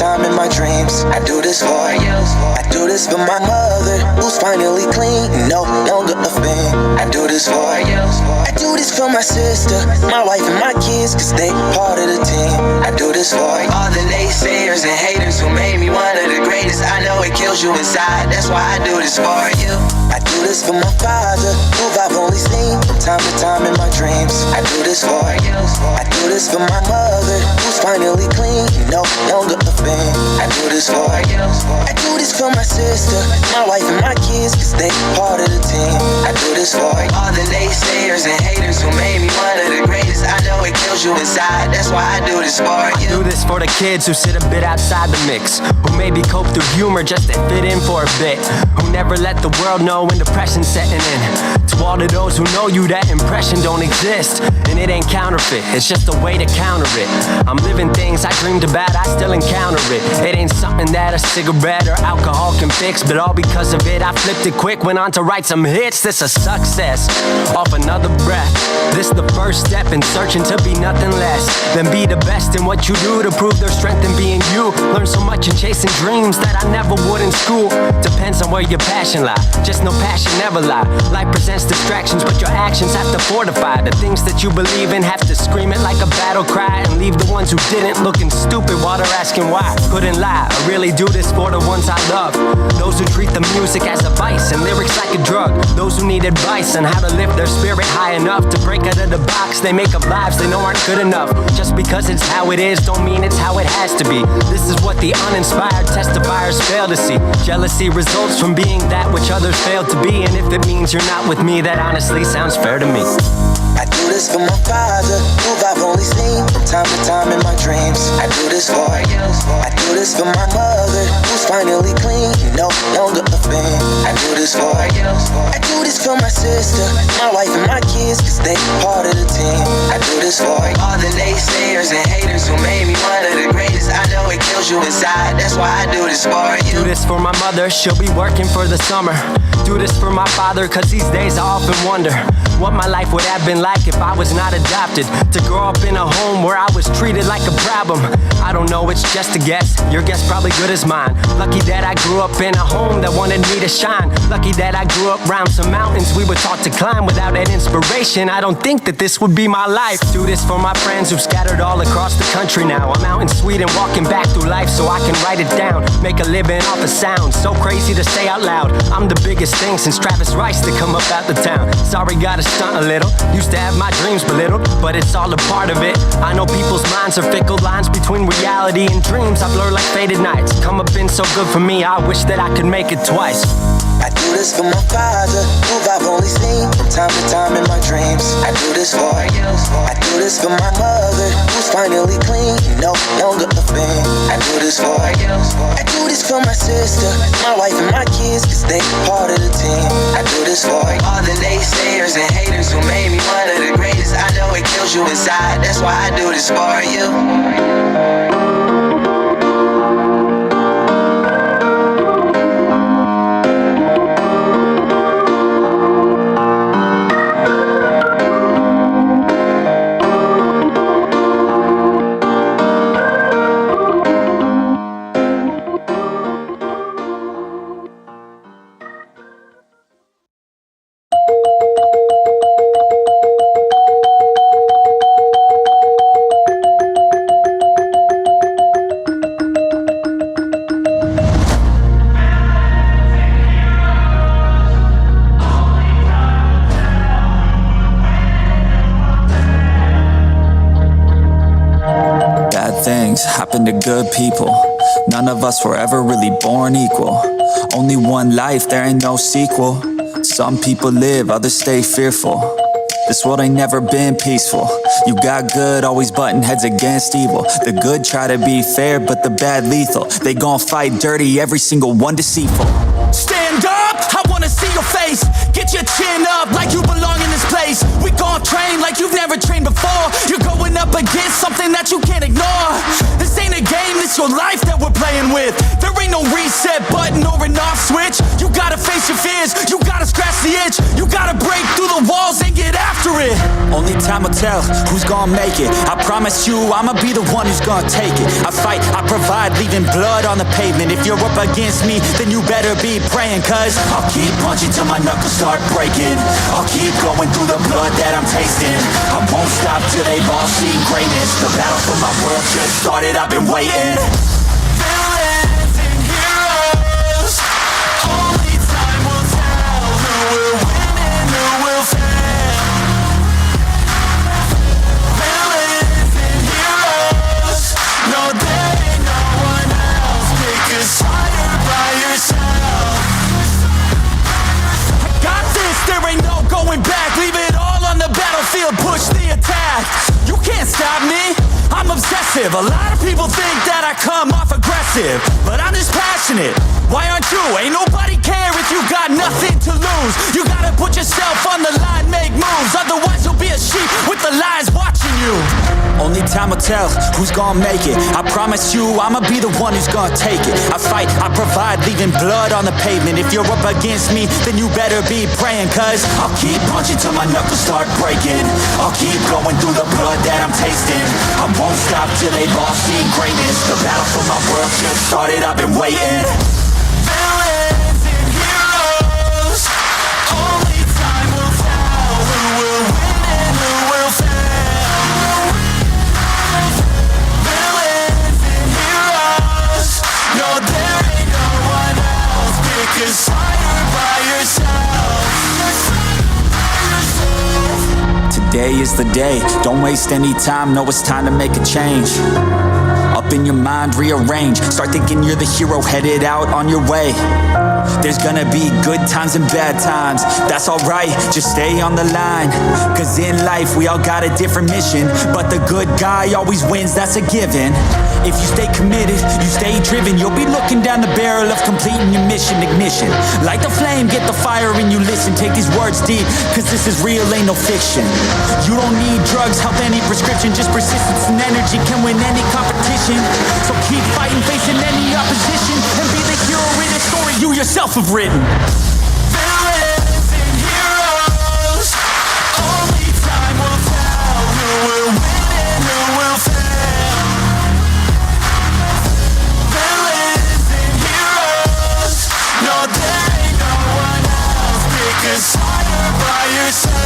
time in my dreams. I do this for you. I do this for my mother, who's finally clean, no longer a fan. I do this for you. I do this for my sister, my wife and my kids, cause they part of the team. I do this for all the naysayers and haters who made me one of the greatest. I know it kills you inside, that's why I do this for you. I do this for my father, who I've only seen from time to time in my dreams. I do this for you. I do this for my mother, who's finally clean, no longer a fan. I do this for you. I do this for my sister, my wife and my kids, cause they part of the team. I do this for all the naysayers and haters who made me one of the greatest. I know it kills you inside, that's why I do this for you. I do this for the kids who sit a bit outside the mix, who maybe cope through humor just to fit in for a bit, who never let the world know when depression's setting in. To all of those who know you, that impression don't exist, and it ain't counterfeit, it's just a way to counter it. I'm living things I dreamed about, I still encounter it. It ain't something that a cigarette or alcohol can fix, but all because of it I flipped it quick, went on to write some hits. This a success off another breath. This the first step in searching to be nothing less than be the best in what you do, to prove their strength in being you. Learn so much in chasing dreams that I never would in school. Depends on where your passion lie, just know passion never lie. Life presents distractions, but your actions have to fortify the things that you believe in. Have to scream it like a battle cry, and leave the ones who didn't looking stupid while they're asking why. Couldn't lie, I really do this for the ones I love, those who treat the music as a vice and lyrics like a drug, those who need advice on how to lift their spirit high enough to break out of the box they make up lives they know aren't good enough. Just because it's how it is don't mean it's how it has to be. This is what the uninspired testifiers fail to see. Jealousy results from being that which others fail to be, and if it means you're not with me, that honestly sounds fair to me. I do this for my father, who I've only seen from time to time in my dreams. I do this for you. I do this for my mother, who's finally clean, no longer a fan. I do this for you. I do this for my sister, my wife and my kids, cause they part of the team. I do this for all the naysayers and haters who made me one of the greatest. I know it kills you inside, that's why I do this for you. Do this for my mother, she'll be working for the summer. Do this for my father, cause these days I often wonder what my life would have been like if I was not adopted. To grow up in a home where I was treated like a problem, I don't know, it's just a guess. Your guess probably good as mine. Lucky that I grew up in a home that wanted me to shine. Lucky that I grew up around some mountains we were taught to climb. Without that inspiration, I don't think that this would be my life. Do this for my friends who've scattered all across the country now. I'm out in Sweden walking back through life so I can write it down. Make a living off of sound, so crazy to say out loud. I'm the biggest thing since Travis Rice to come up out the town. Sorry, gotta stunt a little. Used to have my dreams belittled, but it's all a part of it. I know people's minds are fickle, lines between reality and dreams I blur like faded nights. Come up been so good for me, I wish that I could make it twice. I do this for my father, who I've only seen from time to time in my dreams. I do this for you. I do this for my mother, who's finally clean, no longer a fan. I do this for you. I do this for my sister, my wife and my kids, cause they part of the team. I do this for all the naysayers and haters who made me one of the greatest. I know it kills you inside, that's why I do this for you. Happen to good people. None of us were ever really born equal. Only one life, there ain't no sequel. Some people live, others stay fearful. This world ain't never been peaceful. You got good, always butting heads against evil. The good try to be fair, but the bad lethal. They gon' fight dirty, every single one deceitful. Stand up! up, I wanna see your face. Get your chin up like you belong in this place. We gon' train like you've never trained before. You're going up against something that you can't ignore. This ain't a game, this your life that we're playing with. There ain't no reset button or an off switch. You gotta face your fears, you gotta scratch the itch. You gotta break through the walls and get after it. Only time will tell who's gonna make it. I promise you I'ma be the one who's gonna take it. I fight, I provide, leaving blood on the pavement. If you're up against me, then you better be praying. Cause I'll keep punching till my knuckles start breaking. I'll keep going through the blood that I'm tasting. I won't stop till they've all seen greatness. The battle for my world just started, I've been waiting. Villains and heroes, only time will tell who will win and who will fail. Villains and heroes, no there ain't no one else. Pick a side by yourself. I got this, there ain't no going back. Leave it all on the battlefield, push the attack. You can't stop me, I'm obsessive. A lot of people think that I come off aggressive, but I'm just passionate. Why aren't you? Ain't nobody care if you got nothing to lose. You gotta put yourself on the line, make moves. Otherwise you'll be a sheep with the lions watching you. Only time will tell who's gonna make it. I promise you I'ma be the one who's gonna take it. I fight, I provide, leaving blood on the pavement. If you're up against me, then you better be praying. Cause I'll keep punching till my knuckles start breaking. I'll keep going through the blood that I'm tasting. I won't stop till they've all seen greatness. The battle for my world just started, I've been waiting. Villains and heroes, only time will tell who will win and who will fail. Villains and heroes, no there ain't no one else. Pick a side by yourself. Today is the day, don't waste any time. No, it's time to make a change. Up in your mind, rearrange. Start thinking you're the hero headed out on your way. There's gonna be good times and bad times. That's alright, just stay on the line. Cause in life we all got a different mission, but the good guy always wins, that's a given. If you stay committed, you stay driven, you'll be looking down the barrel of completing your mission. Ignition, light the flame, get the fire and you listen. Take these words deep, cause this is real, ain't no fiction. You don't need drugs, help any prescription. Just persistence and energy can win any competition. So keep fighting, facing any opposition, and be the hero in a story you yourself have written. Villains and heroes, only time will tell who will win and who will fail. Villains and heroes, no there ain't no one else. Pick a side by yourself.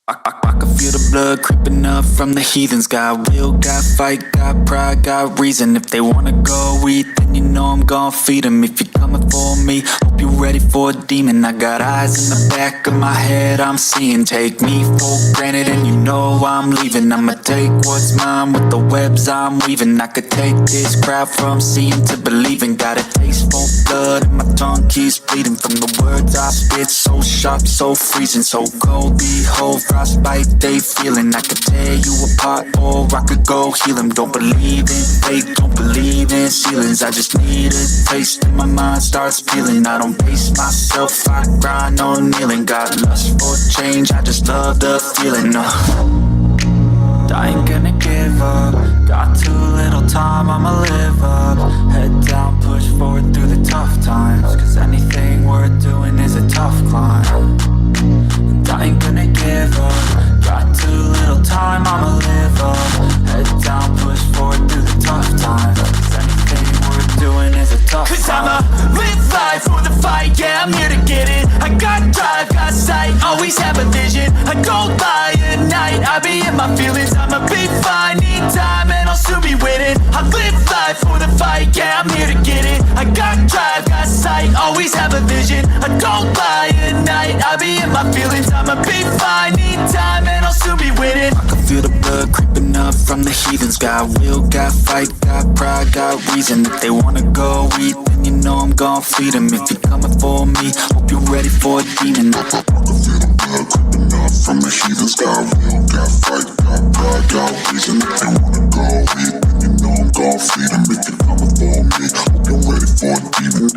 I can feel the blood creeping up from the heathens. Got will, got fight, got pride, got reason. If they wanna go eat, then you know I'm gon' feed them. If you're coming for me, hope you're ready for a demon. I got eyes in the back of my head, I'm seeing. Take me for granted and you know I'm leaving. I'ma take what's mine with the webs I'm weaving. I could take this crowd from seeing to believing. Got a taste for blood and my tongue keeps bleeding. From the words I spit, so sharp, so freezing. So cold, behold, frostbite they feeling. I could tear you apart or I could go heal them. Don't believe in fate, don't believe in ceilings. I just need a taste and my mind starts peeling. I don't pace myself, I grind on kneeling. Got lust for change, I just love the feeling. I ain't gonna give up. Got too little time, I'ma live up. Head down, push forward through the tough times. Cause anything worth doing is a tough climb. And I ain't gonna give up. Got too little time, I'ma live up. Head down, push forward through the tough times. Cause anything worth doing is a tough climb. Cause I'ma live life for the fight, yeah, I'm here to get it. I got drive, got sight, always have a vision. I go by at night, I be in my feelings. I'ma be fine, need time and I'll soon be winning. I live life for the fight, yeah, I'm here to get it. I got drive, got sight, always have a vision. I go by at night, I be in my feelings. I'ma be fine, need time and I'll soon be winning. I can feel the blood creeping up from the heathens. Got will, got fight, got pride, got reason. If they wanna go eat, then you know I'm gon' feed them. If you're coming for me, hope you're ready for a demon. I can feel them blood creeping up from the heathens. Got will, got fight, got pride, got reason. If they wanna go eat, then you know I'm gon' feed them. If you're coming for me, hope you're ready for a demon.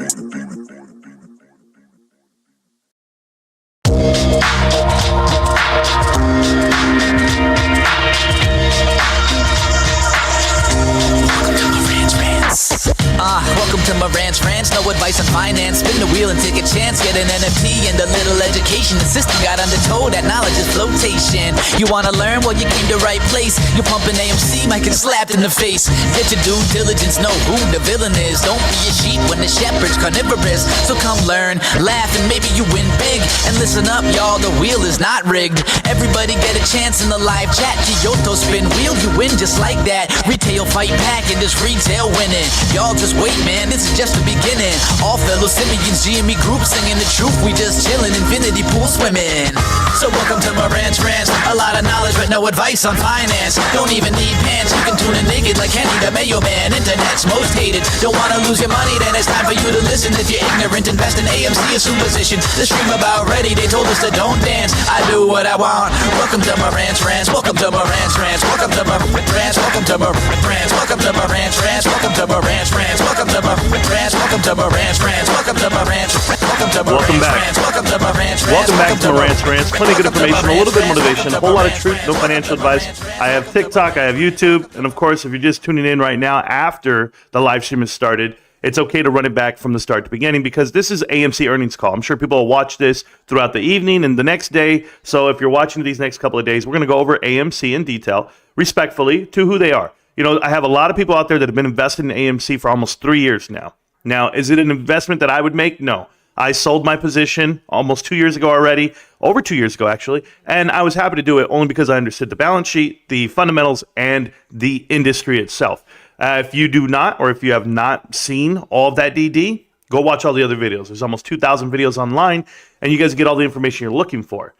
Welcome to Marantz Rantz, no advice on finance. Spin the wheel and take a chance. Get an NFT and a little education. The system got undertold, that knowledge is flotation. You wanna learn? Well, you came to right place. You're pumping AMC, might get slapped in the face. Get your due diligence, know who the villain is. Don't be a sheep when the shepherd's carnivorous. So come learn, laugh, and maybe you win big. And listen up, y'all, the wheel is not rigged. Everybody get a chance in the live chat. Kyoto spin wheel, you win just like that. Retail fight back and this retail winning. Y'all just wait, man, this is just the beginning. All fellow simians, GME group singing the truth. We just chillin', infinity pool swimming. So welcome to Marantz Rantz. A lot of knowledge but no advice on finance. Don't even need pants, you can tune in naked like Kenny the Mayo Man. Internet's most hated. Don't wanna lose your money, then it's time for you to listen. If you're ignorant, invest in AMC or superstition. The stream about ready, they told us to don't dance. I do what I want. Welcome to Marantz Rantz. Welcome to Marantz Rantz. Welcome to Marantz Rantz. Welcome to Marantz Rantz. Welcome to Marantz Rantz. Welcome to Marantz Rantz. Welcome to Marantz Rantz. Welcome to Marantz Rantz. Welcome to Marantz Rantz. Welcome to Marantz Rantz. Welcome to Marantz Rantz. Welcome back to Marantz Rantz. Plenty of good information, a little bit of motivation, a whole lot of truth, no financial advice. I have TikTok, I have YouTube, and of course, if you're just tuning in right now after the live stream has started, it's okay to run it back from the start to beginning because this is AMC earnings call. I'm sure people will watch this throughout the evening and the next day. So if you're watching these next couple of days, we're going to go over AMC in detail, respectfully, to who they are. You know, I have a lot of people out there that have been invested in AMC for almost 3 years now. Now, is it an investment that I would make? No. I sold my position almost 2 years ago already, over 2 years ago actually, and I was happy to do it only because I understood the balance sheet, the fundamentals, and the industry itself. If you do not, or if you have not seen all of that DD, go watch all the other videos. There's almost 2,000 videos online, and you guys get all the information you're looking for.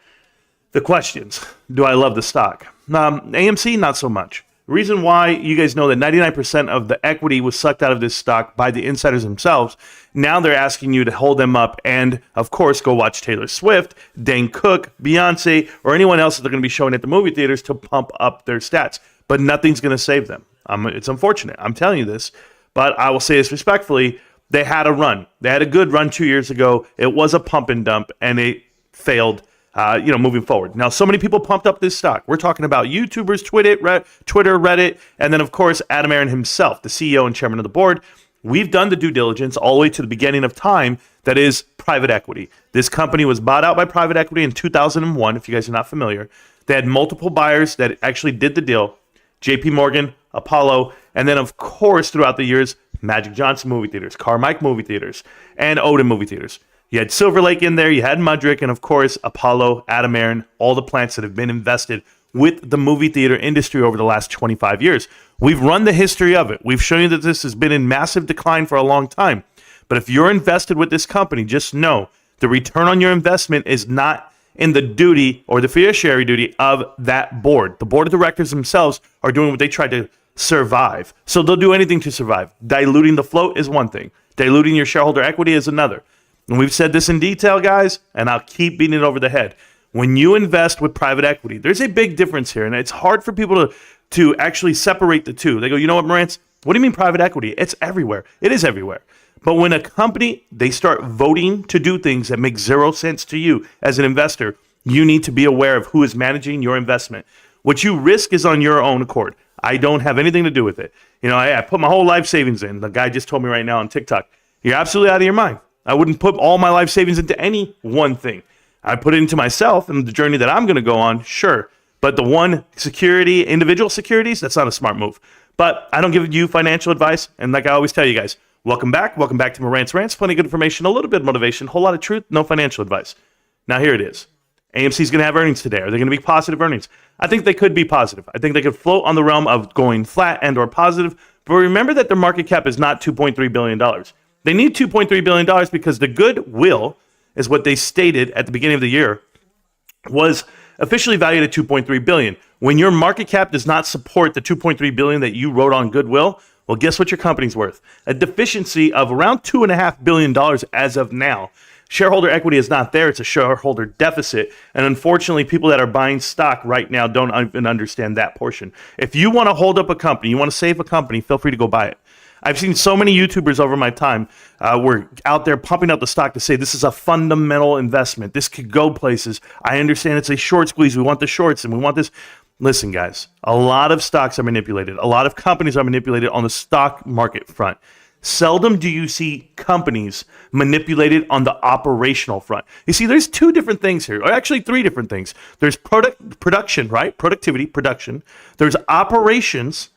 The questions: do I love the stock? AMC, not so much. Reason why, you guys know that 99% of the equity was sucked out of this stock by the insiders themselves. Now they're asking you to hold them up and, of course, go watch Taylor Swift, Dane Cook, Beyonce, or anyone else that they're going to be showing at the movie theaters to pump up their stats. But nothing's going to save them. It's unfortunate. I'm telling you this. But I will say this respectfully. They had a run. They had a good run 2 years ago. It was a pump and dump, and it failed. Moving forward. Now, so many people pumped up this stock. We're talking about YouTubers, Twitter, Reddit, and then, of course, Adam Aron himself, the CEO and chairman of the board. We've done the due diligence all the way to the beginning of time. That is private equity. This company was bought out by private equity in 2001, if you guys are not familiar. They had multiple buyers that actually did the deal. JP Morgan, Apollo, and then, of course, throughout the years, Magic Johnson movie theaters, Carmike movie theaters, and Odin movie theaters. You had Silver Lake in there, you had Mudrick, and of course, Apollo, Adam Aron, all the plants that have been invested with the movie theater industry over the last 25 years. We've run the history of it. We've shown you that this has been in massive decline for a long time. But if you're invested with this company, just know the return on your investment is not in the duty or the fiduciary duty of that board. The board of directors themselves are doing what they try to survive. So they'll do anything to survive. Diluting the float is one thing. Diluting your shareholder equity is another. And we've said this in detail, guys, and I'll keep beating it over the head. When you invest with private equity, there's a big difference here, and it's hard for people to actually separate the two. They go, you know what, Marantz? What do you mean private equity? It's everywhere. It is everywhere. But when a company, they start voting to do things that make zero sense to you as an investor, you need to be aware of who is managing your investment. What you risk is on your own accord. I don't have anything to do with it. You know, I put my whole life savings in. The guy just told me right now on TikTok, you're absolutely out of your mind. I wouldn't put all my life savings into any one thing. I put it into myself and the journey that I'm going to go on, sure. But the one security, individual securities, that's not a smart move. But I don't give you financial advice. And like I always tell you guys, welcome back. Welcome back to Marantz Rantz. Plenty of good information, a little bit of motivation, a whole lot of truth, no financial advice. Now here it is. AMC is going to have earnings today. Are they going to be positive earnings? I think they could be positive. I think they could float on the realm of going flat and or positive. But remember that their market cap is not $2.3 billion. They need $2.3 billion because the goodwill is what they stated at the beginning of the year was officially valued at $2.3 billion. When your market cap does not support the $2.3 billion that you wrote on goodwill, well, guess what your company's worth? A deficiency of around $2.5 billion as of now. Shareholder equity is not there. It's a shareholder deficit. And unfortunately, people that are buying stock right now don't even understand that portion. If you want to hold up a company, you want to save a company, feel free to go buy it. I've seen so many YouTubers over my time were out there pumping out the stock to say this is a fundamental investment. This could go places. I understand it's a short squeeze. We want the shorts and we want this. Listen, guys, a lot of stocks are manipulated. A lot of companies are manipulated on the stock market front. Seldom do you see companies manipulated on the operational front. You see, there's two different things here, or actually three different things. There's production, right? Productivity, production. There's operations,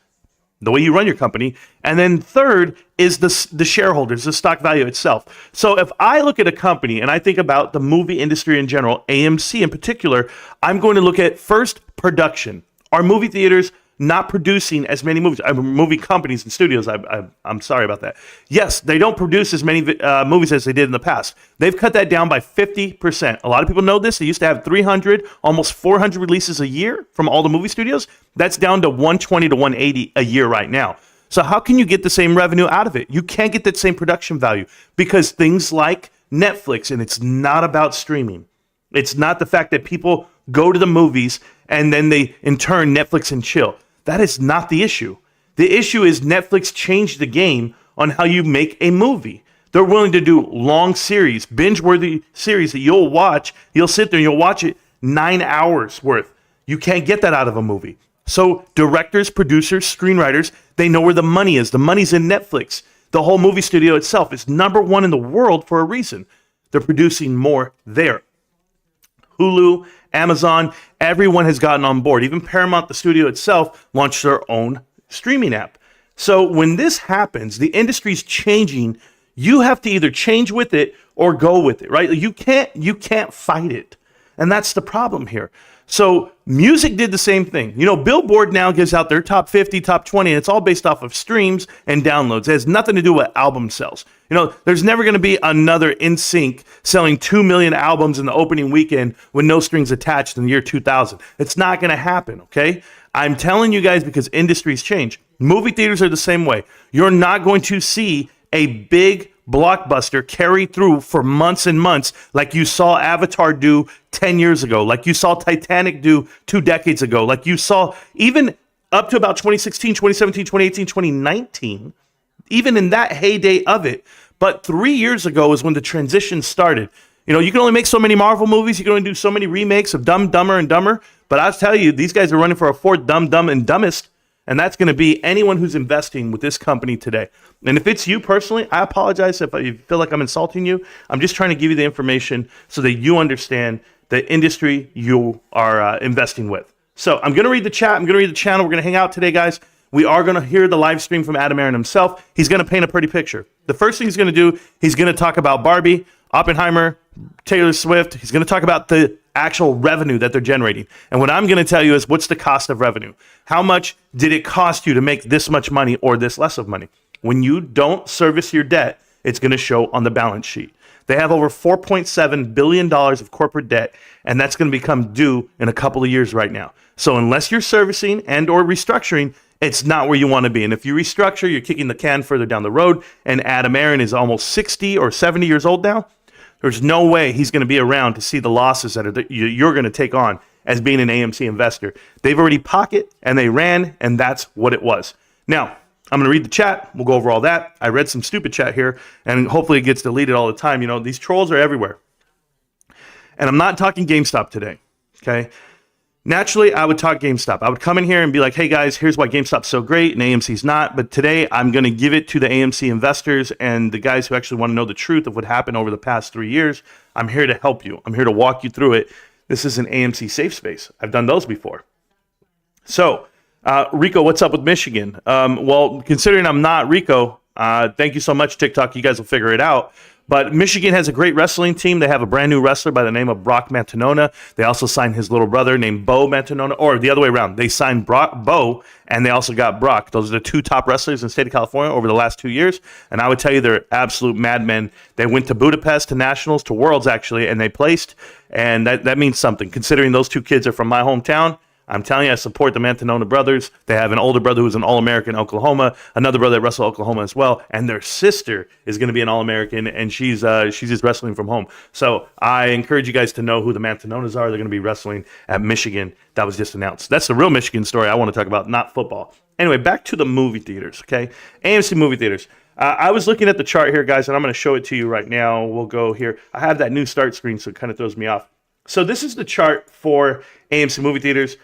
the way you run your company. And then third is the shareholders, the stock value itself. So if I look at a company and I think about the movie industry in general, AMC in particular, I'm going to look at first production. Are movie theaters not producing as many movies? Movie companies and studios, I'm sorry about that. Yes, they don't produce as many movies as they did in the past. They've cut that down by 50%. A lot of people know this. They used to have 300, almost 400 releases a year from all the movie studios. That's down to 120 to 180 a year right now. So how can you get the same revenue out of it? You can't get that same production value because things like Netflix, and it's not about streaming. It's not the fact that people go to the movies and then they, in turn, Netflix and chill. That is not the issue. The issue is Netflix changed the game on how you make a movie. They're willing to do long series, binge-worthy series that you'll watch. You'll sit there and you'll watch it 9 hours worth. You can't get that out of a movie. So directors, producers, screenwriters, they know where the money is. The money's in Netflix. The whole movie studio itself is #1 in the world for a reason. They're producing more there. Hulu, Amazon, everyone has gotten on board. Even Paramount, the studio itself, launched their own streaming app. So when this happens, the industry's changing. You have to either change with it or go with it, right? You can't fight it. And that's the problem here. So music did the same thing. You know, Billboard now gives out their top 50, top 20, and it's all based off of streams and downloads. It has nothing to do with album sales. You know, there's never going to be another NSYNC selling 2 million albums in the opening weekend with no strings attached in the year 2000. It's not going to happen, okay? I'm telling you guys because industries change. Movie theaters are the same way. You're not going to see a big blockbuster carry through for months and months like you saw Avatar do 10 years ago, like you saw Titanic do 2 decades ago, like you saw even up to about 2016, 2017, 2018, 2019, even in that heyday of it. But 3 years ago is when the transition started. You know, you can only make so many Marvel movies. You can only do so many remakes of Dumb, Dumber, and Dumber. But I'll tell you, these guys are running for a fourth Dumb, Dumb, and Dumbest. And that's going to be anyone who's investing with this company today. And if it's you personally, I apologize if I feel like I'm insulting you. I'm just trying to give you the information so that you understand the industry you are investing with. So I'm going to read the chat. I'm going to read the channel. We're going to hang out today, guys. We are going to hear the live stream from Adam Aron himself. He's going to paint a pretty picture. The first thing he's going to do, he's going to talk about Barbie, Oppenheimer, Taylor Swift. He's going to talk about the actual revenue that they're generating. And what I'm going to tell you is what's the cost of revenue? How much did it cost you to make this much money or this less of money? When you don't service your debt, it's going to show on the balance sheet. They have over $4.7 billion of corporate debt, and that's going to become due in a couple of years right now. So unless you're servicing and or restructuring, it's not where you want to be. And if you restructure, you're kicking the can further down the road, and Adam Aron is almost 60 or 70 years old now. There's no way he's going to be around to see the losses that you're going to take on as being an AMC investor. They've already pocket and they ran, and that's what it was. Now, I'm going to read the chat. We'll go over all that. I read some stupid chat here, and hopefully it gets deleted all the time. You know, these trolls are everywhere. And I'm not talking GameStop today, okay? Naturally, I would talk GameStop. I would come in here and be like, hey, guys, here's why GameStop's so great and AMC's not. But today, I'm going to give it to the AMC investors and the guys who actually want to know the truth of what happened over the past 3 years. I'm here to help you. I'm here to walk you through it. This is an AMC safe space. I've done those before. So, Rico, what's up with Michigan? Well, considering I'm not Rico, thank you so much, TikTok. You guys will figure it out. But Michigan has a great wrestling team. They have a brand new wrestler by the name of Brock Mantanona. They also signed his little brother named Bo Mantanona, or the other way around. They signed Bo, and they also got Brock. Those are the two top wrestlers in the state of California over the last 2 years. And I would tell you they're absolute madmen. They went to Budapest, to Nationals, to Worlds, actually, and they placed. And that means something, considering those two kids are from my hometown. I'm telling you, I support the Mantanona brothers. They have an older brother who's an All-American in Oklahoma, another brother that wrestled Oklahoma as well, and their sister is going to be an All-American, and she's just wrestling from home. So I encourage you guys to know who the Mantanonas are. They're going to be wrestling at Michigan. That was just announced. That's the real Michigan story I want to talk about, not football. Anyway, back to the movie theaters, okay? AMC movie theaters. I was looking at the chart here, guys, and I'm going to show it to you right now. We'll go here. I have that new start screen, so it kind of throws me off. So this is the chart for AMC movie theaters.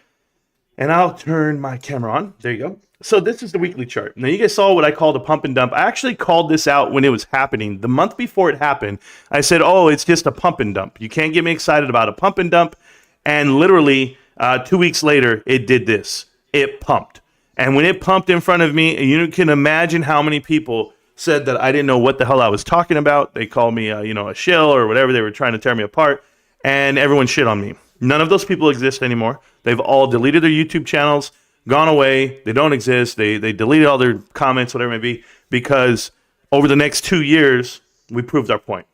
And I'll turn my camera on. There you go. So this is the weekly chart. Now you guys saw what I called a pump and dump. I actually called this out when it was happening. The month before it happened, I said, oh, it's just a pump and dump. You can't get me excited about a pump and dump. And literally 2 weeks later, it did this. It pumped. And when it pumped in front of me, you can imagine how many people said that I didn't know what the hell I was talking about. They called me, a shill or whatever. They were trying to tear me apart. And everyone shit on me. None of those people exist anymore. They've all deleted their YouTube channels, gone away. They don't exist. They deleted all their comments, whatever it may be, because over the next 2 years, we proved our point.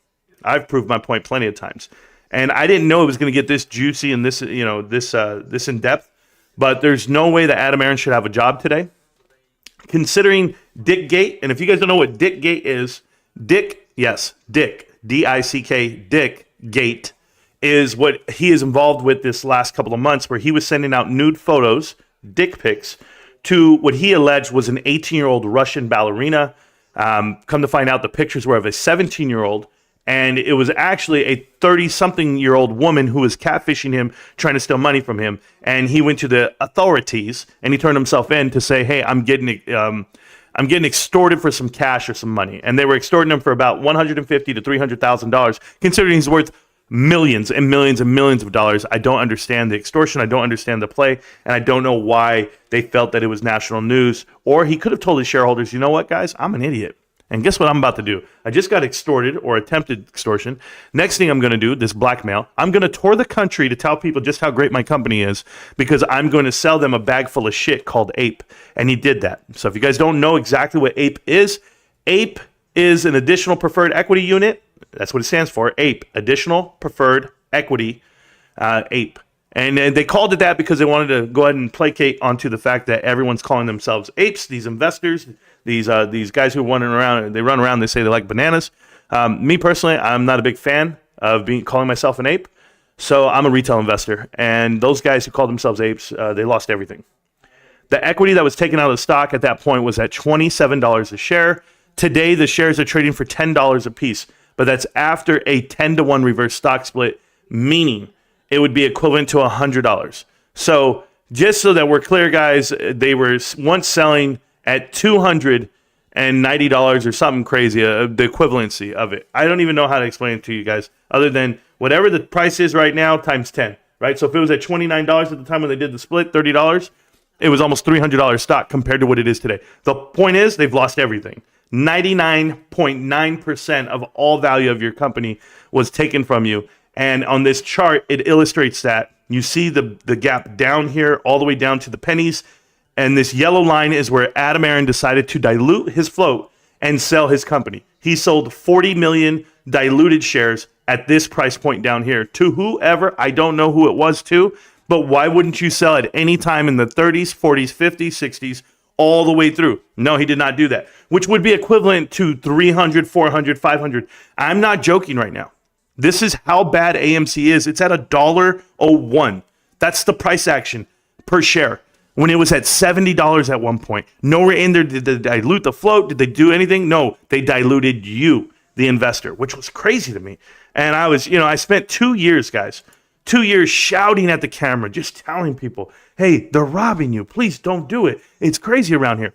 I've proved my point plenty of times. And I didn't know it was going to get this juicy and this in depth, but there's no way that Adam Aaron should have a job today. Considering Dick Gate, and if you guys don't know what Dick Gate is, Dick, D-I-C-K, Dick Gate, is what he is involved with this last couple of months, where he was sending out nude photos, dick pics, to what he alleged was an 18-year-old Russian ballerina. Come to find out, the pictures were of a 17-year-old, and it was actually a 30-something-year-old woman who was catfishing him, trying to steal money from him. And he went to the authorities, and he turned himself in to say, hey, I'm getting extorted for some cash or some money. And they were extorting him for about $150,000 to $300,000, considering he's worth millions and millions and millions of dollars. I don't understand the extortion. I don't understand the play. And I don't know why they felt that it was national news. Or he could have told his shareholders, you know what, guys? I'm an idiot. And guess what I'm about to do? I just got extorted or attempted extortion. Next thing I'm going to do, this blackmail, I'm going to tour the country to tell people just how great my company is, because I'm going to sell them a bag full of shit called APE. And he did that. So if you guys don't know exactly what APE is an additional preferred equity unit. That's what it stands for, APE, Additional Preferred Equity, APE. And they called it that because they wanted to go ahead and placate onto the fact that everyone's calling themselves apes, these investors, these guys who run around, they say they like bananas. Me personally, I'm not a big fan of calling myself an ape, so I'm a retail investor. And those guys who called themselves apes, they lost everything. The equity that was taken out of the stock at that point was at $27 a share. Today, the shares are trading for $10 a piece. But that's after a 10-to-1 reverse stock split, meaning it would be equivalent to $100. So just so that we're clear, guys, they were once selling at $290 or something crazy, the equivalency of it. I don't even know how to explain it to you guys, other than whatever the price is right now times 10, right? So if it was at $29 at the time when they did the split, $30, it was almost $300 stock compared to what it is today. The point is, they've lost everything. 99.9% of all value of your company was taken from you. And on this chart, it illustrates that. You see the gap down here, all the way down to the pennies. And this yellow line is where Adam Aaron decided to dilute his float and sell his company. He sold 40 million diluted shares at this price point down here to whoever. I don't know who it was to, but why wouldn't you sell at any time in the 30s, 40s, 50s, 60s, all the way through? No, he did not do that, which would be equivalent to 300, 400, 500. I'm not joking right now. This is how bad AMC is. It's at $1.01. That's the price action per share when it was at $70 at one point. Nowhere in there did they dilute the float. Did they do anything? No, they diluted you, the investor, which was crazy to me. And I spent 2 years, guys, 2 years shouting at the camera, just telling people, hey, they're robbing you. Please don't do it. It's crazy around here.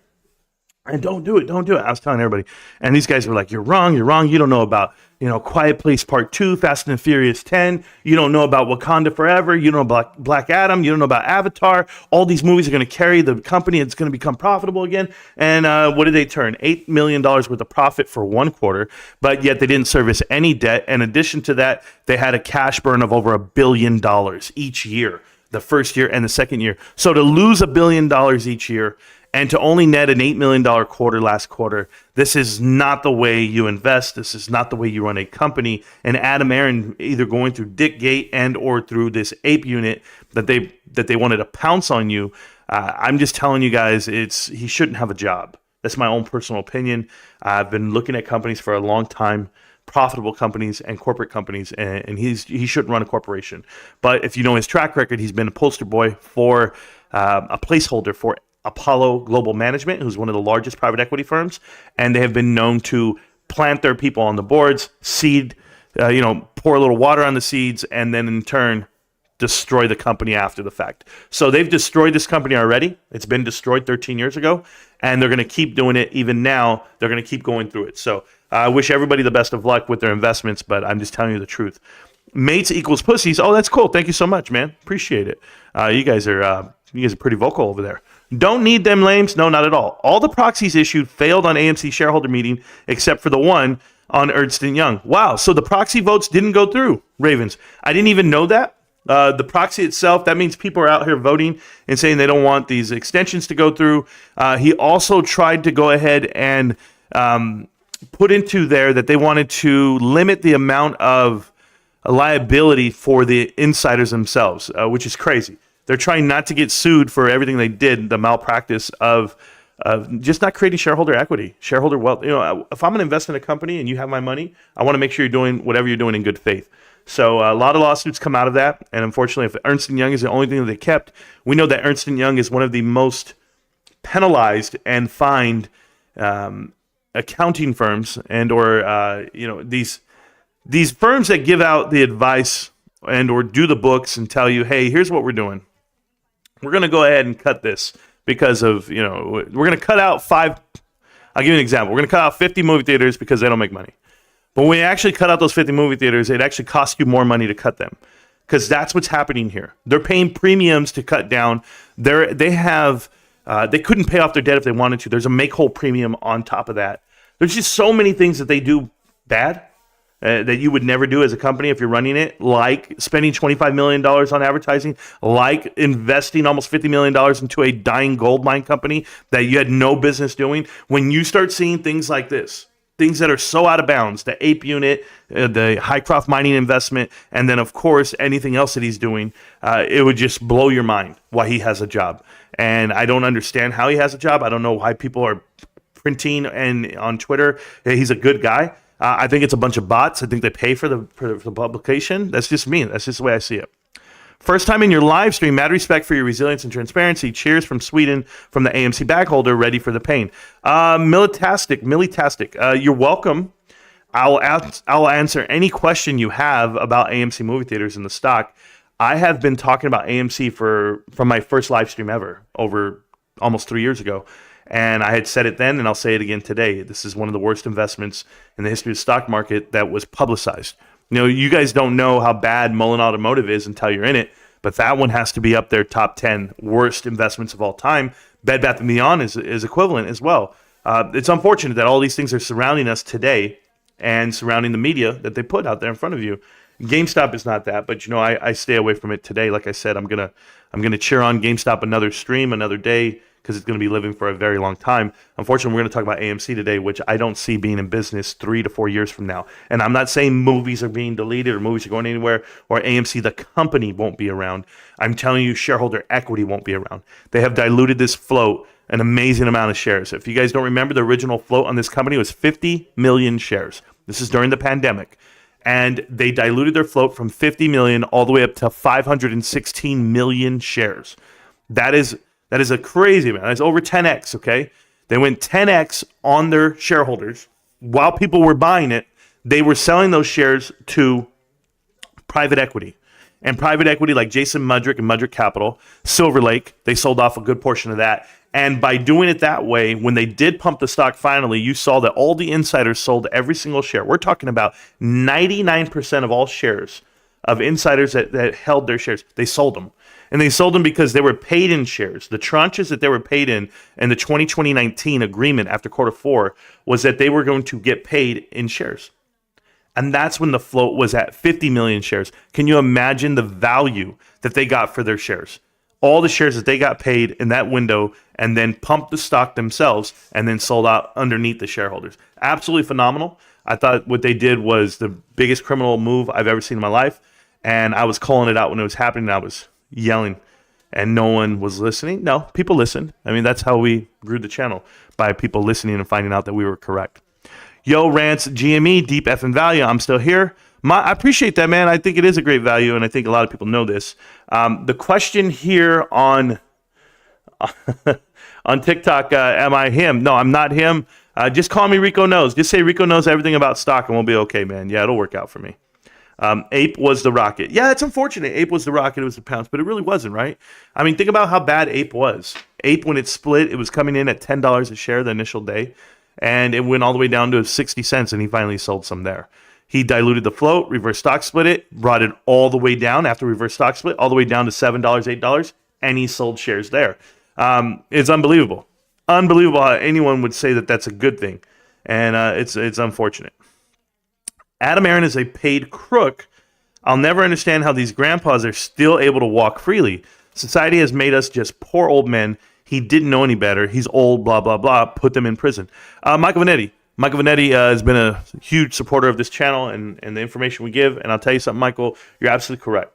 And don't do it. Don't do it. I was telling everybody. And these guys were like, you're wrong. You're wrong. You don't know about, Quiet Place Part 2, Fast and Furious 10. You don't know about Wakanda Forever. You don't know about Black Adam. You don't know about Avatar. All these movies are going to carry the company. It's going to become profitable again. And what did they turn? $8 million worth of profit for one quarter, but yet they didn't service any debt. In addition to that, they had a cash burn of over $1 billion each year, the first year and the second year. So to lose $1 billion each year, and to only net an $8 million quarter last quarter, this is not the way you invest. This is not the way you run a company. And Adam Aaron, either going through Dick Gate and or through this ape unit that they wanted to pounce on you, I'm just telling you guys, he shouldn't have a job. That's my own personal opinion. I've been looking at companies for a long time, profitable companies and corporate companies, and he shouldn't run a corporation. But if you know his track record, he's been a poster boy for a placeholder for Apollo Global Management, who's one of the largest private equity firms, and they have been known to plant their people on the boards, seed, pour a little water on the seeds, and then in turn destroy the company after the fact. So they've destroyed this company already. It's been destroyed 13 years ago, and they're going to keep doing it even now. They're going to keep going through it. So I wish everybody the best of luck with their investments, but I'm just telling you the truth. Mates equals pussies. Oh, that's cool. Thank you so much, man. Appreciate it. You guys are pretty vocal over there. Don't need them lames. No, not at all. All the proxies issued failed on AMC shareholder meeting except for the one on Ernst & Young. Wow. So the proxy votes didn't go through, Ravens. I didn't even know that. The proxy itself, that means people are out here voting and saying they don't want these extensions to go through. He also tried to go ahead and put into there that they wanted to limit the amount of liability for the insiders themselves, which is crazy. They're trying not to get sued for everything they did, the malpractice of just not creating shareholder equity, shareholder wealth. If I'm going to invest in a company and you have my money, I want to make sure you're doing whatever you're doing in good faith. So a lot of lawsuits come out of that. And unfortunately, if Ernst & Young is the only thing that they kept, we know that Ernst & Young is one of the most penalized and fined accounting firms and or these firms that give out the advice and or do the books and tell you, hey, here's what we're doing. We're going to go ahead and cut this because of, we're going to cut out 5. I'll give you an example. We're going to cut out 50 movie theaters because they don't make money. But when you actually cut out those 50 movie theaters, it actually costs you more money to cut them because that's what's happening here. They're paying premiums to cut down. They couldn't pay off their debt if they wanted to. There's a make-whole premium on top of that. There's just so many things that they do bad that you would never do as a company if you're running it, like spending $25 million on advertising, like investing almost $50 million into a dying gold mine company that you had no business doing. When you start seeing things like this, things that are so out of bounds, the ape unit, the Highcroft mining investment, and then, of course, anything else that he's doing, it would just blow your mind why he has a job. And I don't understand how he has a job. I don't know why people are printing and on Twitter, hey, he's a good guy. I think it's a bunch of bots. I think they pay for the publication. That's just me. That's just the way I see it. First time in your live stream. Mad respect for your resilience and transparency. Cheers from Sweden, from the AMC bag holder, ready for the pain. Militastic. You're welcome. I'll answer any question you have about AMC movie theaters in the stock. I have been talking about AMC from my first live stream ever, over almost 3 years ago. And I had said it then, and I'll say it again today. This is one of the worst investments in the history of the stock market that was publicized. You guys don't know how bad Mullen Automotive is until you're in it, but that one has to be up there, top 10 worst investments of all time. Bed Bath & Beyond is equivalent as well. It's unfortunate that all these things are surrounding us today and surrounding the media that they put out there in front of you. GameStop is not that, but I stay away from it today. Like I said, I'm gonna cheer on GameStop another stream, another day, because it's going to be living for a very long time. Unfortunately, we're going to talk about AMC today, which I don't see being in business 3 to 4 years from now. And I'm not saying movies are being deleted or movies are going anywhere or AMC, the company, won't be around. I'm telling you, shareholder equity won't be around. They have diluted this float an amazing amount of shares. If you guys don't remember, the original float on this company was 50 million shares. This is during the pandemic. And they diluted their float from 50 million all the way up to 516 million shares. That is a crazy amount. That's over 10x, okay? They went 10x on their shareholders. While people were buying it, they were selling those shares to private equity. And private equity like Jason Mudrick and Mudrick Capital, Silver Lake, they sold off a good portion of that. And by doing it that way, when they did pump the stock finally, you saw that all the insiders sold every single share. We're talking about 99% of all shares of insiders that held their shares. They sold them. And they sold them because they were paid in shares. The tranches that they were paid in the 2019 agreement after quarter four was that they were going to get paid in shares. And that's when the float was at 50 million shares. Can you imagine the value that they got for their shares? All the shares that they got paid in that window and then pumped the stock themselves and then sold out underneath the shareholders. Absolutely phenomenal. I thought what they did was the biggest criminal move I've ever seen in my life. And I was calling it out when it was happening. I was yelling and no one was listening. No, people listened. I mean, that's how we grew the channel, by people listening and finding out that we were correct. Yo, Rantz, GME, Deep Effing Value. I'm still here. I appreciate that, man. I think it is a great value, and I think a lot of people know this. The question here on TikTok, am I him? No, I'm not him. Just call me Rico Knows. Just say Rico knows everything about stock, and we'll be okay, man. Yeah, it'll work out for me. Ape was the rocket. Yeah, it's unfortunate. Ape was the rocket. It was the pounce, but it really wasn't, right? I mean, think about how bad Ape was. Ape, when it split, it was coming in at $10 a share the initial day. And it went all the way down to 60 cents, and he finally sold some there. He diluted the float, reverse stock split it, brought it all the way down after reverse stock split, all the way down to $7, $8, and he sold shares there. It's unbelievable. Unbelievable how anyone would say that that's a good thing. And it's unfortunate. Adam Aaron is a paid crook. I'll never understand how these grandpas are still able to walk freely. Society has made us just poor old men. He didn't know any better. He's old, blah, blah, blah. Put them in prison. Michael Vanetti. Michael Vanetti has been a huge supporter of this channel and the information we give. And I'll tell you something, Michael, you're absolutely correct.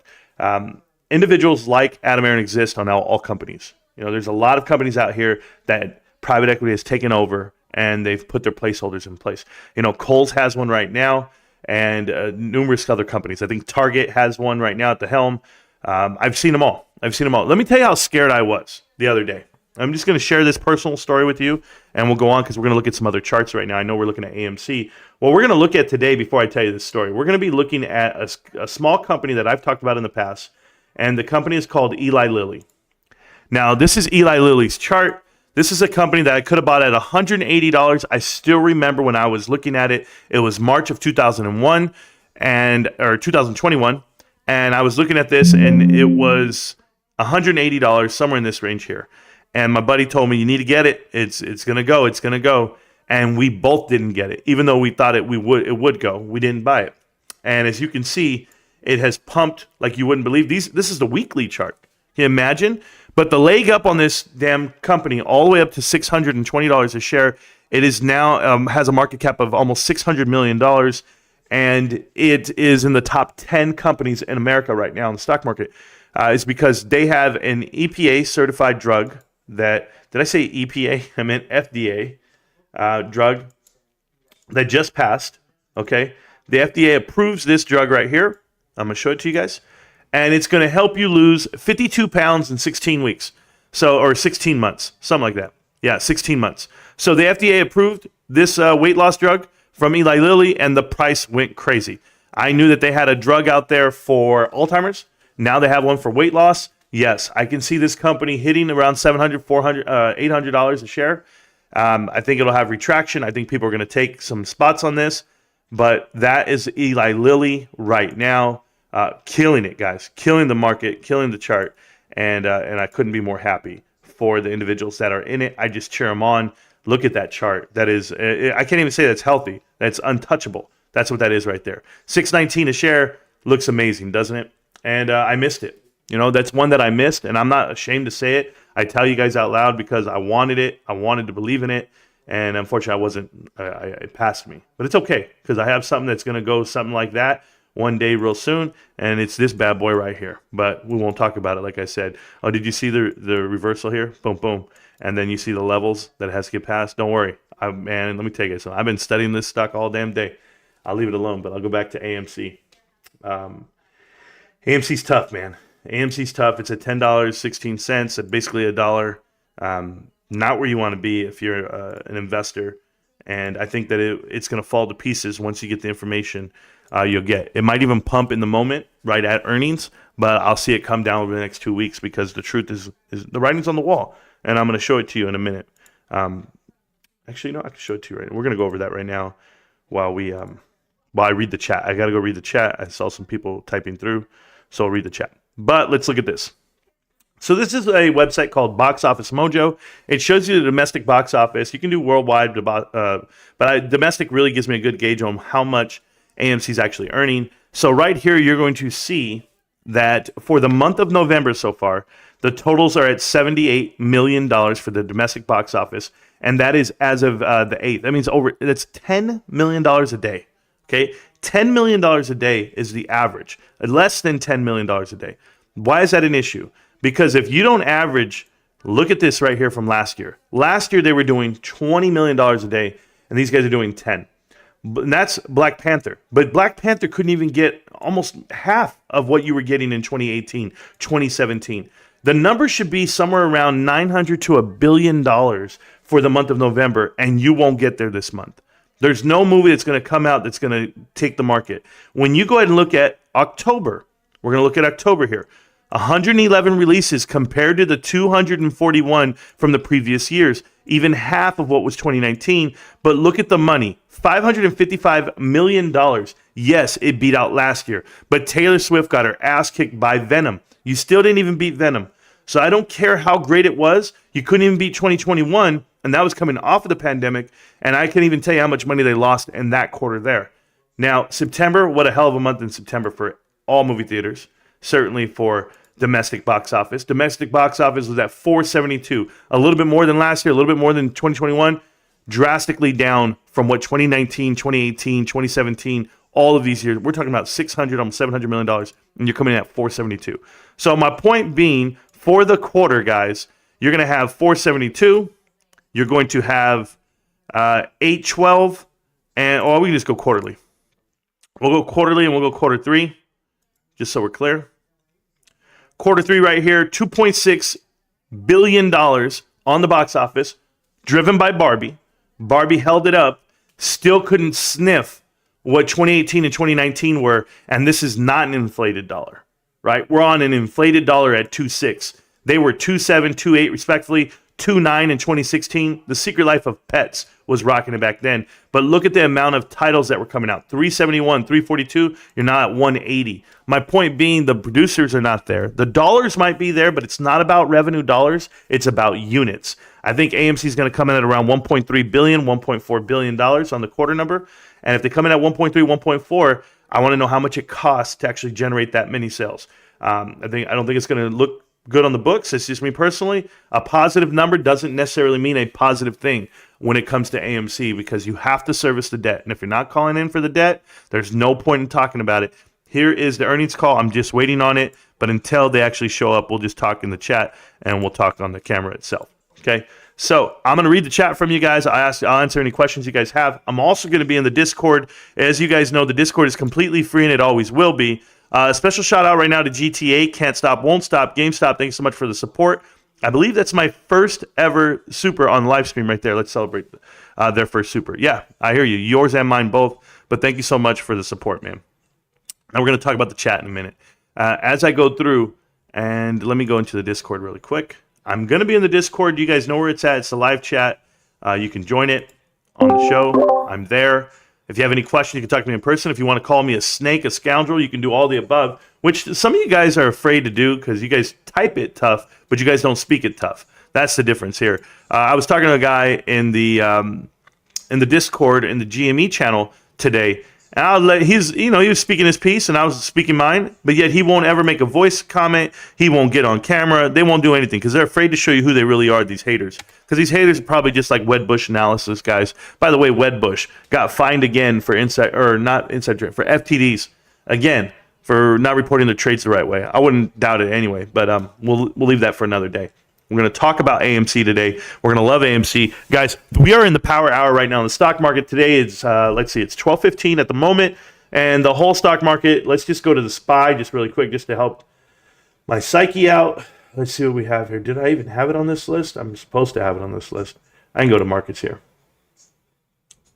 Individuals like Adam Aaron exist on all companies. You know, there's a lot of companies out here that private equity has taken over and they've put their placeholders in place. You know, Kohl's has one right now and numerous other companies. I think Target has one right now at the helm. I've seen them all. Let me tell you how scared I was the other day. I'm just going to share this personal story with you, and we'll go on because we're going to look at some other charts right now. I know we're looking at AMC. What we're going to look at today, before I tell you this story, we're going to be looking at a small company that I've talked about in the past, and the company is called Eli Lilly. Now, this is Eli Lilly's chart. This is a company that I could have bought at $180. I still remember when I was looking at it. It was March of 2001 or 2021, and I was looking at this, and it was $180, somewhere in this range here. And my buddy told me, you need to get it. It's going to go. It's going to go. And we both didn't get it. Even though we thought it would go, we didn't buy it. And as you can see, it has pumped like you wouldn't believe. This is the weekly chart. Can you imagine? But the leg up on this damn company, all the way up to $620 a share, it is now has a market cap of almost $600 million. And it is in the top 10 companies in America right now in the stock market. It's because they have an EPA certified drug that, did I say EPA? I meant FDA drug that just passed. Okay. The FDA approves this drug right here. I'm going to show it to you guys. And it's going to help you lose 52 pounds in 16 weeks. Or 16 months, something like that. Yeah, 16 months. So the FDA approved this weight loss drug from Eli Lilly, and the price went crazy. I knew that they had a drug out there for Alzheimer's. Now they have one for weight loss. Yes, I can see this company hitting around $700, $400, $800 a share. I think it'll have retraction. I think people are going to take some spots on this. But that is Eli Lilly right now. Killing it, guys. Killing the market, killing the chart. And I couldn't be more happy for the individuals that are in it. I just cheer them on. Look at that chart. That is, I can't even say that's healthy. That's untouchable. That's what that is right there. $6.19 a share looks amazing, doesn't it? And I missed it. You know, that's one that I missed, and I'm not ashamed to say it. I tell you guys out loud because I wanted it. I wanted to believe in it, and unfortunately, I wasn't. It passed me, but it's okay because I have something that's going to go something like that one day real soon, and it's this bad boy right here. But we won't talk about it, like I said. Oh, did you see the reversal here? Boom, boom, and then you see the levels that it has to get past. Don't worry, man. Let me tell you something. I've been studying this stock all damn day. I'll leave it alone, but I'll go back to AMC. AMC's tough, man. AMC's tough. It's at $10.16, at basically $1. Not where you want to be if you're an investor. And I think that it's going to fall to pieces once you get the information you'll get. It might even pump in the moment right at earnings, but I'll see it come down over the next 2 weeks because the truth is the writing's on the wall, and I'm going to show it to you in a minute. Actually, no, I can show it to you right now. We're going to go over that right now while I read the chat. I got to go read the chat. I saw some people typing through, so I'll read the chat. But let's look at this. So this is a website called Box Office Mojo. It shows you the domestic box office. You can do worldwide, but domestic really gives me a good gauge on how much AMC is actually earning. So right here, you're going to see that for the month of November so far, the totals are at $78 million for the domestic box office, and that is as of the 8th. That means that's $10 million a day. Okay, $10 million a day is the average. Less than $10 million a day. Why is that an issue? Because if you don't average, look at this right here from last year. Last year, they were doing $20 million a day, and these guys are doing 10. And that's Black Panther. But Black Panther couldn't even get almost half of what you were getting in 2018, 2017. The number should be somewhere around $900 to $1 billion for the month of November, and you won't get there this month. There's no movie that's going to come out that's going to take the market. When you go ahead and look at October, we're going to look at October here. 111 releases compared to the 241 from the previous years, even half of what was 2019. But look at the money, $555 million. Yes, it beat out last year, but Taylor Swift got her ass kicked by Venom. You still didn't even beat Venom. So I don't care how great it was. You couldn't even beat 2021, and that was coming off of the pandemic, and I can't even tell you how much money they lost in that quarter there. Now, September, what a hell of a month in September for all movie theaters, certainly for domestic box office. Domestic box office was at 472, a little bit more than last year, a little bit more than 2021, drastically down from what 2019, 2018, 2017, all of these years. We're talking about $600, almost $700 million, and you're coming in at 472. So my point being, for the quarter, guys, you're going to have 472, you're going to have 812, and we can just go quarterly. We'll go quarterly and we'll go quarter three, just so we're clear. Quarter three right here, $2.6 billion on the box office, driven by Barbie. Barbie held it up, still couldn't sniff what 2018 and 2019 were, and this is not an inflated dollar, right? We're on an inflated dollar at 2.6. They were 2.7, 2.8 respectively, 2.9 in 2016. The Secret Life of Pets was rocking it back then. But look at the amount of titles that were coming out. 371, 342, you're now at 180. My point being, the producers are not there. The dollars might be there, but it's not about revenue dollars. It's about units. I think AMC is going to come in at around $1.3 billion, $1.4 billion on the quarter number. And if they come in at 1.3, 1.4, I want to know how much it costs to actually generate that many sales. I don't think it's going to look good on the books. It's just me personally. A positive number doesn't necessarily mean a positive thing when it comes to AMC, because you have to service the debt. And if you're not calling in for the debt, there's no point in talking about it. Here is the earnings call. I'm just waiting on it. But until they actually show up, we'll just talk in the chat and we'll talk on the camera itself. Okay? So I'm going to read the chat from you guys. I'll answer any questions you guys have. I'm also going to be in the Discord. As you guys know, the Discord is completely free and it always will be. Special shout out right now to GTA, Can't Stop, Won't Stop, GameStop. Thanks so much for the support. I believe that's my first ever super on live stream right there. Let's celebrate their first super. Yeah, I hear you. Yours and mine both. But thank you so much for the support, man. Now we're going to talk about the chat in a minute. As I go through, and let me go into the Discord really quick. I'm going to be in the Discord. You guys know where it's at. It's the live chat. You can join it on the show. I'm there. If you have any questions, you can talk to me in person. If you want to call me a snake, a scoundrel, you can do all the above, which some of you guys are afraid to do because you guys type it tough, but you guys don't speak it tough. That's the difference here. I was talking to a guy in the Discord, in the GME channel today, and he was speaking his piece and I was speaking mine, but yet he won't ever make a voice comment. He won't get on camera. They won't do anything because they're afraid to show you who they really are, these haters. Because these haters are probably just like Wedbush analysis guys. By the way, Wedbush got fined again for for FTDs again for not reporting their trades the right way. I wouldn't doubt it anyway, but we'll leave that for another day. We're going to talk about AMC today. We're going to love AMC. Guys, we are in the power hour right now in the stock market. Today is, it's 12:15 at the moment. And the whole stock market, let's just go to the SPY just really quick just to help my psyche out. Let's see what we have here. Did I even have it on this list? I'm supposed to have it on this list. I can go to markets here.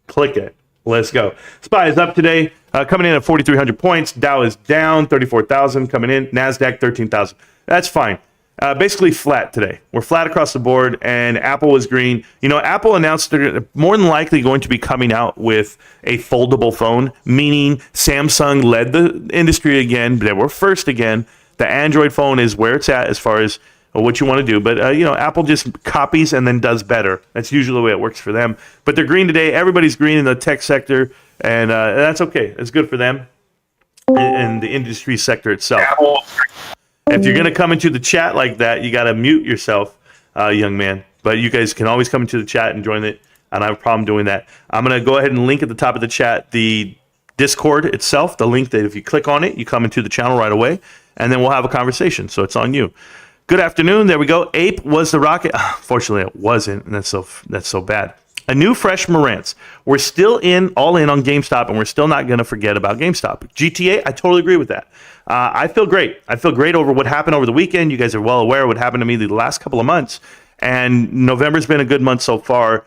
Click it. Let's go. SPY is up today, coming in at 4,300 points. Dow is down 34,000 coming in. NASDAQ 13,000. That's fine. Basically flat today. We're flat across the board, and Apple was green. You know, Apple announced they're more than likely going to be coming out with a foldable phone, meaning Samsung led the industry again. They were first again. The Android phone is where it's at as far as what you want to do. But, you know, Apple just copies and then does better. That's usually the way it works for them. But they're green today. Everybody's green in the tech sector, and that's okay. It's good for them and the industry sector itself. Apple. If you're going to come into the chat like that, you got to mute yourself, young man. But you guys can always come into the chat and join it. I don't have a problem doing that. I'm going to go ahead and link at the top of the chat the Discord itself, the link that if you click on it, you come into the channel right away, and then we'll have a conversation. So it's on you. Good afternoon. There we go. Ape was the rocket. Fortunately, it wasn't, and that's so bad. A new fresh Marantz. We're still all in on GameStop, and we're still not going to forget about GameStop. GTA, I totally agree with that. I feel great. I feel great over what happened over the weekend. You guys are well aware of what happened to me the last couple of months, and November's been a good month so far.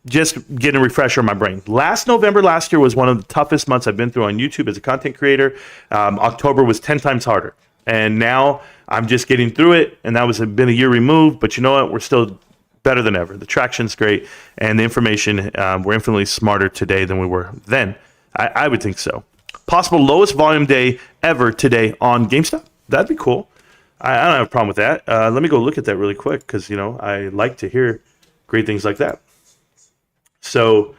Just getting a refresher in my brain. Last year was one of the toughest months I've been through on YouTube as a content creator. October was 10 times harder, and now I'm just getting through it, and that was been a year removed, but you know what? We're still better than ever. The traction's great, and the information, we're infinitely smarter today than we were then. I would think so. Possible lowest volume day ever today on GameStop. That'd be cool. I don't have a problem with that. Let me go look at that really quick because, you know, I like to hear great things like that. So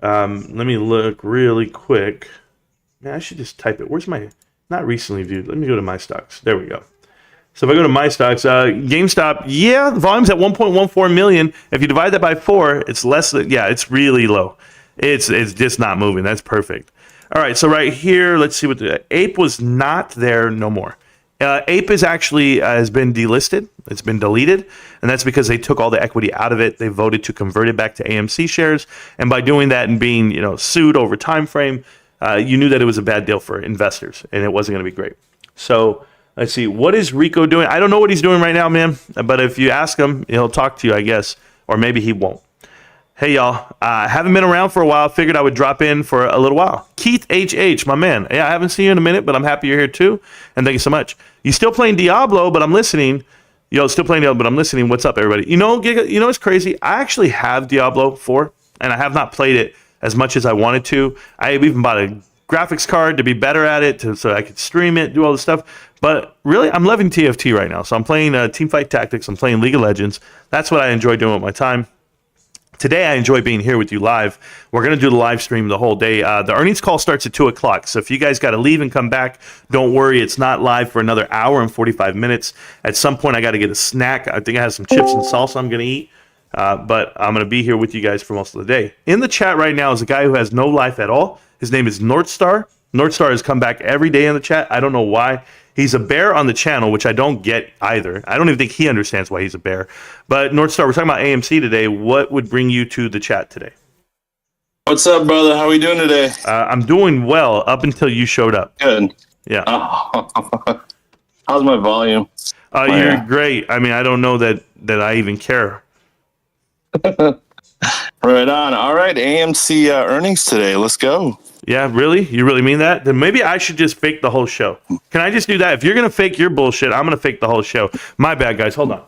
let me look really quick. Man, I should just type it. Where's my, not recently viewed. Let me go to my stocks. There we go. So if I go to my stocks, GameStop, yeah, the volume's at 1.14 million. If you divide that by 4, it's less than, yeah, it's really low. It's just not moving. That's perfect. All right, so right here, let's see what the Ape was not there no more. Ape is actually has been delisted. It's been deleted, and that's because they took all the equity out of it. They voted to convert it back to AMC shares, and by doing that and being, you know, sued over time frame, you knew that it was a bad deal for investors, and it wasn't going to be great. So let's see, what is Rico doing? I don't know what he's doing right now, man. But if you ask him, he'll talk to you, I guess, or maybe he won't. Hey, y'all. Haven't been around for a while. Figured I would drop in for a little while. Keith HH, my man. Yeah, I haven't seen you in a minute, but I'm happy you're here too. And thank you so much. You still playing Diablo, but I'm listening. Still playing Diablo, but I'm listening. What's up, everybody? You know, it's crazy. I actually have Diablo 4, and I have not played it as much as I wanted to. I even bought a graphics card to be better at it, so I could stream it, do all this stuff. But really, I'm loving TFT right now. So I'm playing Teamfight Tactics. I'm playing League of Legends. That's what I enjoy doing with my time. Today, I enjoy being here with you live. We're going to do the live stream the whole day. The earnings call starts at 2 o'clock. So if you guys got to leave and come back, don't worry. It's not live for another hour and 45 minutes. At some point, I got to get a snack. I think I have some chips and salsa I'm going to eat. But I'm going to be here with you guys for most of the day. In the chat right now is a guy who has no life at all. His name is Northstar. Northstar has come back every day in the chat. I don't know why. He's a bear on the channel, which I don't get either. I don't even think he understands why he's a bear. But Northstar, we're talking about AMC today. What would bring you to the chat today? What's up, brother? How are we doing today? I'm doing well up until you showed up. Good. Yeah. Oh. How's my volume? You're great. I mean, I don't know that I even care. Right on. All right, AMC earnings today. Let's go. Yeah, really? You really mean that? Then maybe I should just fake the whole show. Can I just do that? If you're going to fake your bullshit, I'm going to fake the whole show. My bad, guys. Hold on.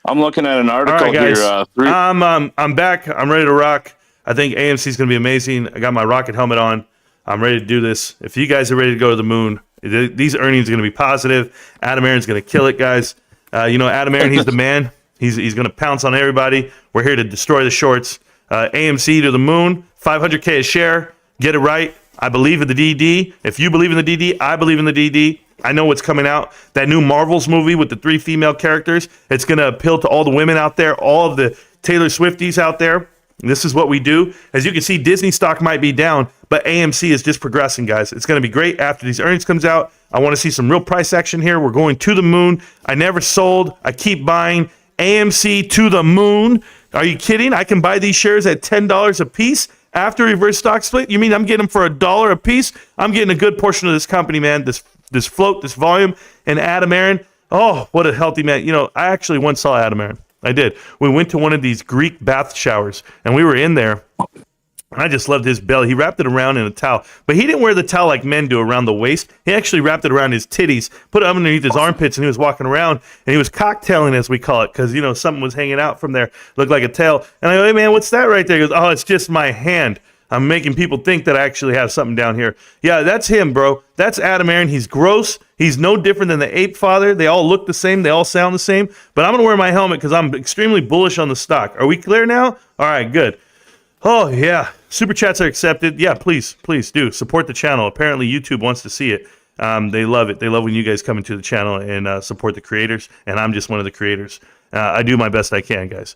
I'm looking at an article All right, guys. here. I'm back. I'm ready to rock. I think AMC is going to be amazing. I got my rocket helmet on. I'm ready to do this. If you guys are ready to go to the moon, these earnings are going to be positive. Adam Aaron's going to kill it, guys. Adam Aaron, he's the man. He's going to pounce on everybody. We're here to destroy the shorts. AMC to the moon, 500K a share. Get it right. I believe in the DD. If you believe in the DD, I believe in the DD. I know what's coming out. That new Marvels movie with the 3 female characters. It's going to appeal to all the women out there, all of the Taylor Swifties out there. This is what we do. As you can see, Disney stock might be down, but AMC is just progressing, guys. It's going to be great after these earnings comes out. I want to see some real price action here. We're going to the moon. I never sold. I keep buying. AMC to the moon. Are you kidding? I can buy these shares at $10 a piece after reverse stock split. You mean I'm getting them for $1 a piece? I'm getting a good portion of this company, man. This float, this volume, and Adam Aaron. Oh, what a healthy man. I actually once saw Adam Aaron. I did. We went to one of these Greek bath showers, and we were in there. And I just loved his belly. He wrapped it around in a towel. But he didn't wear the towel like men do around the waist. He actually wrapped it around his titties, put it underneath his armpits, and he was walking around. And he was cocktailing, as we call it, because, you know, something was hanging out from there. Looked like a tail. And I go, hey, man, what's that right there? He goes, oh, it's just my hand. I'm making people think that I actually have something down here. Yeah, that's him, bro. That's Adam Aaron. He's gross. He's no different than the ape father. They all look the same. They all sound the same. But I'm going to wear my helmet because I'm extremely bullish on the stock. Are we clear now? All right, good. Oh, yeah. Super chats are accepted. Yeah, please do. Support the channel. Apparently, YouTube wants to see it. They love it. They love when you guys come into the channel and support the creators. And I'm just one of the creators. I do my best I can, guys.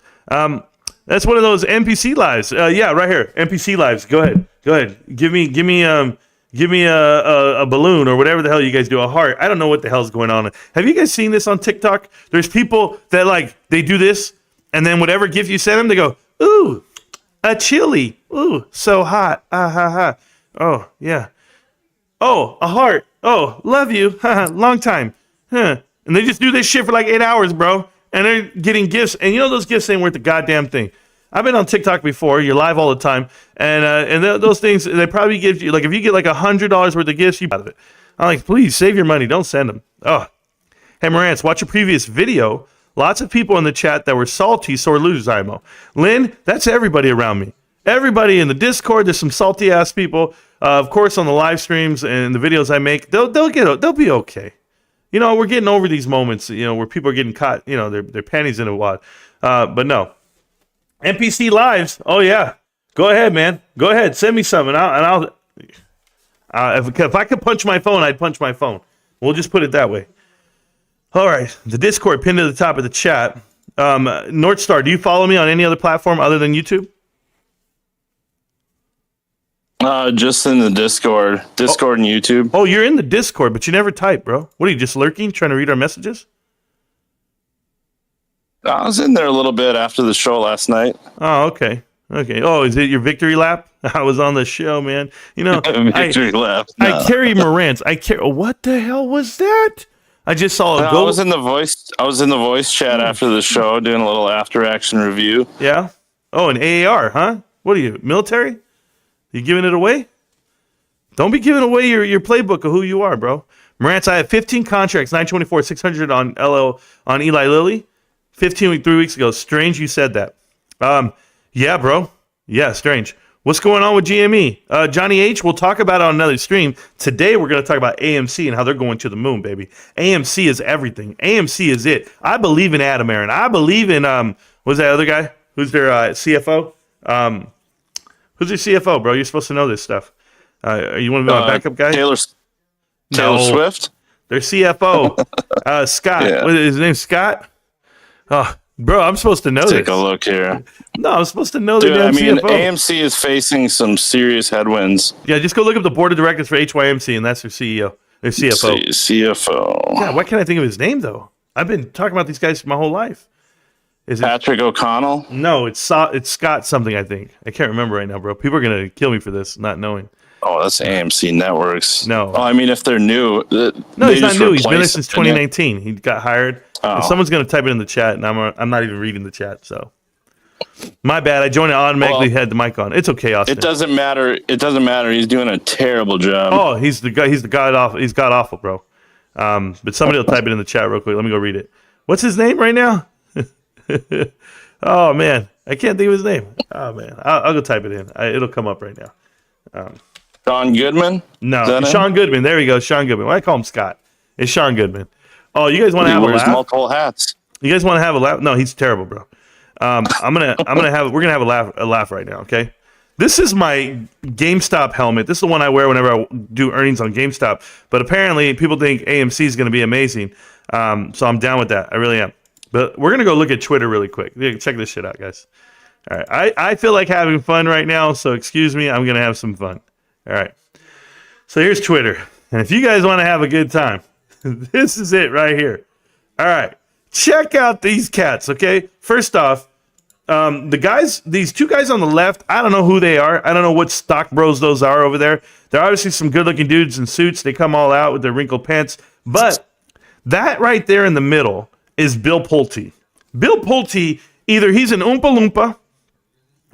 That's one of those NPC lives. Yeah, right here. NPC lives. Go ahead. Give me a balloon or whatever the hell you guys do. A heart. I don't know what the hell's going on. Have you guys seen this on TikTok? There's people that like they do this, and then whatever gift you send them, they go, ooh, a chili. Ooh, so hot. Ah ha ha. Oh yeah. Oh, a heart. Oh, love you. Long time. Huh. And they just do this shit for like 8 hours, bro. And they're getting gifts, and you know those gifts ain't worth the goddamn thing. I've been on TikTok before. You're live all the time, and those things they probably give you like if you get like $100 worth of gifts, you out of it. I'm like, please save your money. Don't send them. Oh, hey Marantz, watch a previous video. Lots of people in the chat that were salty, sore losers. IMO. Lynn, that's everybody around me. Everybody in the Discord. There's some salty ass people. Of course, on the live streams and the videos I make, they'll be okay. You know, we're getting over these moments, you know, where people are getting caught, you know, their panties in a wad. But no. NPC lives. Oh, yeah. Go ahead, man. Go ahead. Send me something. If I could punch my phone, I'd punch my phone. We'll just put it that way. All right. The Discord pinned to the top of the chat. North Star, do you follow me on any other platform other than YouTube? Just in the Discord and YouTube. Oh, you're in the Discord, but you never type, bro. What are you, just lurking, trying to read our messages? I was in there a little bit after the show last night. Oh, okay. Oh, is it your victory lap? I was on the show, man. You know, victory lap. No. I carry Marantz. What the hell was that? I just saw a I was in the voice chat after the show doing a little after action review. Yeah. Oh, an AAR, huh? What are you, military? You giving it away? Don't be giving away your playbook of who you are, bro. Marantz, I have 15 contracts, 924, 600 on Eli Lilly. 3 weeks ago. Strange you said that. Yeah, bro. Yeah, strange. What's going on with GME? Johnny H, we'll talk about it on another stream. Today, we're going to talk about AMC and how they're going to the moon, baby. AMC is everything. AMC is it. I believe in Adam Aaron. I believe in, what's that other guy? Who's their CFO? Who's their CFO, bro? You're supposed to know this stuff. You want to be my backup guy? Taylor Swift? Their CFO. Scott. Yeah. What is his name? Scott? Oh, bro, I'm supposed to know this. Take a look here. No, I'm supposed to know Dude, the damn CFO. AMC is facing some serious headwinds. Yeah, just go look up the board of directors for HYMC, and that's their CEO, their CFO. CFO. Yeah, why can't I think of his name, though? I've been talking about these guys my whole life. Is it Patrick O'Connell? No, it's Scott something, I think. I can't remember right now, bro. People are going to kill me for this, not knowing. Oh, that's AMC Networks. No. Oh, I mean, if they're new. No, he's not new. He's been there since 2019. He got hired. Oh. Someone's going to type it in the chat, and I'm not even reading the chat, so. My bad. I joined it automatically, had the mic on. It's okay, Austin. It doesn't matter. He's doing a terrible job. Oh, he's god awful. He's god awful, bro. But somebody will type it in the chat real quick. Let me go read it. What's his name right now? Oh, man. I can't think of his name. Oh, man. I'll go type it in. It'll come up right now. Sean Goodman? No, Sean Goodman. There we go. Sean Goodman. Why I call him Scott? It's Sean Goodman. Oh, you guys want to have a laugh? He wears multiple hats. You guys want to have a laugh? No, he's terrible, bro. We're gonna have a laugh right now. Okay. This is my GameStop helmet. This is the one I wear whenever I do earnings on GameStop. But apparently, people think AMC is going to be amazing. So I'm down with that. I really am. But we're gonna go look at Twitter really quick. Check this shit out, guys. All right. I feel like having fun right now, so excuse me. I'm gonna have some fun. All right. So here's Twitter, and if you guys want to have a good time, this is it right here. All right. Check out these cats. Okay. First off, these two guys on the left, I don't know who they are. I don't know what stock bros those are over there. They're obviously some good-looking dudes in suits. They come all out with their wrinkled pants. But that right there in the middle is Bill Pulte. Bill Pulte, either he's an Oompa Loompa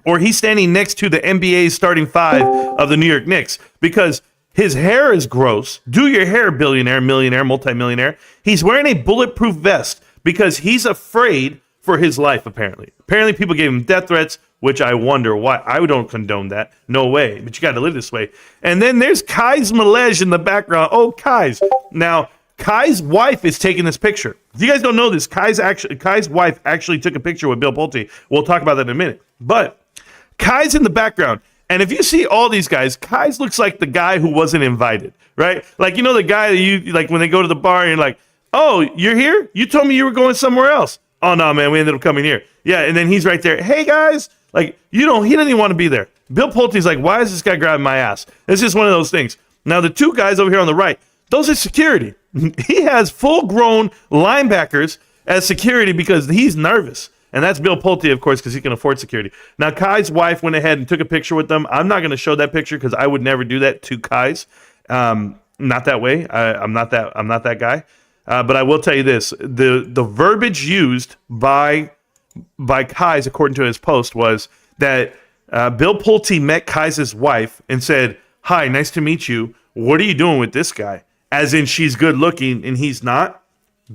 or he's standing next to the NBA's starting five of the New York Knicks, because his hair is gross. Do your hair, billionaire, millionaire, multimillionaire. He's wearing a bulletproof vest because he's afraid for his life, apparently. Apparently, people gave him death threats, which I wonder why. I don't condone that. No way. But you got to live this way. And then there's Kai's Malej in the background. Oh, Kai's. Now, Kai's wife is taking this picture. If you guys don't know this, Kai's wife actually took a picture with Bill Pulte. We'll talk about that in a minute. But Kai's in the background. And if you see all these guys, Kai's looks like the guy who wasn't invited, right? Like, you know, the guy that you, like, when they go to the bar and you're like, oh, you're here? You told me you were going somewhere else. Oh, no, man, we ended up coming here. Yeah, and then he's right there. Hey, guys. Like, he doesn't even want to be there. Bill Pulte's like, why is this guy grabbing my ass? It's just one of those things. Now, the two guys over here on the right, those are security. He has full-grown linebackers as security because he's nervous. And that's Bill Pulte, of course, because he can afford security. Now, Kai's wife went ahead and took a picture with them. I'm not going to show that picture because I would never do that to Kai's. Not that way. I'm not that guy. But I will tell you this: the verbiage used by Kai's, according to his post, was that Bill Pulte met Kai's wife and said, "Hi, nice to meet you. What are you doing with this guy?" As in, she's good looking and he's not.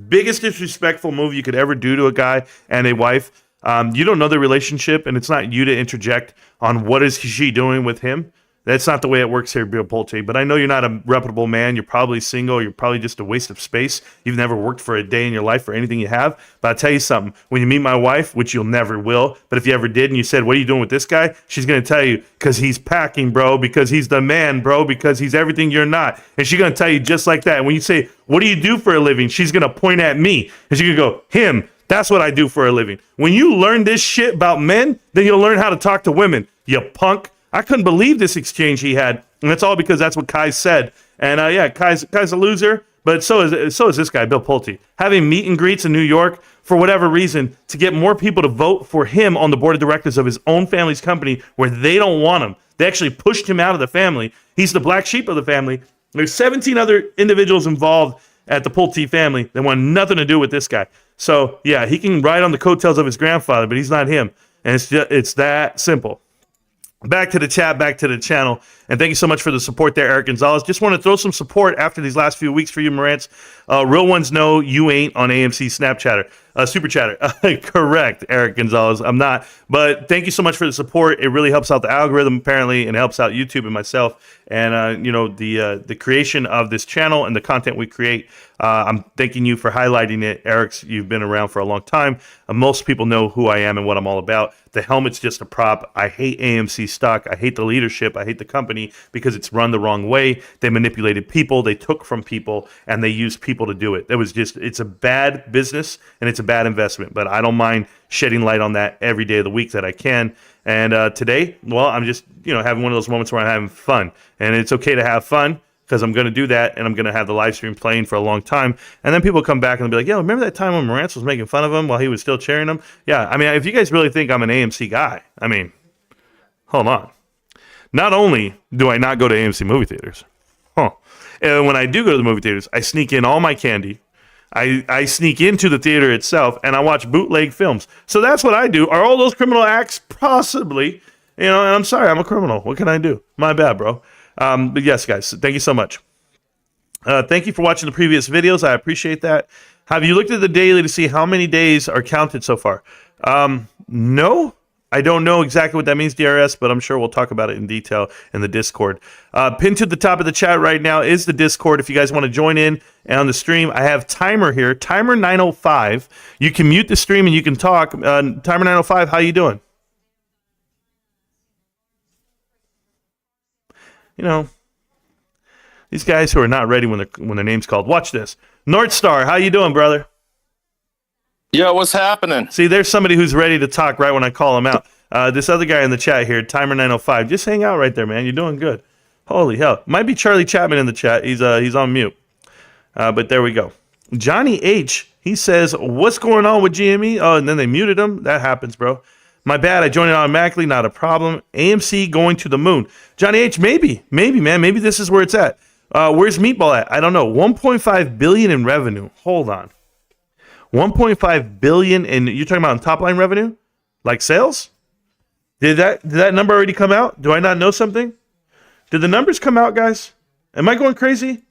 Biggest disrespectful move you could ever do to a guy and a wife. You don't know the relationship, and it's not you to interject on what is she doing with him. That's not the way it works here, Bill Pulte. But I know you're not a reputable man. You're probably single. You're probably just a waste of space. You've never worked for a day in your life for anything you have. But I'll tell you something. When you meet my wife, which you'll never will, but if you ever did and you said, what are you doing with this guy? She's going to tell you, because he's packing, bro, because he's the man, bro, because he's everything you're not. And she's going to tell you just like that. And when you say, what do you do for a living? She's going to point at me. And she's going to go, him. That's what I do for a living. When you learn this shit about men, then you'll learn how to talk to women, you punk. I couldn't believe this exchange he had, and that's all because that's what Kai said. And yeah, Kai's a loser, but so is this guy, Bill Pulte, having meet and greets in New York for whatever reason to get more people to vote for him on the board of directors of his own family's company where they don't want him. They actually pushed him out of the family. He's the black sheep of the family. There's 17 other individuals involved at the Pulte family that want nothing to do with this guy. So yeah, he can ride on the coattails of his grandfather, but he's not him, and it's that simple. Back to the chat, back to the channel, and thank you so much for the support there, Eric Gonzalez. Just want to throw some support after these last few weeks for you, Marantz. Real ones know you ain't on AMC Snapchatter, Super Chatter. Correct, Eric Gonzalez. I'm not, but thank you so much for the support. It really helps out the algorithm, apparently, and helps out YouTube and myself, and you know, the creation of this channel and the content we create. I'm thanking you for highlighting it, Eric. You've been around for a long time. Most people know who I am and what I'm all about. The helmet's just a prop. I hate AMC stock. I hate the leadership. I hate the company because it's run the wrong way. They manipulated people. They took from people, and they used people to do it. It's a bad business, and it's a bad investment. But I don't mind shedding light on that every day of the week that I can. And today, well, I'm just having one of those moments where I'm having fun, and it's okay to have fun, because I'm going to do that, and I'm going to have the live stream playing for a long time. And then people come back and be like, yo, remember that time when Marantz was making fun of him while he was still cheering him? Yeah, I mean, if you guys really think I'm an AMC guy, I mean, hold on. Not only do I not go to AMC movie theaters, and when I do go to the movie theaters, I sneak in all my candy. I sneak into the theater itself, and I watch bootleg films. So that's what I do. Are all those criminal acts? Possibly. And I'm sorry, I'm a criminal. What can I do? My bad, bro. But yes, guys, thank you so much. Thank you for watching the previous videos. I appreciate that. Have you looked at the daily to see how many days are counted so far? No, I don't know exactly what that means, DRS, but I'm sure we'll talk about it in detail in the Discord. Pinned to the top of the chat right now is the Discord. If you guys want to join in and on the stream, I have Timer here, Timer 905. You can mute the stream and you can talk. Timer 905, how you doing? These guys who are not ready when their name's called. Watch this. North Star, how you doing, brother? Yeah, what's happening? See, there's somebody who's ready to talk right when I call him out. This other guy in the chat here, Timer 905. Just hang out right there, man. You're doing good. Holy hell. Might be Charlie Chapman in the chat. He's on mute. But there we go. Johnny H, he says, what's going on with GME? Oh, and then they muted him. That happens, bro. My bad, I joined it automatically, not a problem. AMC going to the moon. Johnny H, maybe, man. Maybe this is where it's at. Where's Meatball at? I don't know. 1.5 billion in revenue. Hold on. 1.5 billion, and you're talking about top line revenue, like sales. Did that number already come out? Do I not know something? Did the numbers come out, guys? Am I going crazy?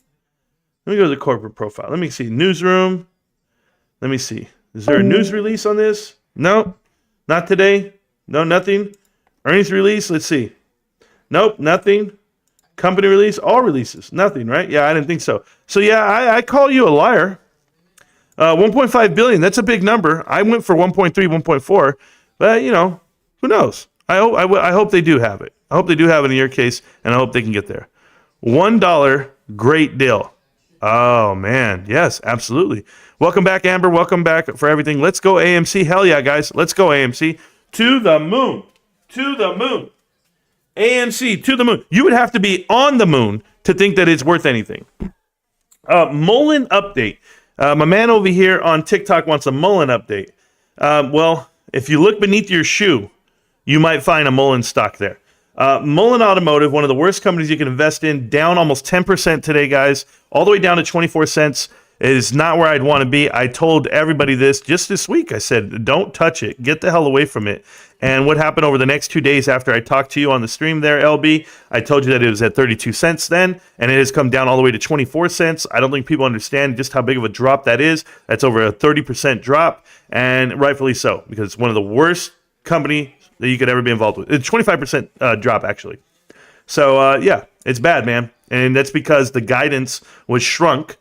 Let me go to the corporate profile. Let me see. Newsroom. Let me see. Is there a news release on this? No, not today. No, nothing. Earnings release. Let's see. Nope, nothing. Company release. All releases. Nothing, right? Yeah, I didn't think so. So, yeah, I call you a liar. 1.5 billion. That's a big number. I went for 1.3, 1.4. But, who knows? I hope they do have it. I hope they do have it in your case, and I hope they can get there. $1, great deal. Oh, man. Yes, absolutely. Welcome back, Amber. Welcome back for everything. Let's go AMC. Hell yeah, guys. Let's go AMC. To the moon. To the moon. AMC, to the moon. You would have to be on the moon to think that it's worth anything. Mullen update. My man over here on TikTok wants a Mullen update. Well, if you look beneath your shoe, you might find a Mullen stock there. Mullen Automotive, one of the worst companies you can invest in, down almost 10% today, guys, all the way down to 24 cents. Is not where I'd want to be. I told everybody this just this week. I said, don't touch it. Get the hell away from it. And what happened over the next 2 days after I talked to you on the stream there, LB, I told you that it was at 32 cents then, and it has come down all the way to 24 cents. I don't think people understand just how big of a drop that is. That's over a 30% drop, and rightfully so, because it's one of the worst companies that you could ever be involved with. It's 25% drop, actually. So, yeah, it's bad, man. And that's because the guidance was shrunk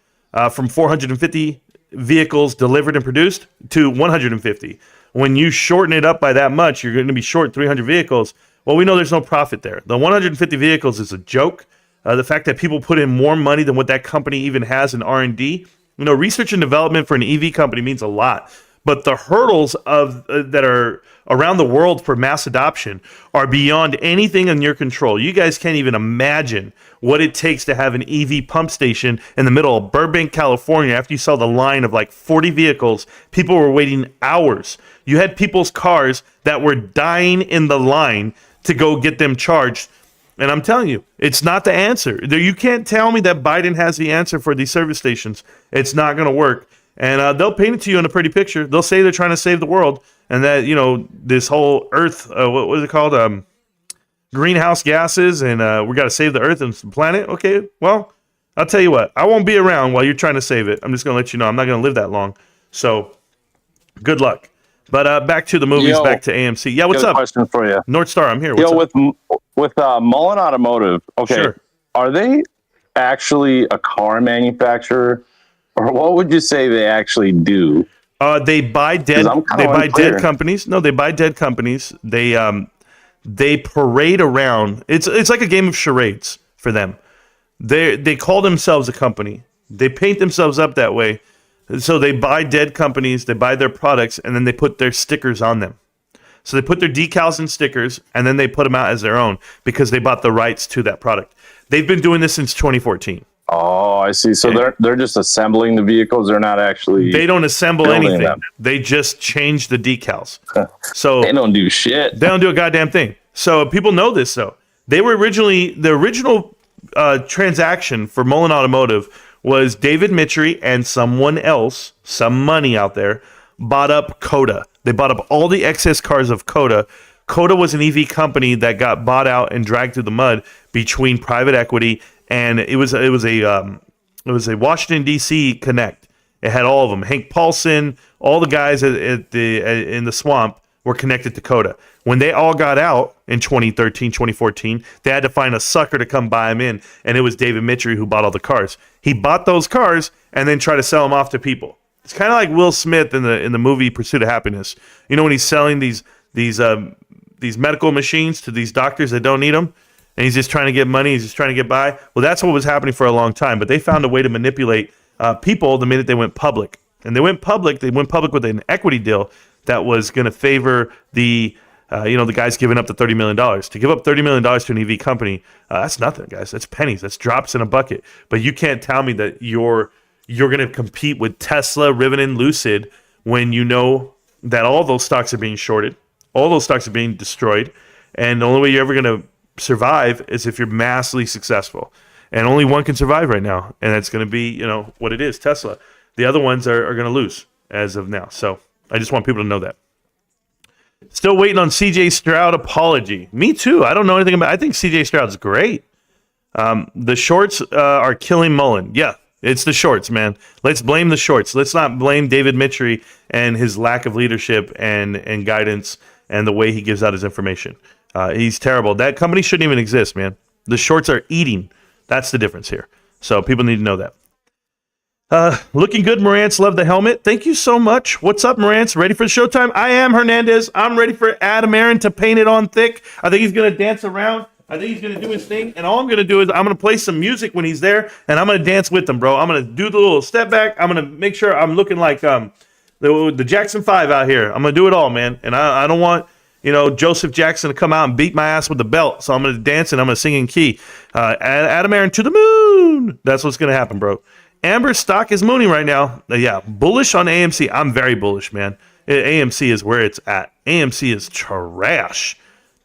from 450 vehicles delivered and produced to 150. When you shorten it up by that much, you're going to be short 300 vehicles. Well, we know there's no profit there. The 150 vehicles is a joke. The fact that people put in more money than what that company even has in R&D. Research and development for an EV company means a lot. But the hurdles that are around the world for mass adoption are beyond anything in your control. You guys can't even imagine what it takes to have an EV pump station in the middle of Burbank, California. After you saw the line of like 40 vehicles, people were waiting hours. You had people's cars that were dying in the line to go get them charged. And I'm telling you, it's not the answer. You can't tell me that Biden has the answer for these service stations. It's not going to work. And they'll paint it to you in a pretty picture. They'll say they're trying to save the world, and that this whole Earth, what is it called? Greenhouse gases, and we got to save the Earth and the planet. Okay, well, I'll tell you what. I won't be around while you're trying to save it. I'm just gonna let you know I'm not gonna live that long. So, good luck. But back to the movies, back to AMC. Yeah, what's up? Question for you, North Star. I'm here. What's up? with Mullen Automotive. Okay, sure. Are they actually a car manufacturer? Or what would you say they actually do? They buy dead. They buy dead companies. No, they buy dead companies. They parade around. It's like a game of charades for them. They call themselves a company. They paint themselves up that way. So they buy dead companies. They buy their products, and then they put their stickers on them. So they put their decals and stickers, and then they put them out as their own because they bought the rights to that product. They've been doing this since 2014. Oh, I see. So they're just assembling the vehicles. They're not actually. They don't assemble anything. Them. They just change the decals. So they don't do shit. They don't do a goddamn thing. So people know this though. They were originally the original transaction for Mullen Automotive was David Mitchery and someone else, some money out there, bought up Coda. They bought up all the excess cars of Coda. Coda was an EV company that got bought out and dragged through the mud between private equity. And it was a Washington D.C. connect. It had all of them. Hank Paulson, all the guys in the swamp were connected to Coda. When they all got out in 2013, 2014, they had to find a sucker to come buy them in, and it was David Mitchery who bought all the cars. He bought those cars and then tried to sell them off to people. It's kind of like Will Smith in the movie Pursuit of Happiness. When he's selling these medical machines to these doctors that don't need them. And he's just trying to get money. He's just trying to get by. Well, that's what was happening for a long time. But they found a way to manipulate people the minute they went public. And they went public with an equity deal that was going to favor the guys giving up the $30 million. To give up $30 million to an EV company, that's nothing, guys. That's pennies. That's drops in a bucket. But you can't tell me that you're going to compete with Tesla, Rivian, Lucid when you know that all those stocks are being shorted. All those stocks are being destroyed. And the only way you're ever going to survive is if you're massively successful, and only one can survive right now, and that's going to be what it is, Tesla. The other ones are going to lose, as of now. So I just want people to know that. Still waiting on CJ Stroud apology. Me too. I don't know anything about it. I think CJ Stroud's great. The shorts are killing Mullen. Yeah, it's the shorts, man. Let's blame the shorts. Let's not blame David Mitchery and his lack of leadership and guidance and the way he gives out his information. He's terrible. That company shouldn't even exist, man. The shorts are eating. That's the difference here. So people need to know that. Looking good, Marantz. Love the helmet. Thank you so much. What's up, Marantz? Ready for the showtime? I am, Hernandez. I'm ready for Adam Aaron to paint it on thick. I think he's going to dance around. I think he's going to do his thing. And all I'm going to do is I'm going to play some music when he's there, and I'm going to dance with him, bro. I'm going to do the little step back. I'm going to make sure I'm looking like the Jackson 5 out here. I'm going to do it all, man. And I don't want, Joseph Jackson to come out and beat my ass with the belt. So I'm going to dance, and I'm going to sing in key. Adam Aaron to the moon. That's what's going to happen, bro. Amber stock is mooning right now. Yeah, bullish on AMC. I'm very bullish, man. AMC is where it's at. AMC is trash.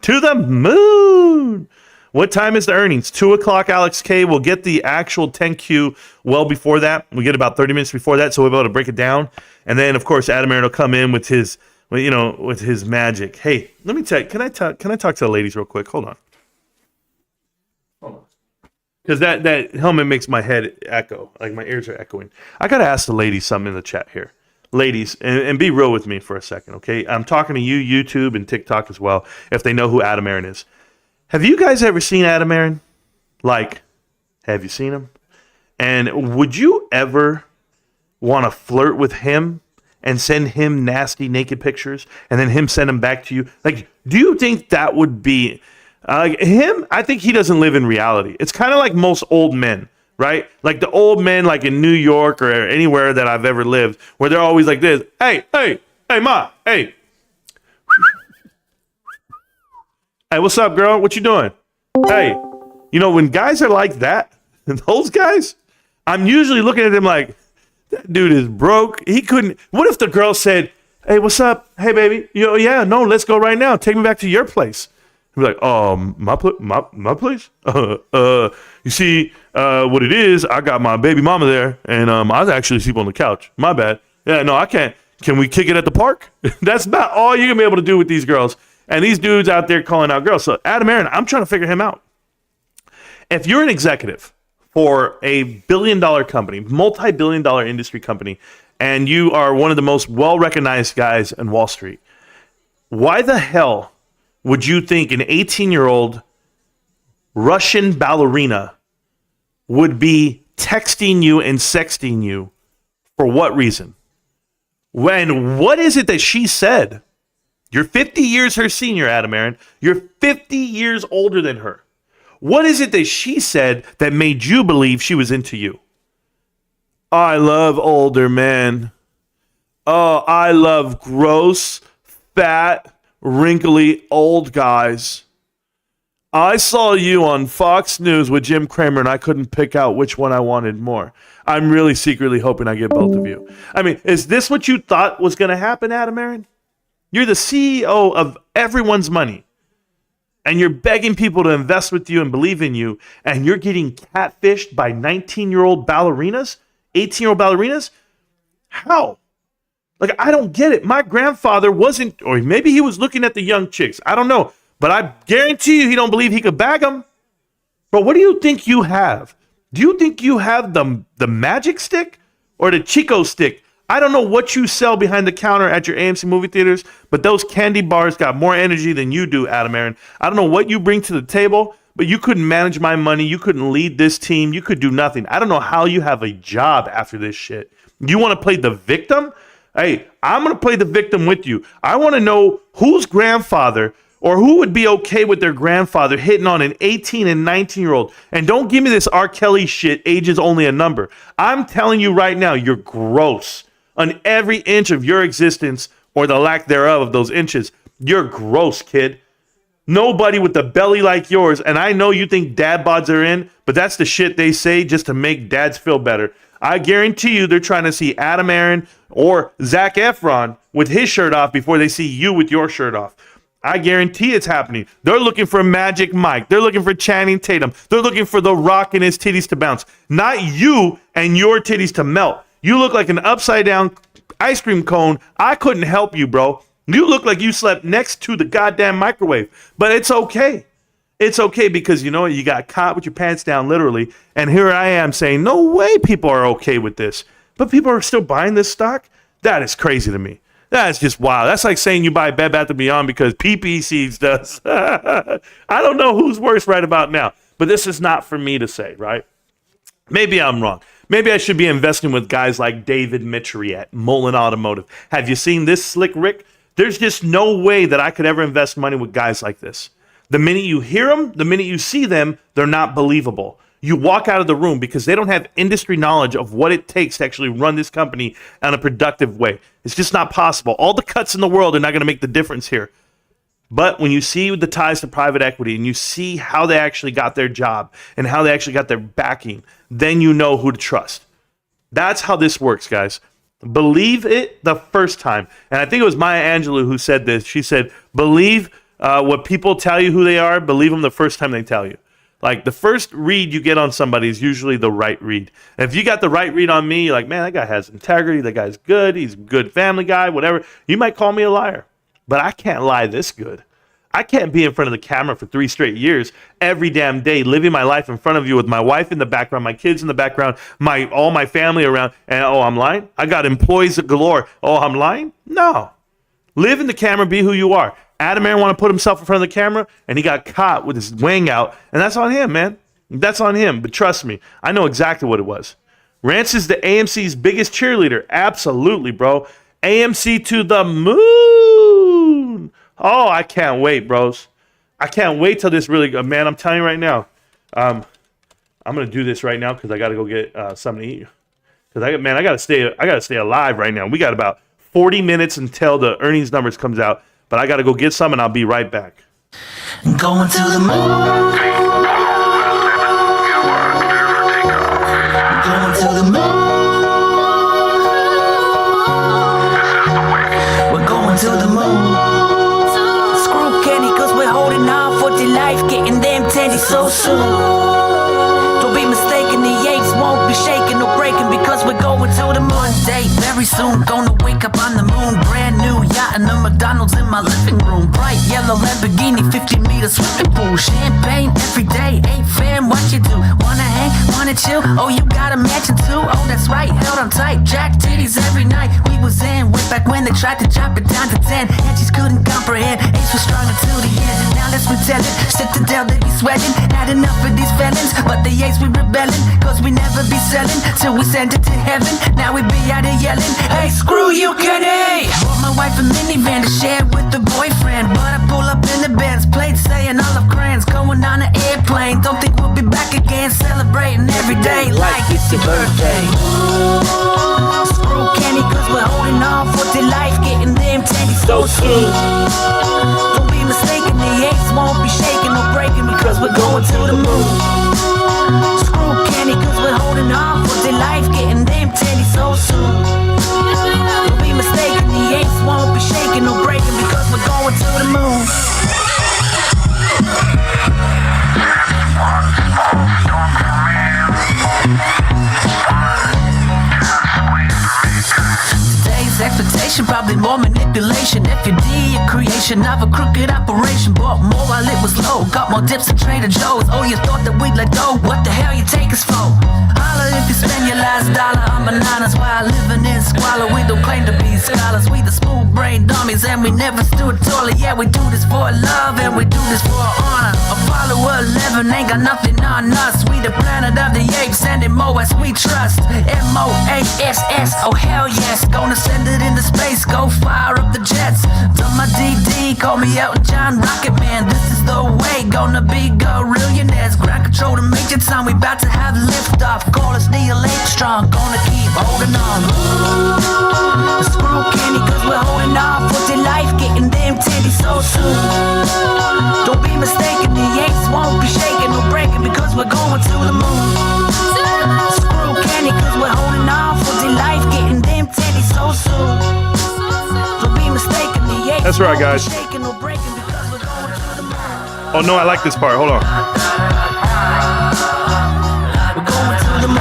To the moon. What time is the earnings? 2 o'clock, Alex K. We'll get the actual 10Q well before that. We get about 30 minutes before that, so we'll be able to break it down. And then, of course, Adam Aaron will come in with his, with his magic. Hey, let me tell you, can I talk to the ladies real quick? Hold on. Because that helmet makes my head echo. Like my ears are echoing. I got to ask the ladies something in the chat here. Ladies, and be real with me for a second, okay? I'm talking to you, YouTube, and TikTok as well, if they know who Adam Aaron is. Have you guys ever seen Adam Aaron? Like, have you seen him? And would you ever want to flirt with him and send him nasty naked pictures and then him send them back to you? Like, do you think that would be... him, I think he doesn't live in reality. It's kind of like most old men, right? Like the old men, like in New York or anywhere that I've ever lived, where they're always like this. Hey, ma, hey. Hey, what's up, girl? What you doing? Hey, when guys are like that, those guys, I'm usually looking at them like, that dude is broke. He couldn't. What if the girl said, hey, what's up? Hey, baby. Yeah, no, let's go right now. Take me back to your place. Be like, my place? You see, what it is, I got my baby mama there, and I was actually asleep on the couch. My bad. Yeah, no, I can't. Can we kick it at the park? That's about all you're going to be able to do with these girls. And these dudes out there calling out girls. So Adam Aaron, I'm trying to figure him out. If you're an executive for a billion-dollar company, multi-billion-dollar industry company, and you are one of the most well-recognized guys in Wall Street, why the hell would you think an 18-year-old Russian ballerina would be texting you and sexting you? For what reason? What is it that she said? You're 50 years her senior, Adam Aaron. You're 50 years older than her. What is it that she said that made you believe she was into you? I love older men. Oh, I love gross, fat, wrinkly old guys. I saw you on Fox News with Jim Cramer, and I couldn't pick out which one I wanted more. I'm really secretly hoping I get both of you. I mean, is this what you thought was going to happen, Adam Aaron? You're the CEO of everyone's money, and you're begging people to invest with you and believe in you, and you're getting catfished by 19-year-old ballerinas, 18-year-old ballerinas? How? Like, I don't get it. My grandfather wasn't, or maybe he was looking at the young chicks. I don't know. But I guarantee you he don't believe he could bag them. Bro, what do you think you have? Do you think you have the magic stick or the Chico stick? I don't know what you sell behind the counter at your AMC movie theaters, but those candy bars got more energy than you do, Adam Aaron. I don't know what you bring to the table, but you couldn't manage my money. You couldn't lead this team. You could do nothing. I don't know how you have a job after this shit. You want to play the victim? Hey, I'm going to play the victim with you. I want to know whose grandfather or who would be okay with their grandfather hitting on an 18 and 19-year-old. And don't give me this R. Kelly shit, age is only a number. I'm telling you right now, you're gross. On every inch of your existence, or the lack thereof of those inches, you're gross, kid. Nobody with a belly like yours, and I know you think dad bods are in, but that's the shit they say just to make dads feel better. I guarantee you they're trying to see Adam Aaron or Zac Efron with his shirt off before they see you with your shirt off. I guarantee it's happening. They're looking for Magic Mike. They're looking for Channing Tatum. They're looking for The Rock and his titties to bounce. Not you and your titties to melt. You look like an upside down ice cream cone, I couldn't help you, bro. You look like you slept next to the goddamn microwave, but it's okay. It's okay because you know what? You got caught with your pants down, literally. And here I am saying, no way people are okay with this. But people are still buying this stock? That is crazy to me. That's just wild. That's like saying you buy Bed Bath & Beyond because PP Seeds does. I don't know who's worse right about now. But this is not for me to say, right? Maybe I'm wrong. Maybe I should be investing with guys like David Mitchery at Mullen Automotive. Have you seen this slick Rick? There's just no way that I could ever invest money with guys like this. The minute you hear them, the minute you see them, they're not believable. You walk out of the room because they don't have industry knowledge of what it takes to actually run this company in a productive way. It's just not possible. All the cuts in the world are not going to make the difference here. But when you see the ties to private equity and you see how they actually got their job and how they actually got their backing, then you know who to trust. That's how this works, guys. Believe it the first time. And I think it was Maya Angelou who said this. She said, believe what people tell you who they are, believe them the first time they tell you. Like, the first read you get on somebody is usually the right read. And if you got the right read on me, you're like, man, that guy has integrity, that guy's good, he's a good family guy, whatever. You might call me a liar. But I can't lie this good. I can't be in front of the camera for 3 straight years, every damn day, living my life in front of you with my wife in the background, my kids in the background, all my family around, and oh, I'm lying? I got employees galore. Oh, I'm lying? No. Live in the camera, be who you are. Adam Aaron want to put himself in front of the camera, and he got caught with his wang out, and that's on him, man. That's on him, but trust me, I know exactly what it was. Rantz is the AMC's biggest cheerleader. Absolutely, bro. AMC to the moon. Oh, I can't wait, bros. I can't wait till this really, man, I'm telling you right now, I'm going to do this right now because I got to go get something to eat. Because I got to stay alive right now. We got about 40 minutes until the earnings numbers comes out. But I got to go get some, and I'll be right back. Going to the moon. Going to the moon. We're going to the moon. Screw Kenny, cause we're holding on for dear life, getting them tendies so soon. Don't be mistaken, the apes won't be shaking or breaking because we're going to the moon. One day, very soon, gonna wake up on the moon. Brand new yacht and a McDonald's in my living room. Bright yellow Lamborghini, 50-meter swimming pool. Champagne every day, ain't fam, what you do? Wanna hang, wanna chill? Oh, you got a mansion too? Oh, that's right, held on tight, jack titties every night. We was in way back when they tried to drop it down to 10. And just couldn't comprehend, Ace was strong until the end. Now let's retell it, sit to tell they be sweating. Had enough of these felons, but the Ace we rebelling. Cause we never be selling, till we send it to heaven. Now we be out here yelling, hey, screw you, Kenny! Bought my wife a minivan to share with the boyfriend. But I pull up in the Benz plate saying all of Crayons. Going on an airplane, don't think we'll be back again. Celebrating every day like it's your birthday. Screw Kenny, cause we're holding on for dear life, getting them tendies so soon. Don't be mistaken, the apes won't be shaking or breaking because we're going to the moon. Screw Kenny, cause we're holding on for dear life, getting them tendies so soon. Don't be mistaken, the apes won't be shaking or breaking because we're going to the moon. Today's expectation, probably more manipulation. If you did your creation of a crooked operation, bought more while it was low, got more dips than Trader Joe's. Oh, you thought that we'd let go? What the hell you take us for? Holla if you spend your last dollar on bananas while living in squalor. We don't claim to be scholars, we the smooth brain dummies, and we never stood taller. Yeah, we do this for love and we do this for honor. Apollo 11 ain't got nothing on us. We the planet of the apes, and in MOS we trust. MOASS, oh hell yes. Gonna send it into space, go fire up the jets. Done my DD, call me Elton John, Rocket Man. This is the way, gonna be gorillionaires. Ground control to Major Tom, we about to have liftoff. Call us Neil Armstrong, gonna keep holding on. Screw Kenny, cause we're holding on for dear life, getting them tendies so soon. Don't be mistaken, the apes won't be shaking or breaking because we're going to the moon. Screw Kenny, cause we're holding on for dear life, getting them tendies so soon. Don't be mistaken, the apes That's right, guys. won't be shaking or breaking because we're going to the moon. Oh, no, I like this part. Hold on. We're going to the moon.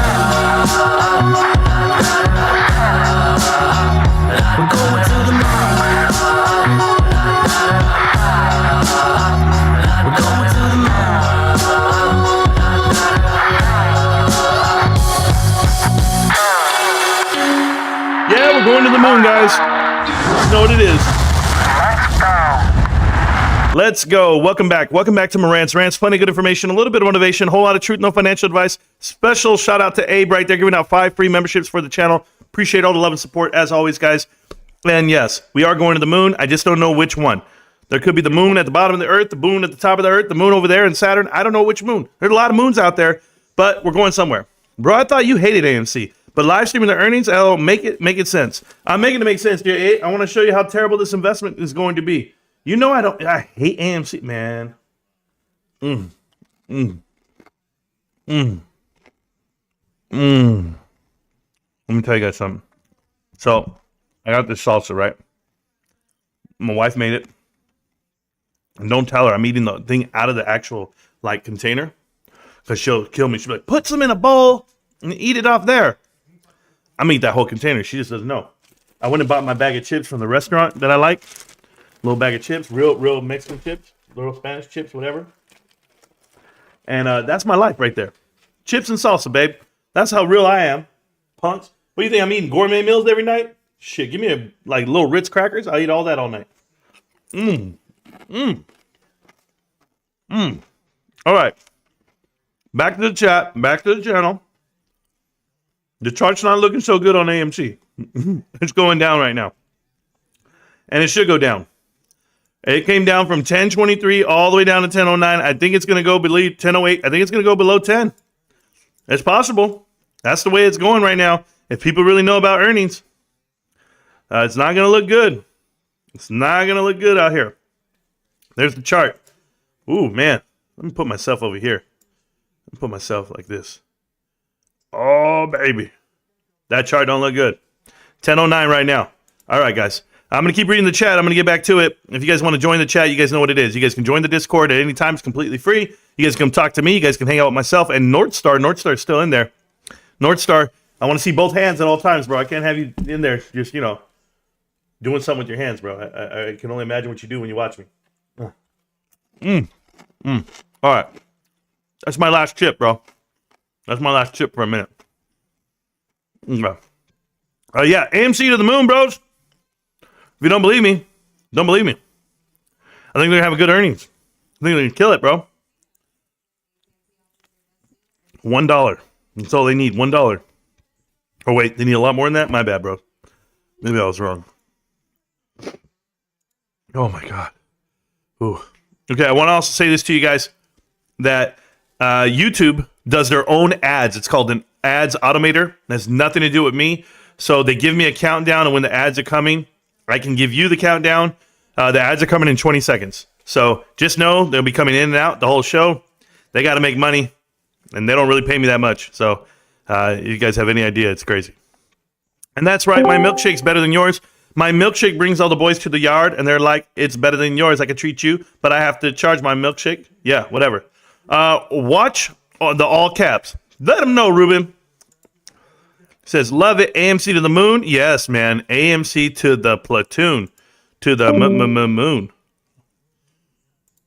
going to the moon, guys. You know what it is. Let's go. Welcome back. Welcome back to Marantz Rantz. Plenty of good information, a little bit of motivation, a whole lot of truth, no financial advice. Special shout out to Abe right there, giving out 5 free memberships for the channel. Appreciate all the love and support as always, guys. And yes, we are going to the moon. I just don't know which one. There could be the moon at the bottom of the earth, the moon at the top of the earth, the moon over there in Saturn. I don't know which moon. There's a lot of moons out there, but we're going somewhere. Bro, I thought you hated AMC, but live streaming the earnings, I'll make it sense. I'm making it make sense, dear A. I want to show you how terrible this investment is going to be. You know I hate AMC, man. Let me tell you guys something. So, I got this salsa, right? My wife made it. And don't tell her I'm eating the thing out of the actual, like, container. Because she'll kill me. She'll be like, put some in a bowl and eat it off there. I'm eat that whole container. She just doesn't know. I went and bought my bag of chips from the restaurant that I like. Little bag of chips, real Mexican chips, little Spanish chips, whatever. And that's my life right there. Chips and salsa, babe. That's how real I am. Punks. What do you think? I'm eating gourmet meals every night? Shit, give me a little Ritz crackers. I'll eat all that all night. All right. Back to the chat. Back to the channel. The chart's not looking so good on AMC. It's going down right now. And it should go down. It came down from 10.23 all the way down to 10.09. I think it's going to go below 10.08. I think it's going to go below 10. It's possible. That's the way it's going right now. If people really know about earnings, it's not going to look good. It's not going to look good out here. There's the chart. Ooh, man. Let me put myself over here. Let me put myself like this. Oh, baby. That chart don't look good. 10.09 right now. All right, guys. I'm going to keep reading the chat. I'm going to get back to it. If you guys want to join the chat, you guys know what it is. You guys can join the Discord at any time. It's completely free. You guys can talk to me. You guys can hang out with myself and Northstar. Northstar is still in there. Northstar, I want to see both hands at all times, bro. I can't have you in there just, doing something with your hands, bro. I can only imagine what you do when you watch me. All right. That's my last chip, bro. That's my last chip for a minute. Yeah, AMC to the moon, bros. If you don't believe me, don't believe me. I think they're going to have a good earnings. I think they're going to kill it, bro. $1. That's all they need, $1. Oh, wait, they need a lot more than that? My bad, bro. Maybe I was wrong. Oh, my God. Ooh. Okay, I want to also say this to you guys, that YouTube does their own ads. It's called an ads automator. It has nothing to do with me. So they give me a countdown, and when the ads are coming, I can give you the countdown. The ads are coming in 20 seconds. So just know they'll be coming in and out the whole show. They got to make money, and they don't really pay me that much. So you guys have any idea, it's crazy. And that's right, my milkshake's better than yours. My milkshake brings all the boys to the yard, and they're like, it's better than yours. I could treat you, but I have to charge my milkshake. Yeah, whatever. Watch the all caps. Let them know, Ruben. Says, love it. AMC to the moon. Yes, man. AMC to the platoon. To the moon.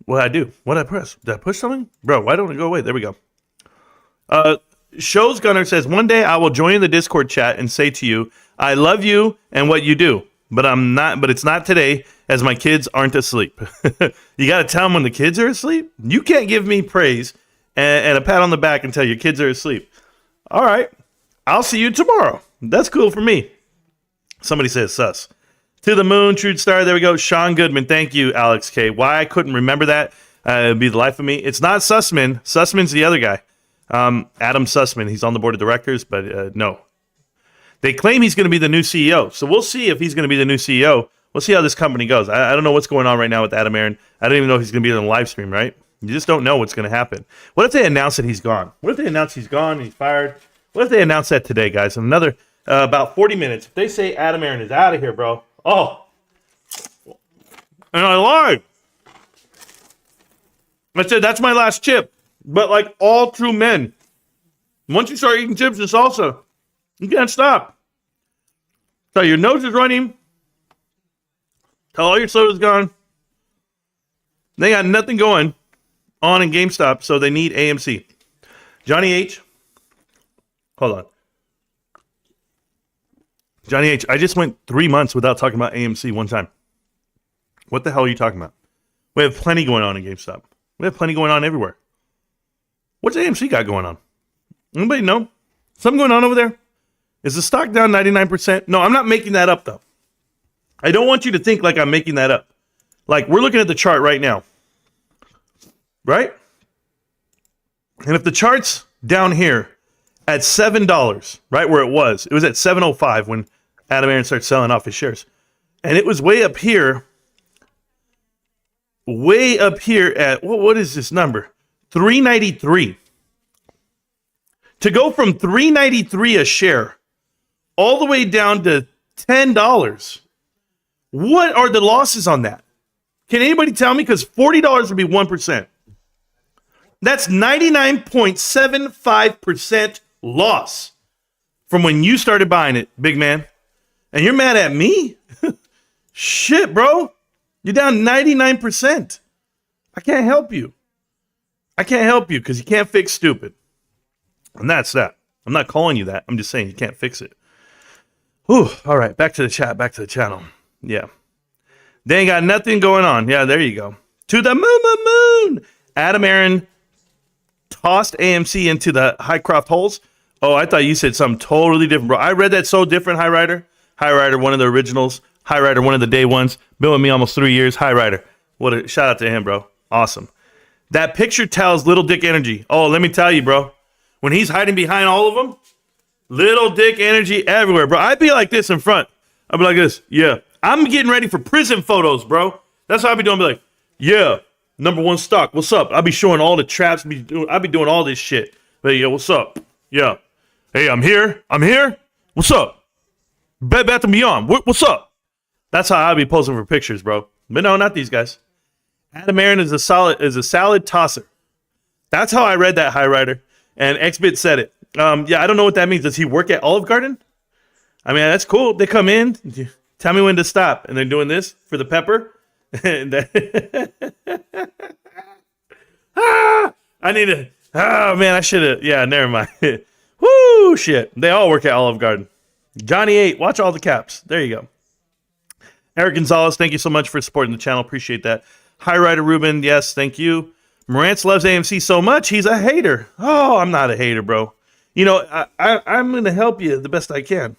What did I do? What did I press? Did I push something? Bro, why don't it go away? There we go. Shows Gunner says, one day I will join the Discord chat and say to you, I love you and what you do. But it's not today, as my kids aren't asleep. You got to tell them when the kids are asleep. You can't give me praise and a pat on the back until your kids are asleep. All right. I'll see you tomorrow. That's cool for me. Somebody says sus. To the moon, true star. There we go. Sean Goodman. Thank you, Alex K. Why I couldn't remember that it'd be the life of me. It's not Sussman. Sussman's the other guy. Adam Sussman. He's on the board of directors, but no. They claim he's going to be the new CEO. So we'll see if he's going to be the new CEO. We'll see how this company goes. I don't know what's going on right now with Adam Aaron. I don't even know if he's going to be on the live stream, right? You just don't know what's going to happen. What if they announce that he's gone? What if they announce he's gone and he's fired? What if they announce that today, guys? In another about 40 minutes. If they say Adam Aaron is out of here, bro. Oh. And I lied. I said, that's my last chip. But like all true men, once you start eating chips and salsa, you can't stop. So your nose is running. Till all your soda's gone. They got nothing going on in GameStop, so they need AMC. Johnny H. Hold on. Johnny H, I just went 3 months without talking about AMC one time. What the hell are you talking about? We have plenty going on in GameStop. We have plenty going on everywhere. What's AMC got going on? Anybody know? Something going on over there? Is the stock down 99%? No, I'm not making that up, though. I don't want you to think like I'm making that up. Like, we're looking at the chart right now. Right? And if the chart's down here at $7, right where it was at $7.05 when Adam Aaron started selling off his shares. And it was way up here at, what is this number? 393. To go from 393 a share all the way down to $10. What are the losses on that? Can anybody tell me? Because $40 would be 1%. That's 99.75% loss from when you started buying it, big man. And you're mad at me? Shit, bro. You're down 99%. I can't help you. I can't help you because you can't fix stupid. And that's that. I'm not calling you that. I'm just saying you can't fix it. Whew. All right. Back to the chat. Back to the channel. Yeah. They ain't got nothing going on. Yeah, there you go. To the moon. Adam Aaron tossed AMC into the Highcroft holes. Oh, I thought you said something totally different, bro. I read that so different, High Rider. High Rider, one of the originals. High Rider, one of the day ones. Been with me almost 3 years. High Rider. What a shout out to him, bro. Awesome. That picture tells little dick energy. Oh, let me tell you, bro. When he's hiding behind all of them, little dick energy everywhere, bro. I'd be like this in front. I'd be like this. Yeah. I'm getting ready for prison photos, bro. That's what I'd be doing. I'd be like, yeah, number one stock. What's up? I'll be showing all the traps. I'll be doing all this shit. But yeah, what's up? Yeah. Hey, I'm here. What's up? Bed Bath & Beyond. What's up? That's how I'd be posing for pictures, bro. But no, not these guys. Adam Aaron is a salad tosser. That's how I read that, High Rider. And XBit said it. Yeah, I don't know what that means. Does he work at Olive Garden? I mean, that's cool. They come in, tell me when to stop, and they're doing this for the pepper. I need to. Oh man, I should have. Yeah, never mind. Woo, shit. They all work at Olive Garden. Johnny 8, watch all the caps. There you go. Eric Gonzalez, thank you so much for supporting the channel. Appreciate that. High Rider Ruben, yes, thank you. Marantz loves AMC so much, he's a hater. Oh, I'm not a hater, bro. You know, I'm going to help you the best I can.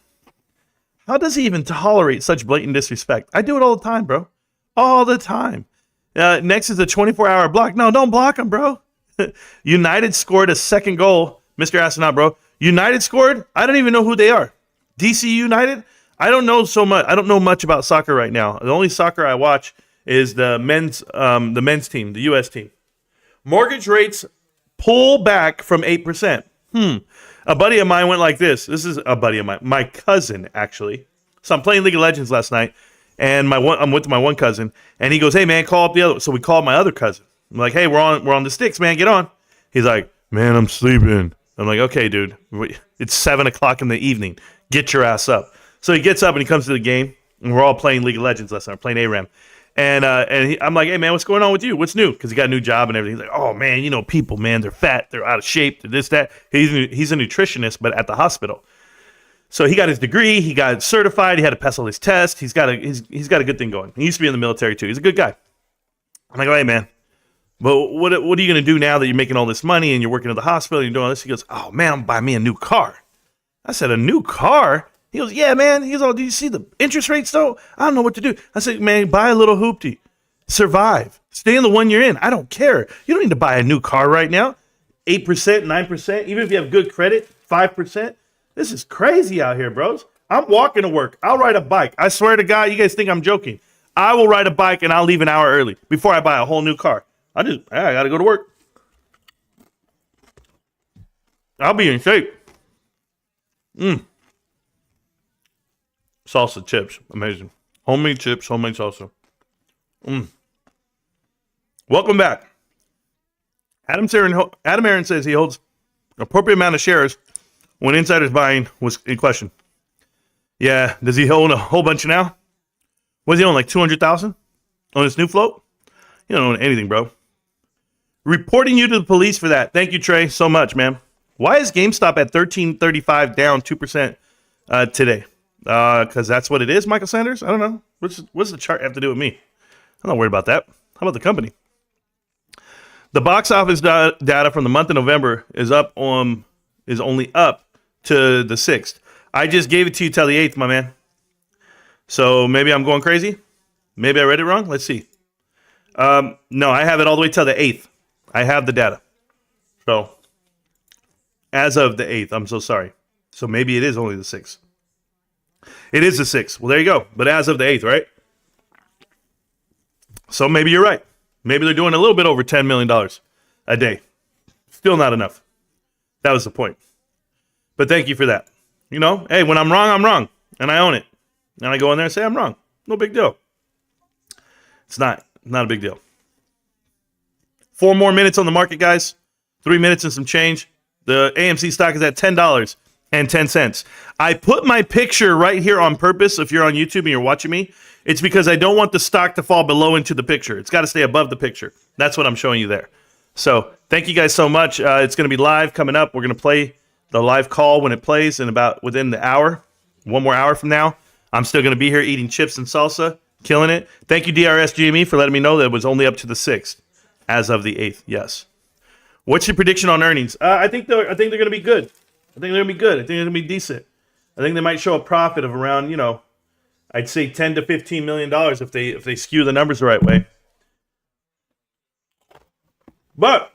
How does he even tolerate such blatant disrespect? I do it all the time, bro. All the time. Next is a 24-hour block. No, don't block him, bro. United scored a second goal. Mr. Astronaut, bro. United scored? I don't even know who they are. DC United? I don't know so much. I don't know much about soccer right now. The only soccer I watch is the men's team, the U.S. team. Mortgage rates pull back from 8%. A buddy of mine went like this. This is a buddy of mine. My cousin, actually. So I'm playing League of Legends last night, and I'm with my one cousin, and he goes, "Hey, man, call up the other." So we called my other cousin. I'm like, "Hey, we're on the sticks, man. Get on." He's like, "Man, I'm sleeping." I'm like, "Okay, dude. It's 7 o'clock in the evening. Get your ass up." So he gets up, and he comes to the game, and we're all playing League of Legends last night. We're playing ARAM. I'm like, "Hey, man, what's going on with you? What's new?" Because he got a new job and everything. He's like, "Oh, man, you know, people, man, they're fat. They're out of shape. They're this, that." He's a nutritionist, but at the hospital. So he got his degree. He got certified. He had to pass all his tests. He's got a good thing going. He used to be in the military, too. He's a good guy. I'm like, "Hey, man, but what are you going to do now that you're making all this money and you're working at the hospital and you're doing all this?" He goes, "Oh, man, I'm going to buy me a new car." I said, "A new car?" He goes, "Yeah, man." He goes, "Oh, do you see the interest rates, though? I don't know what to do." I said, "Man, buy a little hoopty. Survive. Stay in the one you're in. I don't care. You don't need to buy a new car right now. 8%, 9%, even if you have good credit, 5%. This is crazy out here, bros. I'm walking to work. I'll ride a bike. I swear to God, you guys think I'm joking. I will ride a bike and I'll leave an hour early before I buy a whole new car. I got to go to work. I'll be in shape. Salsa chips. Amazing. Homemade chips, homemade salsa. Welcome back. Adam Aaron says he holds an appropriate amount of shares when insiders buying was in question. Yeah, does he own a whole bunch now? What does he own, like 200,000 on his new float? You don't own anything, bro. Reporting you to the police for that. Thank you, Trey, so much, man. Why is GameStop at $13.35 down 2% today? Because that's what it is, Michael Sanders. I don't know. What's the chart have to do with me? I'm not worried about that. How about the company? The box office data from the month of November is only up to the 6th. I just gave it to you till the 8th, my man. So maybe I'm going crazy. Maybe I read it wrong. Let's see. No, I have it all the way till the 8th. I have the data. So as of the 8th, I'm so sorry. So maybe it is only the 6th. It is the 6th. Well, there you go. But as of the 8th, right? So maybe you're right. Maybe they're doing a little bit over $10 million a day. Still not enough. That was the point. But thank you for that. You know, hey, when I'm wrong, I'm wrong. And I own it. And I go in there and say I'm wrong. No big deal. It's not a big deal. 4 more minutes on the market, guys. 3 minutes and some change. The AMC stock is at $10.10. I put my picture right here on purpose. If you're on YouTube and you're watching me, it's because I don't want the stock to fall below into the picture. It's got to stay above the picture. That's what I'm showing you there. So thank you guys so much. It's going to be live coming up. We're going to play the live call when it plays within the hour. 1 more hour from now. I'm still going to be here eating chips and salsa, killing it. Thank you, DRS GME, for letting me know that it was only up to the 6th as of the 8th. Yes. What's your prediction on earnings? I think they're going to be good. I think they're going to be good. I think they're going to be decent. I think they might show a profit of around, I'd say $10 to $15 million if they skew the numbers the right way. But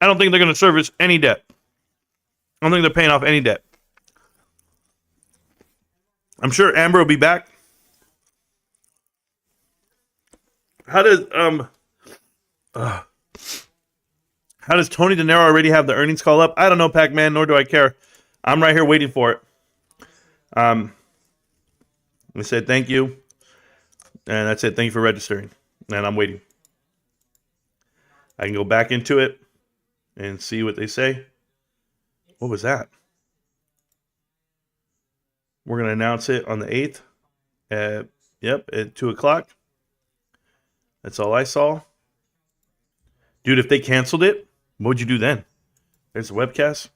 I don't think they're going to service any debt. I don't think they're paying off any debt. I'm sure Amber will be back. How does Tony De Niro already have the earnings call up? I don't know, Pac-Man, nor do I care. I'm right here waiting for it. We said thank you. And that's it. Thank you for registering. And I'm waiting. I can go back into it and see what they say. What was that? We're going to announce it on the 8th at 2 o'clock. That's all I saw. Dude, if they canceled it, what would you do then? There's the webcast.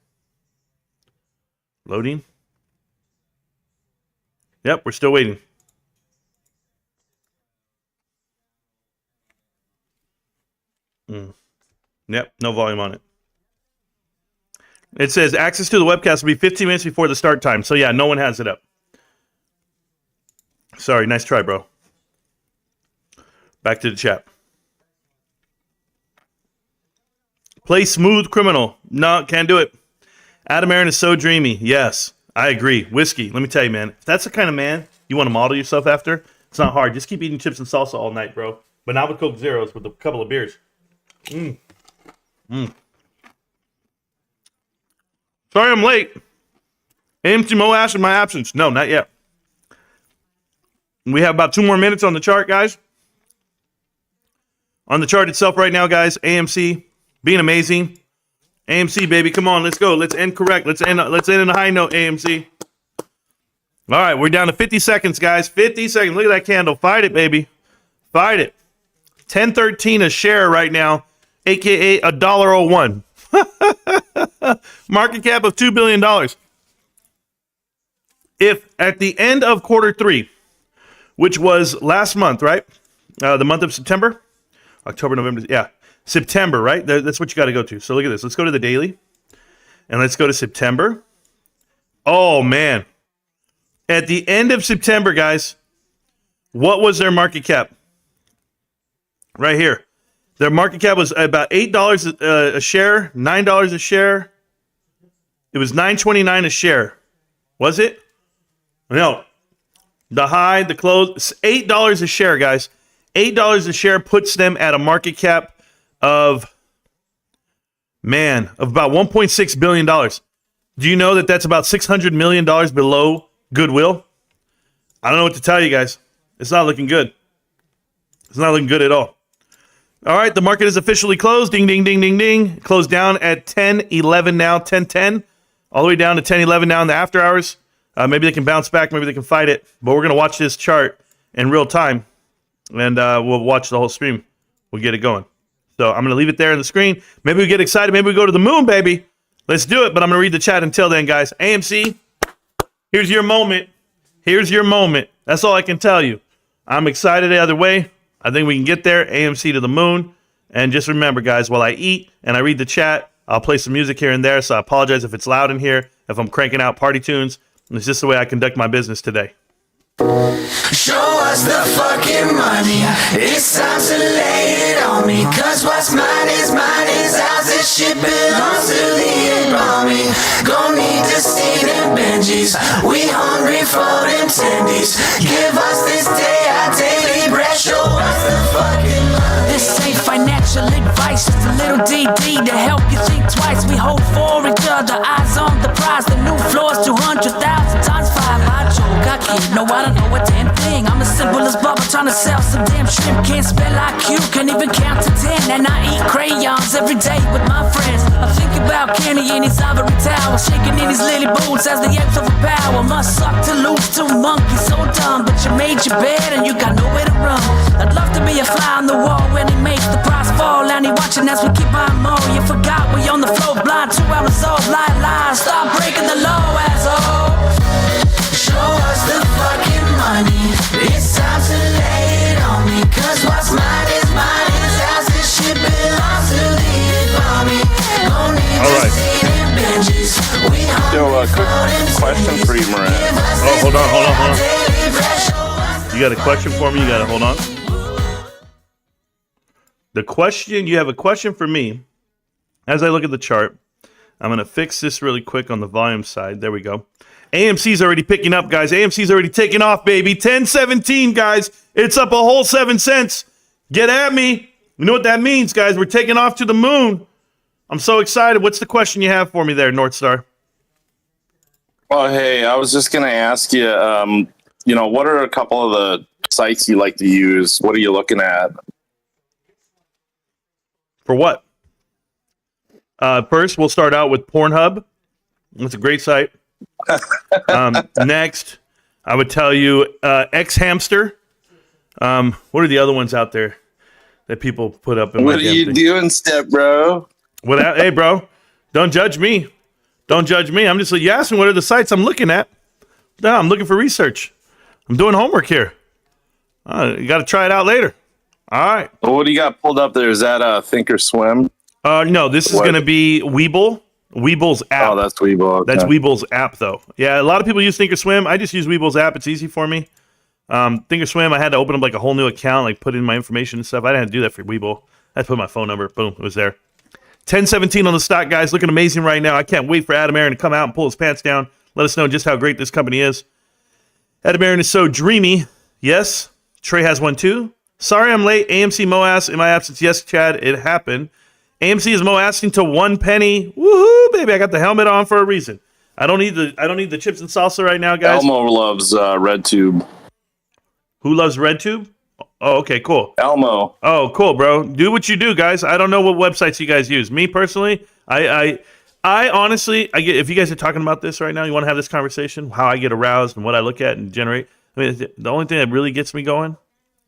Loading. Yep, we're still waiting. Yep, no volume on it. It says access to the webcast will be 15 minutes before the start time. So yeah, no one has it up. Sorry, nice try, bro. Back to the chat. Play Smooth Criminal. No, can't do it. Adam Aaron is so dreamy. Yes, I agree. Whiskey. Let me tell you, man. If that's the kind of man you want to model yourself after, it's not hard. Just keep eating chips and salsa all night, bro. But not with Coke Zeros, with a couple of beers. Sorry I'm late. AMC Moash in my absence. No, not yet. We have about 2 more minutes on the chart, guys. On the chart itself right now, guys, AMC being amazing. AMC, baby, come on, let's go. Let's end correct. Let's end in a high note, AMC. All right, we're down to 50 seconds, guys. 50 seconds. Look at that candle. Fight it, baby. Fight it. 10.13 a share right now, aka $1.01. Market cap of $2 billion. If at the end of quarter 3, which was last month, right? The month of September, October, November, yeah, September, right? That's what you got to go to. So look at this. Let's go to the daily, and let's go to September. Oh man, at the end of September, guys, what was their market cap? Right here. Their market cap was about $8 a share, $9 a share. It was $9.29 a share. Was it? No. The high, the close, $8 a share, guys. $8 a share puts them at a market cap of about $1.6 billion. Do you know that that's about $600 million below goodwill? I don't know what to tell you guys. It's not looking good. It's not looking good at all. All right, the market is officially closed. Ding, ding, ding, ding, ding. Closed down at 10:11 now, 10:10. All the way down to 10:11 now in the after hours. Maybe they can bounce back. Maybe they can fight it. But we're going to watch this chart in real time. And we'll watch the whole stream. We'll get it going. So I'm going to leave it there on the screen. Maybe we get excited. Maybe we go to the moon, baby. Let's do it, but I'm going to read the chat until then, guys. AMC, here's your moment. Here's your moment. That's all I can tell you. I'm excited the other way. I think we can get there. AMC to the moon. And just remember, guys, while I eat and I read the chat, I'll play some music here and there, so I apologize if it's loud in here, if I'm cranking out party tunes. It's just the way I conduct my business today. Show us the fucking money. It's time to lay it on me. Cause what's mine is ours. This shit belongs to the army. Gon' need to see them Benjis. We hungry for them tendies. Give us this day our daily bread. Show us the fucking money. This ain't financial advice, just a little DD to help you think twice. We hold for each other, eyes on the prize. The new floor's 200,000 times 5. I joke, I kid, no, I don't know a damn thing. I'm as simple as Bubba trying to sell some damn shrimp. Can't spell IQ, can't even count to 10. And I eat crayons every day with my friends. I think about Kenny in his ivory tower, shaking in his lily boots as the apes overpower. Must suck to lose two monkeys, so dumb. But you made your bed and you got nowhere to run. I'd love to be a fly on the wall when he makes the prize fall. And he watching as we keep on more. You forgot we on the floor blind, 2 hours old. Lie, stop breaking the law, asshole. Show us the fucking money. It's time to lay it on me. Cause what's mine is ours. This shit belongs to the army. Gon' need All right. to see them Benjis. We hungry quick for them question tendies. for you, Marantz. Give us Oh, hold this on. day our daily bread. Show us You got a question for me? You got to hold on. The question, you have a question for me. As I look at the chart, I'm going to fix this really quick on the volume side. There we go. AMC's already picking up, guys. AMC's already taking off, baby. 10.17, guys. It's up a whole 7 cents. Get at me. You know what that means, guys. We're taking off to the moon. I'm so excited. What's the question you have for me there, North Star? Oh, hey, I was just going to ask you, what are a couple of the sites you like to use? What are you looking at? For what? First, we'll start out with Pornhub. It's a great site. Next, I would tell you X Hamster. What are the other ones out there that people put up in my What are you doing, step bro? Hey, bro, don't judge me. Don't judge me. I'm just like, you asked me what are the sites I'm looking at. No, I'm looking for research. I'm doing homework here. You got to try it out later. All right. Well, what do you got pulled up there? Is that Thinkorswim? No, this is What? going to be Weeble. Weeble's app. Oh, that's Weeble. Okay. That's Weeble's app, though. Yeah, a lot of people use Thinkorswim. I just use Weeble's app. It's easy for me. Thinkorswim, I had to open up like a whole new account, like put in my information and stuff. I didn't have to do that for Weeble. I had to put my phone number. Boom, it was there. 10.17 on the stock, guys. Looking amazing right now. I can't wait for Adam Aaron to come out and pull his pants down. Let us know just how great this company is. Adam Aaron is so dreamy. Yes. Trey has one too. Sorry I'm late. AMC Moas in my absence. Yes, Chad, it happened. AMC is Moasing to 1 penny. Woohoo, baby! I got the helmet on for a reason. I don't need the chips and salsa right now, guys. Elmo loves RedTube. Who loves RedTube? Oh, okay, cool. Elmo. Oh, cool, bro. Do what you do, guys. I don't know what websites you guys use. Me personally, I honestly, I get if you guys are talking about this right now, you want to have this conversation, how I get aroused and what I look at and generate. I mean, the only thing that really gets me going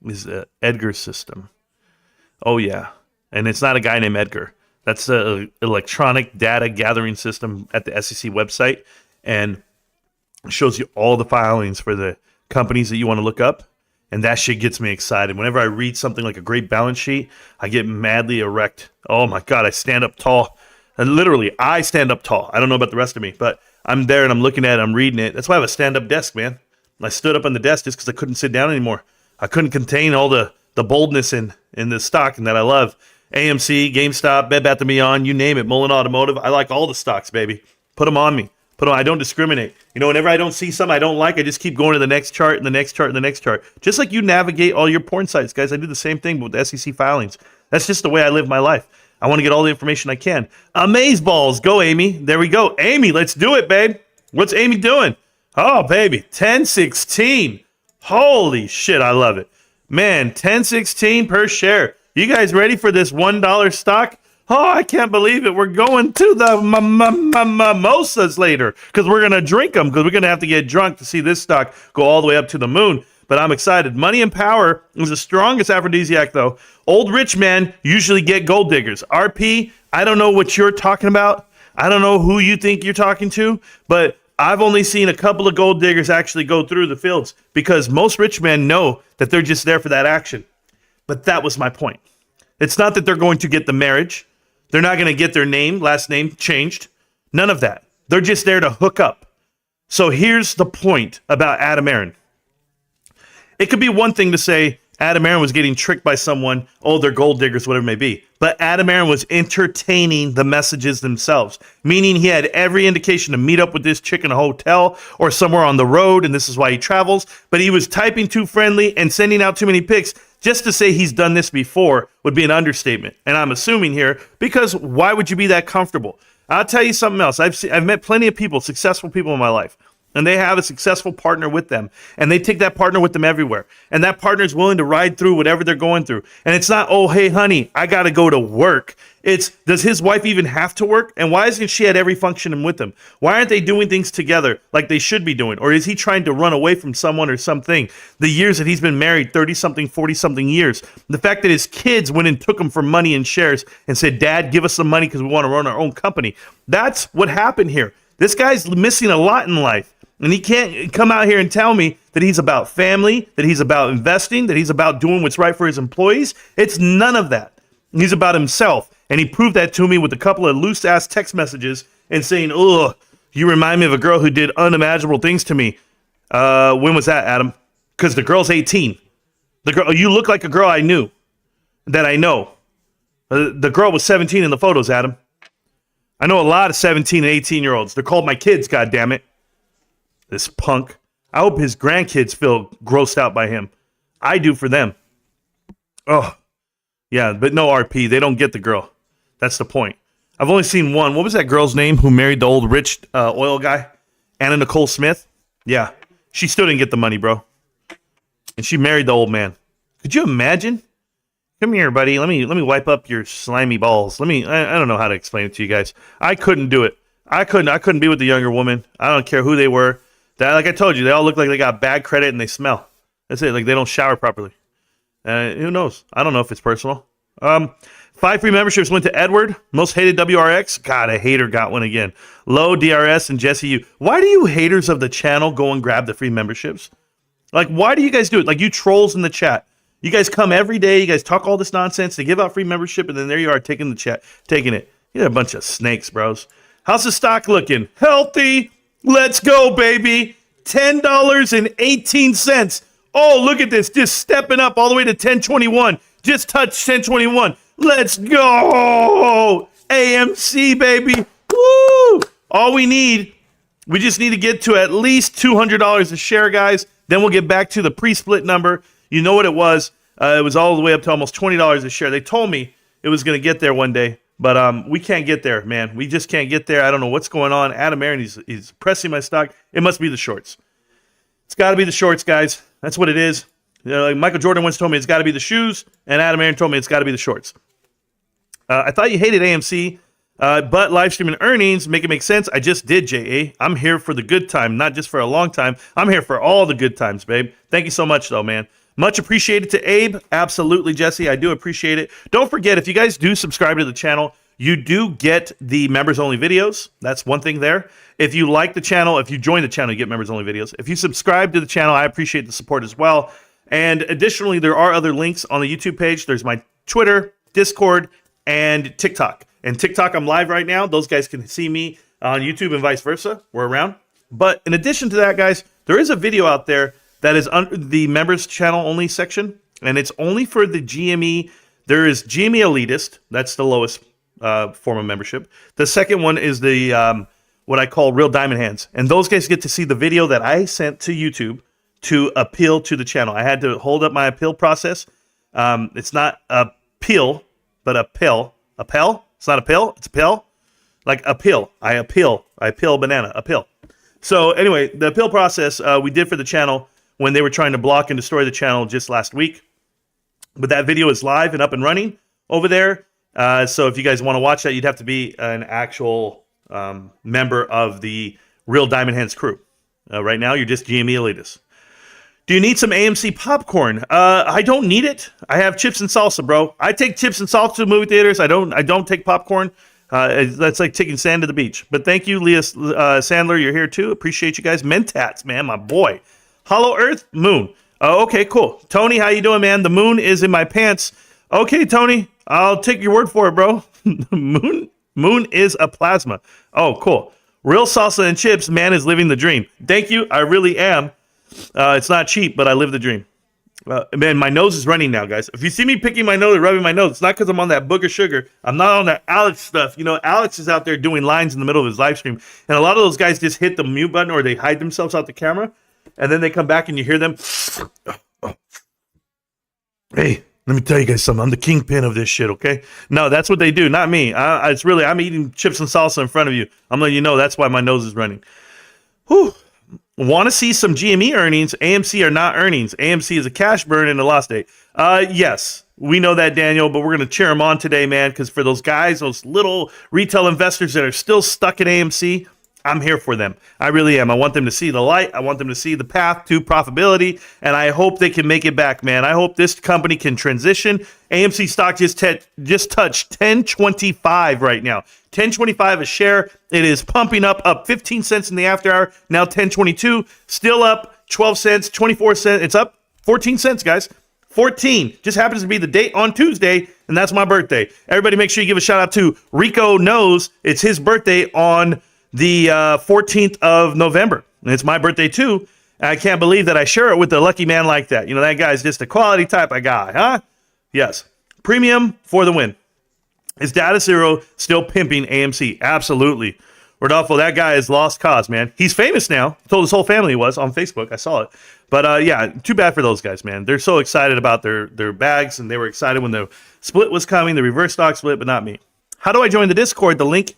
is the Edgar system. Oh yeah, and it's not a guy named Edgar. That's the electronic data gathering system at the SEC website, and it shows you all the filings for the companies that you want to look up. And that shit gets me excited. Whenever I read something like a great balance sheet, I get madly erect. Oh my God, I stand up tall. And literally, I stand up tall. I don't know about the rest of me, but I'm there and I'm looking at it, I'm reading it. That's why I have a stand-up desk, man. I stood up on the desk just because I couldn't sit down anymore. I couldn't contain all the boldness in the stock and that I love. AMC, GameStop, Bed Bath & Beyond, you name it, Mullen Automotive. I like all the stocks, baby. Put them on me. I don't discriminate. You know, whenever I don't see something I don't like, I just keep going to the next chart and the next chart and the next chart. Just like you navigate all your porn sites, guys. I do the same thing with the SEC filings. That's just the way I live my life. I want to get all the information I can. Amazeballs. Go, Amy. There we go. Amy, let's do it, babe. What's Amy doing? Oh, baby. 10.16. Holy shit, I love it. Man, 10.16 per share. You guys ready for this $1 stock? Oh, I can't believe it. We're going to the mimosas later because we're going to drink them because we're going to have to get drunk to see this stock go all the way up to the moon. But I'm excited. Money and power is the strongest aphrodisiac, though. Old rich men usually get gold diggers. RP, I don't know what you're talking about. I don't know who you think you're talking to, but I've only seen a couple of gold diggers actually go through the fields because most rich men know that they're just there for that action. But that was my point. It's not that they're going to get the marriage. They're not going to get their last name changed. None of that. They're just there to hook up. So here's the point about Adam Aaron. It could be one thing to say Adam Aaron was getting tricked by someone, oh, they're gold diggers, whatever it may be. But Adam Aaron was entertaining the messages themselves, meaning he had every indication to meet up with this chick in a hotel or somewhere on the road, and this is why he travels. But he was typing too friendly and sending out too many pics. Just to say he's done this before would be an understatement. And I'm assuming here, because why would you be that comfortable? I'll tell you something else. I've met plenty of people, successful people in my life, and they have a successful partner with them, and they take that partner with them everywhere. And that partner is willing to ride through whatever they're going through. And it's not, oh, hey, honey, I got to go to work. It's, does his wife even have to work? And why isn't she at every function with him? Why aren't they doing things together like they should be doing? Or is he trying to run away from someone or something? The years that he's been married, 30-something, 40-something years. The fact that his kids went and took him for money and shares and said, Dad, give us some money because we want to run our own company. That's what happened here. This guy's missing a lot in life. And he can't come out here and tell me that he's about family, that he's about investing, that he's about doing what's right for his employees. It's none of that. He's about himself. And he proved that to me with a couple of loose-ass text messages and saying, ugh, you remind me of a girl who did unimaginable things to me. When was that, Adam? Because the girl's 18. The girl, you look like a girl I knew, that I know. The girl was 17 in the photos, Adam. I know a lot of 17 and 18-year-olds. They're called my kids, goddammit. This punk. I hope his grandkids feel grossed out by him. I do for them. Oh, yeah, but no RP. They don't get the girl. That's the point. I've only seen one. What was that girl's name who married the old rich oil guy? Anna Nicole Smith? Yeah. She still didn't get the money, bro. And she married the old man. Could you imagine? Come here, buddy. Let me wipe up your slimy balls. I don't know how to explain it to you guys. I couldn't do it. I couldn't be with the younger woman. I don't care who they were. Like I told you, they all look like they got bad credit and they smell. That's it. Like they don't shower properly. Who knows? I don't know if it's personal. 5 free memberships went to Edward. Most hated WRX. God, a hater got one again. Low, DRS, and Jesse U. Why do you haters of the channel go and grab the free memberships? Like, why do you guys do it? Like you trolls in the chat. You guys come every day. You guys talk all this nonsense. They give out free membership, and then there you are taking it. You're a bunch of snakes, bros. How's the stock looking? Healthy. Let's go, baby. $10.18. Oh, look at this. Just stepping up all the way to 1021. Just touched 1021. Let's go. AMC, baby. Woo. All we just need to get to at least $200 a share, guys. Then we'll get back to the pre-split number. You know what it was. It was all the way up to almost $20 a share. They told me it was going to get there one day. But we can't get there, man. We just can't get there. I don't know what's going on. Adam Aaron, he's pressing my stock. It must be the shorts. It's got to be the shorts, guys. That's what it is. You know, like Michael Jordan once told me it's got to be the shoes, and Adam Aaron told me it's got to be the shorts. I thought you hated AMC, but live streaming earnings make it make sense. I just did, JA. I'm here for the good time, not just for a long time. I'm here for all the good times, babe. Thank you so much, though, man. Much appreciated to Abe. Absolutely, Jesse. I do appreciate it. Don't forget, if you guys do subscribe to the channel, you do get the members-only videos. That's one thing there. If you like the channel, if you join the channel, you get members-only videos. If you subscribe to the channel, I appreciate the support as well. And additionally, there are other links on the YouTube page. There's my Twitter, Discord, and TikTok. And TikTok, I'm live right now. Those guys can see me on YouTube and vice versa. We're around. But in addition to that, guys, there is a video out there that is under the members channel only section, and it's only for the GME. There is GME Elitist. That's the lowest form of membership. The second one is the what I call Real Diamond Hands, and those guys get to see the video that I sent to YouTube to appeal to the channel. I had to hold up my appeal process. It's not a peel, but a pill. A pill? It's not a pill. It's a pill. Like a pill. I appeal banana. A pill. So anyway, the appeal process we did for the channel when they were trying to block and destroy the channel just last week. But that video is live and up and running over there. So if you guys want to watch that, you'd have to be an actual member of the Real Diamond Hands crew. Right now, you're just GME Elitist. Do you need some AMC popcorn? I don't need it. I have chips and salsa, bro. I take chips and salsa to movie theaters. I don't take popcorn. That's like taking sand to the beach. But thank you, Leah Sandler. You're here too. Appreciate you guys. Mentats, man, my boy. Hollow Earth, Moon. Oh, okay, cool. Tony, how you doing, man? The moon is in my pants. Okay, Tony, I'll take your word for it, bro. Moon is a plasma. Oh, cool. Real salsa and chips, man is living the dream. Thank you. I really am. It's not cheap, but I live the dream. Man, my nose is running now, guys. If you see me picking my nose or rubbing my nose, it's not because I'm on that booger sugar. I'm not on that Alex stuff. You know, Alex is out there doing lines in the middle of his live stream. And a lot of those guys just hit the mute button or they hide themselves out the camera. And then they come back and you hear them. Hey, let me tell you guys something. I'm the kingpin of this shit, okay? No, that's what they do, not me. I'm eating chips and salsa in front of you. I'm letting you know that's why my nose is running. Whew. Want to see some GME earnings? AMC are not earnings. AMC is a cash burn and a loss day. Yes, we know that, Daniel, but we're going to cheer them on today, man, because for those guys, those little retail investors that are still stuck in AMC, I'm here for them. I really am. I want them to see the light. I want them to see the path to profitability, and I hope they can make it back, man. I hope this company can transition. AMC stock just touched $10.25 right now. $10.25 a share. It is pumping up 15 cents in the after hour. Now $10.22, still up 12 cents, 24 cents. It's up 14 cents, guys. 14. Just happens to be the date on Tuesday, and that's my birthday. Everybody make sure you give a shout out to Rico Knows. It's his birthday on the 14th of November. And it's my birthday too. And I can't believe that I share it with a lucky man like that. You know, that guy's just a quality type of guy, huh? Yes. Premium for the win. Is Data Zero still pimping AMC? Absolutely. Rodolfo, that guy is lost cause, man. He's famous now. I told his whole family he was on Facebook. I saw it. But yeah, too bad for those guys, man. They're so excited about their bags, and they were excited when the split was coming, the reverse stock split, but not me. How do I join the Discord? The link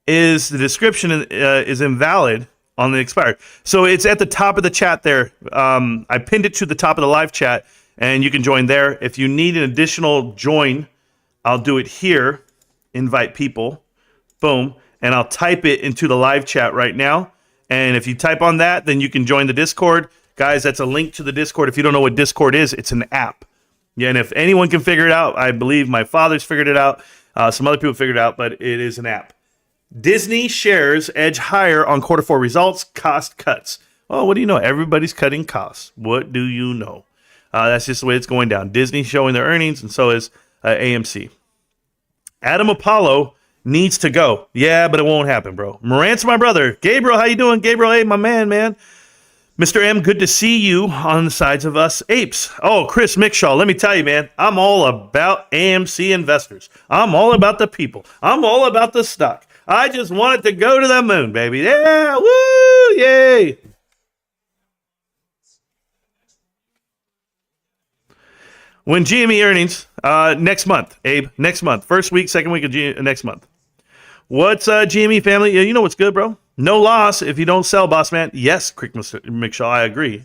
is the description is invalid on the expired. So it's at the top of the chat there. I pinned it to the top of the live chat, and you can join there. If you need an additional join, I'll do it here. Invite people. Boom. And I'll type it into the live chat right now. And if you type on that, then you can join the Discord. Guys, that's a link to the Discord. If you don't know what Discord is, it's an app. Yeah, and if anyone can figure it out, I believe my father's figured it out. Some other people figured it out, but it is an app. Disney shares edge higher on quarter four results, cost cuts. Oh, what do you know? Everybody's cutting costs. What do you know? That's just the way it's going down. Disney showing their earnings, and so is AMC. Adam Apollo needs to go. Yeah, but it won't happen, bro. Marantz, my brother. Gabriel, how you doing? Gabriel, hey, my man. Mr. M, good to see you on the sides of us apes. Oh, Chris Mickshaw, let me tell you, man, I'm all about AMC investors. I'm all about the people. I'm all about the stock. I just want it to go to the moon, baby. Yeah, woo, yay. When GME earnings, next month, Abe, next month. First week, second week of next month. What's GME family? You know what's good, bro? No loss if you don't sell, boss man. Yes, Crick McShaw, I agree.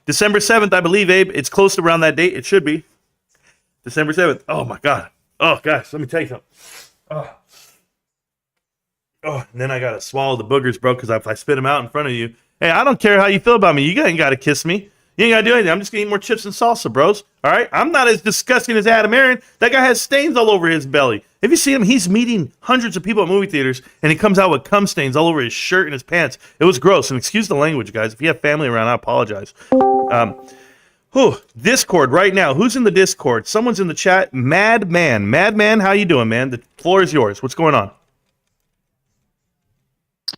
December 7th, I believe, Abe. It's close to around that date. It should be. December 7th. Oh, my God. Oh, gosh, let me tell you something. Oh, and then I got to swallow the boogers, bro, because if I spit them out in front of you. Hey, I don't care how you feel about me. You ain't got to kiss me. You ain't got to do anything. I'm just going to eat more chips and salsa, bros. All right? I'm not as disgusting as Adam Aaron. That guy has stains all over his belly. If you see him, he's meeting hundreds of people at movie theaters, and he comes out with cum stains all over his shirt and his pants. It was gross. And excuse the language, guys. If you have family around, I apologize. Discord right now. Who's in the Discord? Someone's in the chat. Madman. Madman, how you doing, man? The floor is yours. What's going on?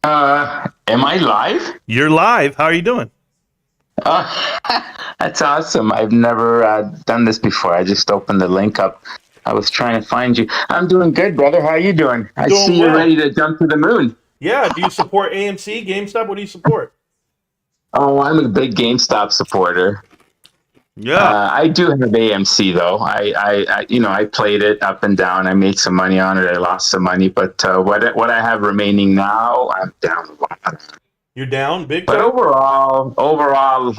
Am I live? You're live. How are you doing? That's awesome. I've never done this before. I just opened the link up. I was trying to find you. I'm doing good, brother. How are you doing? I see you're ready to jump to the moon. Yeah. Do you support AMC, GameStop? What do you support? Oh, I'm a big GameStop supporter. Yeah. I do have AMC though. I played it up and down. I made some money on it. I lost some money, but what I have remaining now, I'm down a lot. You're down big time? But overall,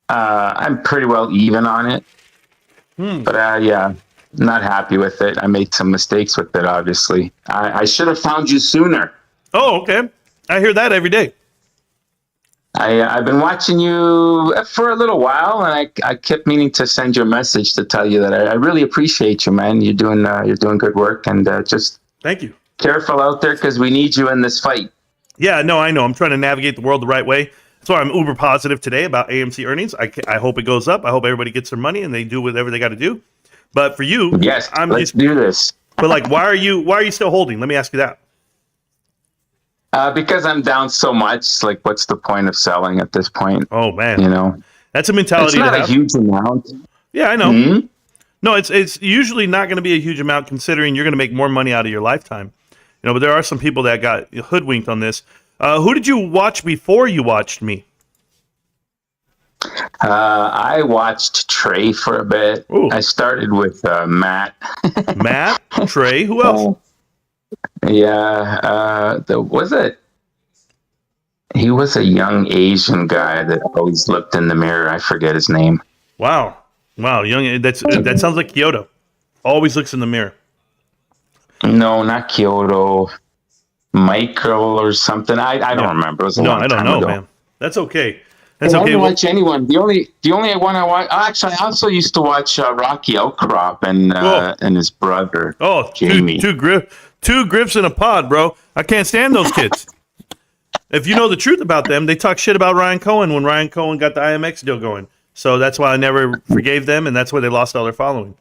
I'm pretty well even on it. But yeah, not happy with it. I made some mistakes with it, obviously. I should have found you sooner. Oh, okay. I hear that every day. I've been watching you for a little while, and I kept meaning to send you a message to tell you that I really appreciate you, man. You're doing good work, and just thank you. careful out there because we need you in this fight. Yeah, no, I know. I'm trying to navigate the world the right way. That's why I'm uber positive today about AMC earnings. I hope it goes up. I hope everybody gets their money and they do whatever they got to do. But for you, Yes, let's do this. But like, why are you still holding? Let me ask you that. Because I'm down so much. Like, what's the point of selling at this point? Oh man, You know, that's a mentality. it's not to a have. huge amount. Yeah, I know. Mhm. No, it's usually not going to be a huge amount considering you're going to make more money out of your lifetime. You know, but there are some people that got hoodwinked on this. Who did you watch before you watched me? I watched Trey for a bit. Ooh. I started with Matt. Matt, Trey, who else? Yeah, was it? He was a young Asian guy that always looked in the mirror. I forget his name. Wow, young. That sounds like Kyoto. Always looks in the mirror. No, not Kyoto. Michael or something. I don't remember. It was a long I don't time know, ago. man. That's okay. I don't watch anyone. The only one I watch. Actually, I also used to watch Rocky Outcrop and his brother. Oh, Jamie. two grips in a pod, bro. I can't stand those kids. If you know the truth about them, they talk shit about Ryan Cohen when Ryan Cohen got the IMX deal going. So that's why I never forgave them, and that's why they lost all their following.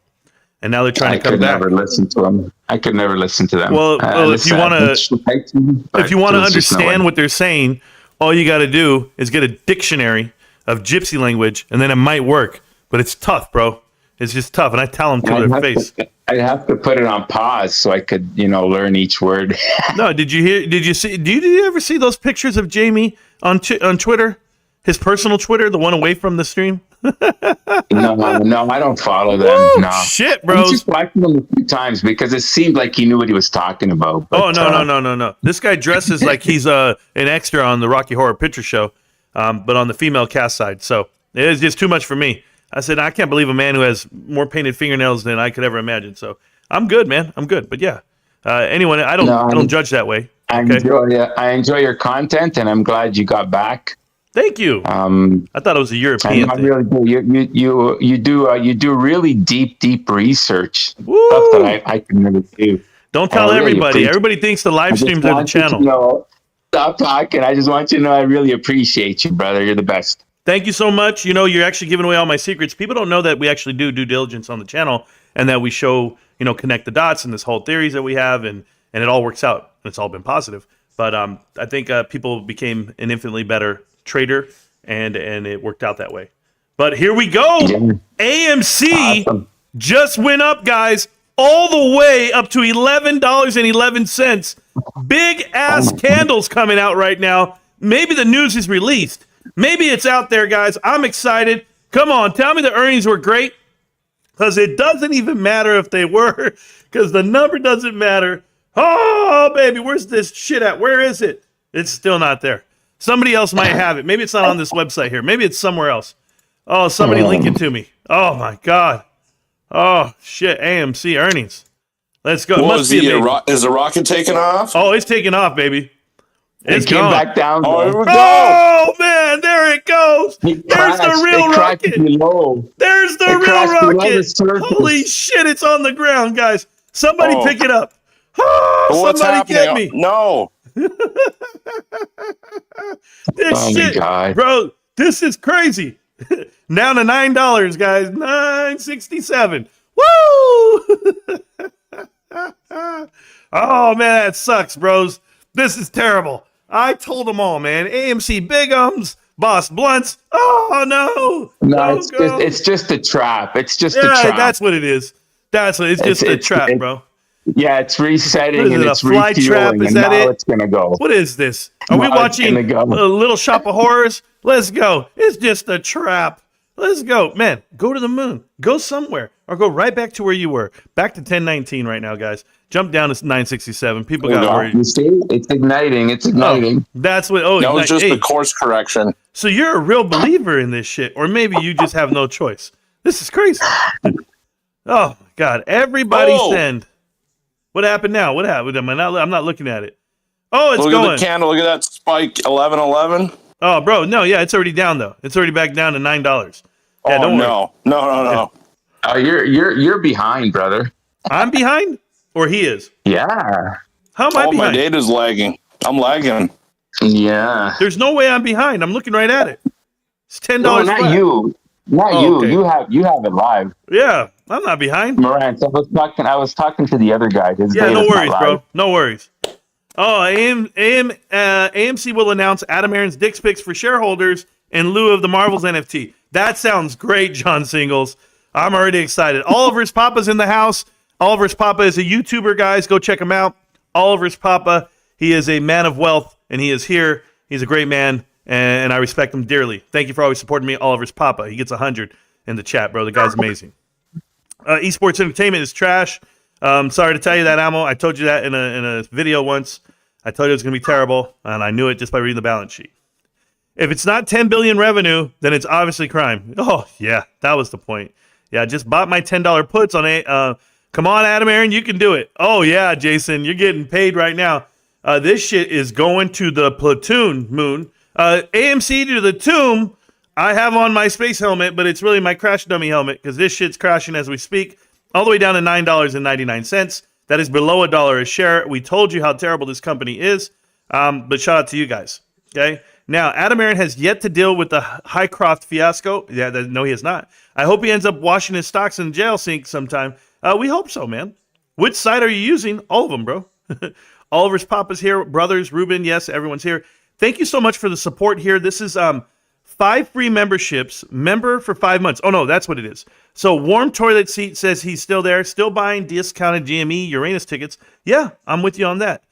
And now they're trying to come back. I could never listen to them. I could never listen to them. Well, if you want to understand what they're saying, all you got to do is get a dictionary of gypsy language, and then it might work. But it's tough, bro. It's just tough, and I tell them to their face. I'd have to put it on pause so I could, learn each word. No, did you ever see those pictures of Jamie on Twitter? His personal Twitter, the one away from the stream? No, I don't follow them. Woo, no. shit, bro. I just watched them a few times because it seemed like he knew what he was talking about. But, no. This guy dresses like he's an extra on the Rocky Horror Picture Show, but on the female cast side. So it is just too much for me. I said, I can't believe a man who has more painted fingernails than I could ever imagine. So I'm good, man. I'm good. But yeah, I don't judge that way. Okay? I enjoy your content, and I'm glad you got back. Thank you. I thought it was a European thing. Really do. You do really deep research. Woo! Stuff that I can never do. Don't tell everybody. Everybody thinks the live streams are the channel. Stop talking. I just want you to know I really appreciate you, brother. You're the best. Thank you so much. You're actually giving away all my secrets. People don't know that we actually do due diligence on the channel and that we show, connect the dots and this whole theories that we have and it all works out. It's all been positive. But I think people became an infinitely better trader and it worked out that way. But here we go. Yeah. AMC just went up, guys, all the way up to $11.11. Big ass candles coming out right now. Maybe the news is released. Maybe it's out there, guys. I'm excited. Come on, tell me the earnings were great. Because it doesn't even matter if they were. Because the number doesn't matter. Oh, baby, where's this shit at? Where is it? It's still not there. Somebody else might have it. Maybe it's not on this website here. Maybe it's somewhere else. Oh, somebody link it to me. Oh, my God. Oh, shit. AMC earnings. Let's go. Is the rocket taking off? Oh, it's taking off, baby. It's came back down. Oh, man, there it goes. There's the real rocket. There's the real rocket. Holy shit, it's on the ground, guys. Somebody pick it up. Oh, somebody get me. No. This shit, God. bro, this is crazy. Down to $9, guys. $9.67. Woo! Oh, man, that sucks, bros. This is terrible. I told them all, man. AMC Bigums, Boss Blunts. Oh, no. No, it's just a trap. It's just a trap. That's what it is. It's just a trap, bro. Yeah, it's resetting and it's fly trap. Is that now it? It's gonna go. What is this? Are we watching a Little Shop of Horrors? Let's go. It's just a trap. Let's go, man. Go to the moon. Go somewhere, or go right back to where you were. Back to 1019 right now, guys. Jump down to 967. People got worried. You see, it's igniting. It's igniting. Oh, that's what. That was just the course correction. So you're a real believer in this shit, or maybe you just have no choice. This is crazy. Oh my God! Everybody send. What happened now? What happened? I'm not looking at it. Oh, it's going. Look at the candle. Look at that spike. 11.11. Oh, bro, no, yeah, it's already down though. It's already back down to $9. Yeah, don't worry. No. You're behind, brother. I'm behind, or he is. Yeah. How am I Oh, my behind? data's lagging. I'm lagging. Yeah. There's no way I'm behind. I'm looking right at it. It's $10 No, not flat. you. Not Oh, you. okay. You have it live. Yeah, I'm not behind. Marantz, I was talking to the other guy. His Yeah, no data's not worries, live. bro. No worries. Oh, AMC will announce Adam Aaron's Dick's Picks for shareholders in lieu of the Marvels NFT. That sounds great, John Singles. I'm already excited. Oliver's Papa's in the house. Oliver's Papa is a YouTuber, guys. Go check him out. Oliver's Papa. He is a man of wealth, and he is here. He's a great man, and I respect him dearly. Thank you for always supporting me, Oliver's Papa. He gets 100 in the chat, bro. The guy's amazing. Esports Entertainment is trash. Sorry to tell you that, Amo. I told you that in a video once. I told you it was going to be terrible, and I knew it just by reading the balance sheet. If it's not 10 billion revenue, then it's obviously crime. Oh, yeah, that was the point. Yeah, I just bought my $10 puts on a. Come on, Adam Aaron, you can do it. Oh, yeah, Jason, you're getting paid right now. This shit is going to the platoon moon. AMC to the tomb. I have on my space helmet, but it's really my crash dummy helmet because this shit's crashing as we speak, all the way down to $9.99. That is below $1 a share. We told you how terrible this company is, but shout out to you guys. Okay. Now, Adam Aaron has yet to deal with the Highcroft fiasco. Yeah, no, he has not. I hope he ends up washing his stocks in the jail sink sometime. We hope so, man. Which side are you using? All of them, bro. Oliver's Papa's here. Brothers, Ruben, yes, everyone's here. Thank you so much for the support here. This is 5 free memberships. Member for 5 months. Oh, no, that's what it is. So Warm Toilet Seat says he's still there. Still buying discounted GME Uranus tickets. Yeah, I'm with you on that.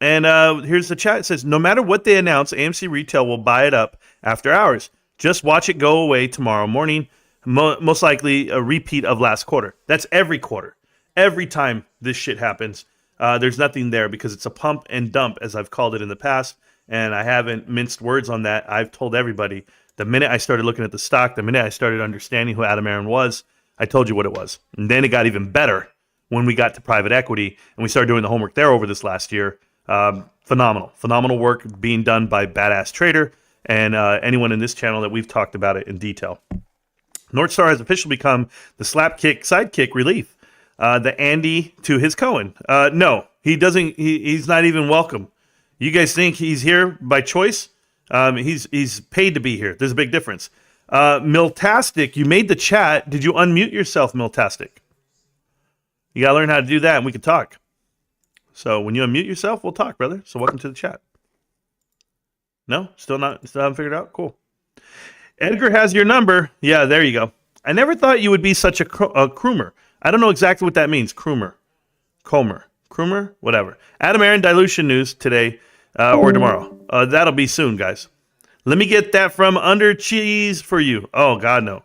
And here's the chat. It says, no matter what they announce, AMC Retail will buy it up after hours. Just watch it go away tomorrow morning. Most likely a repeat of last quarter. That's every quarter. Every time this shit happens, there's nothing there because it's a pump and dump, as I've called it in the past. And I haven't minced words on that. I've told everybody the minute I started looking at the stock, the minute I started understanding who Adam Aaron was, I told you what it was. And then it got even better when we got to private equity and we started doing the homework there over this last year. Phenomenal work being done by Badass Trader and anyone in this channel that we've talked about it in detail. North Star has officially become the slap kick sidekick relief. The Andy to his Cohen. No, he doesn't. He's not even welcome. You guys think he's here by choice? He's paid to be here. There's a big difference. Miltastic, you made the chat. Did you unmute yourself, Miltastic? You gotta learn how to do that, and we can talk. So when you unmute yourself, we'll talk, brother. So welcome to the chat. No, still haven't figured it out. Cool. Edgar has your number. Yeah, there you go. I never thought you would be such a croomer. I don't know exactly what that means. Croomer, whatever. Adam Aaron dilution news today or tomorrow. That'll be soon, guys. Let me get that from Under Cheese for you. Oh, God, no.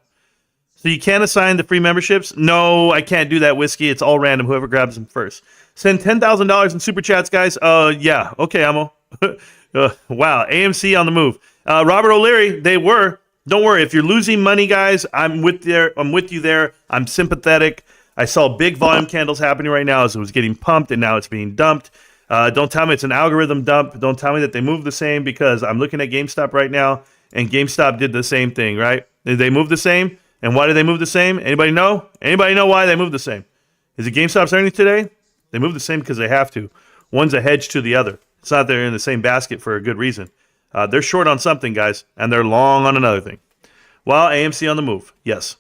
So you can't assign the free memberships? No, I can't do that, Whiskey. It's all random. Whoever grabs them first. Send $10,000 in super chats, guys. Yeah. Okay, Amo. Wow. AMC on the move. Robert O'Leary, they were. Don't worry. If you're losing money, guys, I'm with you there. I'm sympathetic. I saw big volume candles happening right now as it was getting pumped and now it's being dumped. Don't tell me it's an algorithm dump. Don't tell me that they move the same because I'm looking at GameStop right now and GameStop did the same thing, right? Did they move the same? And why did they move the same? Anybody know? Anybody know why they moved the same? Is it GameStop's earnings today? They move the same because they have to. One's a hedge to the other. It's not they're in the same basket for a good reason. They're short on something, guys, and they're long on another thing. Well, AMC on the move. Yes.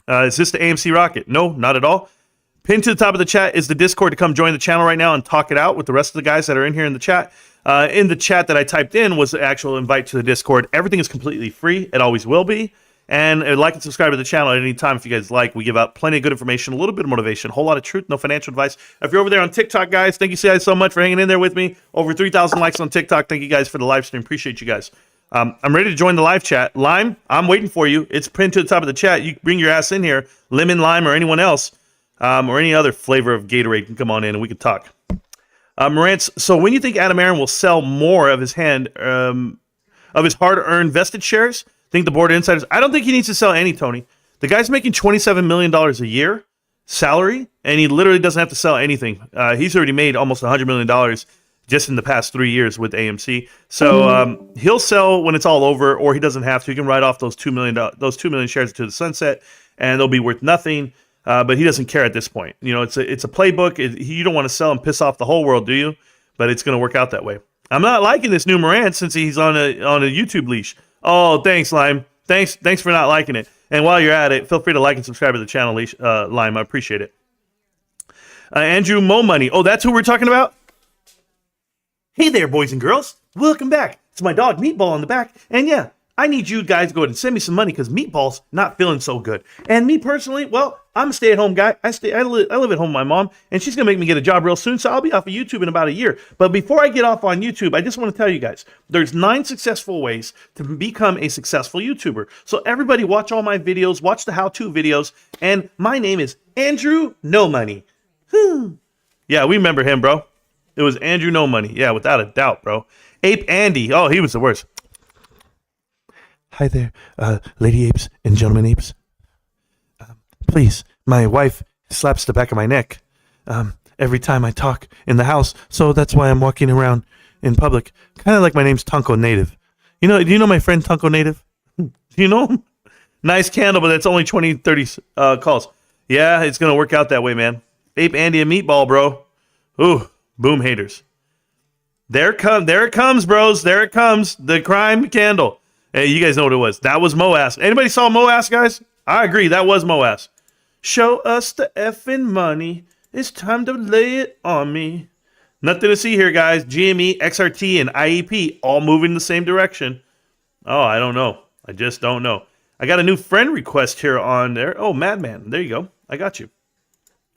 Is this the AMC rocket? No, not at all. Pinned to the top of the chat is the Discord to come join the channel right now and talk it out with the rest of the guys that are in here in the chat. In the chat that I typed in was the actual invite to the Discord. Everything is completely free. It always will be. And like and subscribe to the channel at any time if you guys like. We give out plenty of good information, a little bit of motivation, a whole lot of truth, no financial advice. If you're over there on TikTok, guys, thank you guys so much for hanging in there with me. Over 3,000 likes on TikTok. Thank you guys for the live stream. Appreciate you guys. I'm ready to join the live chat. Lime, I'm waiting for you. It's pinned to the top of the chat. You bring your ass in here. Lemon, lime, or anyone else, or any other flavor of Gatorade can come on in and we can talk. Marantz, so when you think Adam Aaron will sell more of his hard-earned vested shares? Think the board insiders? I don't think he needs to sell any, Tony. The guy's making $27 million a year salary, and he literally doesn't have to sell anything. He's already made almost $100 million just in the past 3 years with AMC. So he'll sell when it's all over, or he doesn't have to. He can write off those 2 million shares to the sunset, and they'll be worth nothing. but he doesn't care at this point. You know, it's a playbook. You don't want to sell and piss off the whole world, do you? But it's going to work out that way. I'm not liking this new Marantz since he's on a YouTube leash. Oh, thanks, Lime. Thanks for not liking it. And while you're at it, feel free to like and subscribe to the channel, Lime. I appreciate it. Andrew Mo Money. Oh, that's who we're talking about? Hey there, boys and girls. Welcome back. It's my dog Meatball in the back. And yeah, I need you guys to go ahead and send me some money because Meatball's not feeling so good. And me personally, well, I'm a stay-at-home guy. I live at home with my mom, and she's going to make me get a job real soon, so I'll be off of YouTube in about a year. But before I get off on YouTube, I just want to tell you guys, there's 9 successful ways to become a successful YouTuber. So everybody watch all my videos, watch the how-to videos, and my name is Andrew No Money. Yeah, we remember him, bro. It was Andrew No Money. Yeah, without a doubt, bro. Ape Andy. Oh, he was the worst. Hi there, lady apes and gentlemen apes. Please, my wife slaps the back of my neck every time I talk in the house, so that's why I'm walking around in public. Kind of like my name's Tonko Native. Do you know my friend Tonko Native? Do you know him? Nice candle, but that's only 20, 30 calls. Yeah, it's going to work out that way, man. Ape Andy and Meatball, bro. Ooh, boom haters. There it comes, bros. There it comes. The crime candle. Hey, you guys know what it was. That was Moass. Anybody saw Moass, guys? I agree. That was Moass. Show us the effing money. It's time to lay it on me. Nothing to see here, guys. GME, XRT, and IEP all moving the same direction. Oh, I don't know. I just don't know. I got a new friend request here on there. Oh, Madman. There you go. I got you.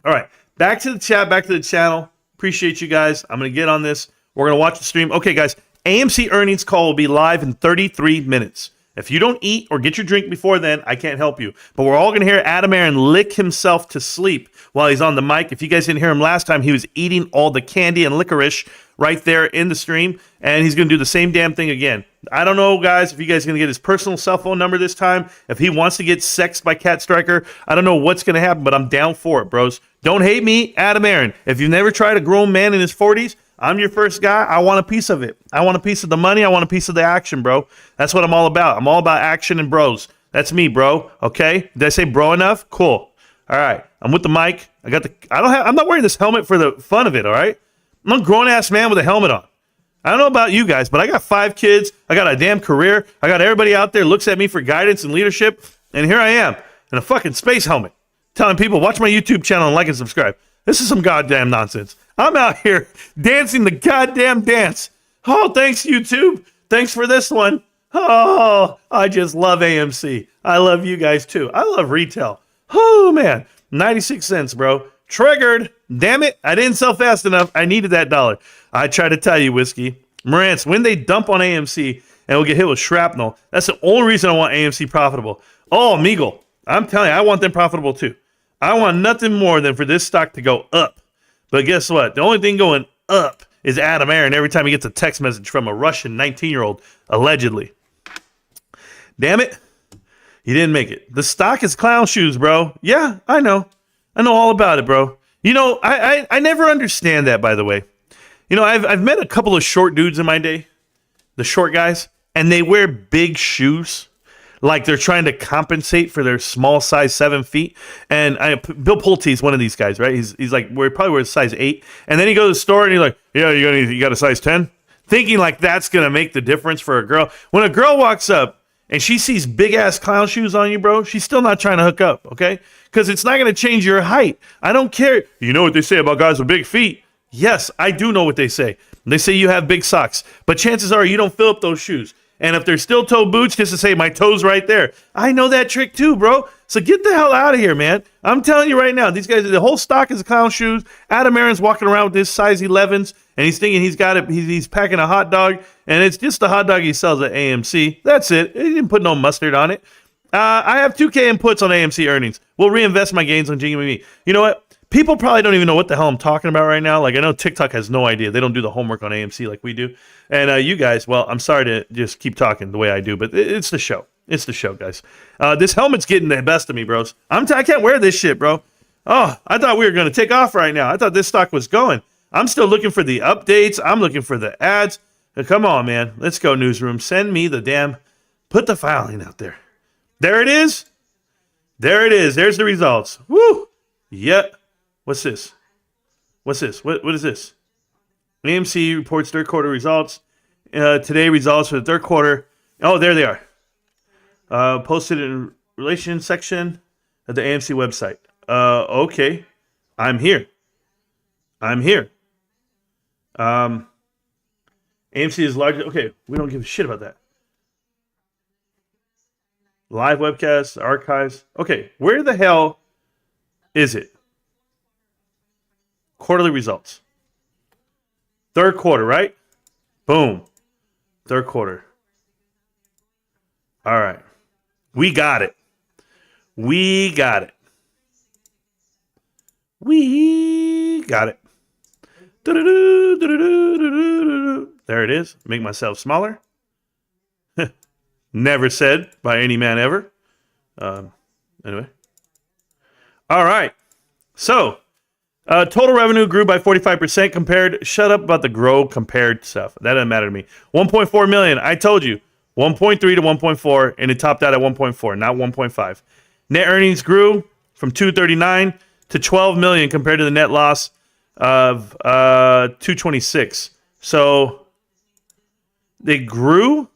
All right. Back to the chat. Back to the channel. Appreciate you guys. I'm going to get on this. We're going to watch the stream. Okay, guys. AMC earnings call will be live in 33 minutes. If you don't eat or get your drink before then, I can't help you. But we're all going to hear Adam Aaron lick himself to sleep while he's on the mic. If you guys didn't hear him last time, he was eating all the candy and licorice right there in the stream, and he's going to do the same damn thing again. I don't know, guys, if you guys are going to get his personal cell phone number this time, if he wants to get sexed by Cat Striker. I don't know what's going to happen, but I'm down for it, bros. Don't hate me, Adam Aaron. If you've never tried a grown man in his 40s, I'm your first guy. I want a piece of it. I want a piece of the money. I want a piece of the action, bro. That's what I'm all about. I'm all about action and bros. That's me, bro. Okay? Did I say bro enough? Cool. All right. I'm with the mic. I'm not wearing this helmet for the fun of it, all right? I'm a grown-ass man with a helmet on. I don't know about you guys, but I got 5 kids. I got a damn career. I got everybody out there looks at me for guidance and leadership. And here I am in a fucking space helmet telling people, watch my YouTube channel and like and subscribe. This is some goddamn nonsense. I'm out here dancing the goddamn dance. Oh, thanks, YouTube. Thanks for this one. Oh, I just love AMC. I love you guys, too. I love retail. Oh, man. 96 cents, bro. Triggered. Damn it. I didn't sell fast enough. I needed that dollar. I try to tell you, Whiskey. Marantz, when they dump on AMC and we'll get hit with shrapnel, that's the only reason I want AMC profitable. Oh, Meagle. I'm telling you, I want them profitable, too. I want nothing more than for this stock to go up. But guess what? The only thing going up is Adam Aaron every time he gets a text message from a Russian 19-year-old, allegedly. Damn it. He didn't make it. The stock is clown shoes, bro. Yeah, I know. I know all about it, bro. I never understand that, by the way. I've met a couple of short dudes in my day, the short guys, and they wear big shoes. Like they're trying to compensate for their small size 7 feet. And Bill Pulte's one of these guys, right? He's like, probably wears size 8. And then he goes to the store and he's like, yeah, you got a size 10? Thinking like that's going to make the difference for a girl. When a girl walks up and she sees big ass clown shoes on you, bro, she's still not trying to hook up, okay? Because it's not going to change your height. I don't care. You know what they say about guys with big feet? Yes, I do know what they say. They say you have big socks. But chances are you don't fill up those shoes. And if they're steel toe boots, just to say my toe's right there. I know that trick too, bro. So get the hell out of here, man. I'm telling you right now, these guys, the whole stock is clown shoes. Adam Aaron's walking around with his size 11s, and he's thinking he's packing a hot dog, and it's just the hot dog he sells at AMC. That's it. He didn't put no mustard on it. I have 2K inputs on AMC earnings. We'll reinvest my gains on Jingling Me. You know what? People probably don't even know what the hell I'm talking about right now. Like, I know TikTok has no idea. They don't do the homework on AMC like we do. And you guys, well, I'm sorry to just keep talking the way I do, but it's the show. It's the show, guys. This helmet's getting the best of me, bros. I can't wear this shit, bro. Oh, I thought we were going to take off right now. I thought this stock was going. I'm still looking for the updates. I'm looking for the ads. Come on, man. Let's go, newsroom. Send me the damn... Put the filing out there. There it is. There it is. There's the results. Woo! Yep. What's this? What's this? What is this? AMC reports third quarter results. Today, results for the third quarter. Oh, there they are. Posted in relations section of the AMC website. Okay. I'm here. AMC is largely... Okay, we don't give a shit about that. Live webcasts, archives. Okay, where the hell is it? Quarterly results. Third quarter, right? Boom. Third quarter. All right. We got it. We got it. There it is. Make myself smaller. Never said by any man ever. Anyway. All right. So, total revenue grew by 45% compared. Shut up about the grow compared stuff. That doesn't matter to me. 1.4 million. I told you. 1.3 to 1.4, and it topped out at 1.4, not 1.5. Net earnings grew from 239 to 12 million compared to the net loss of 226. So they grew.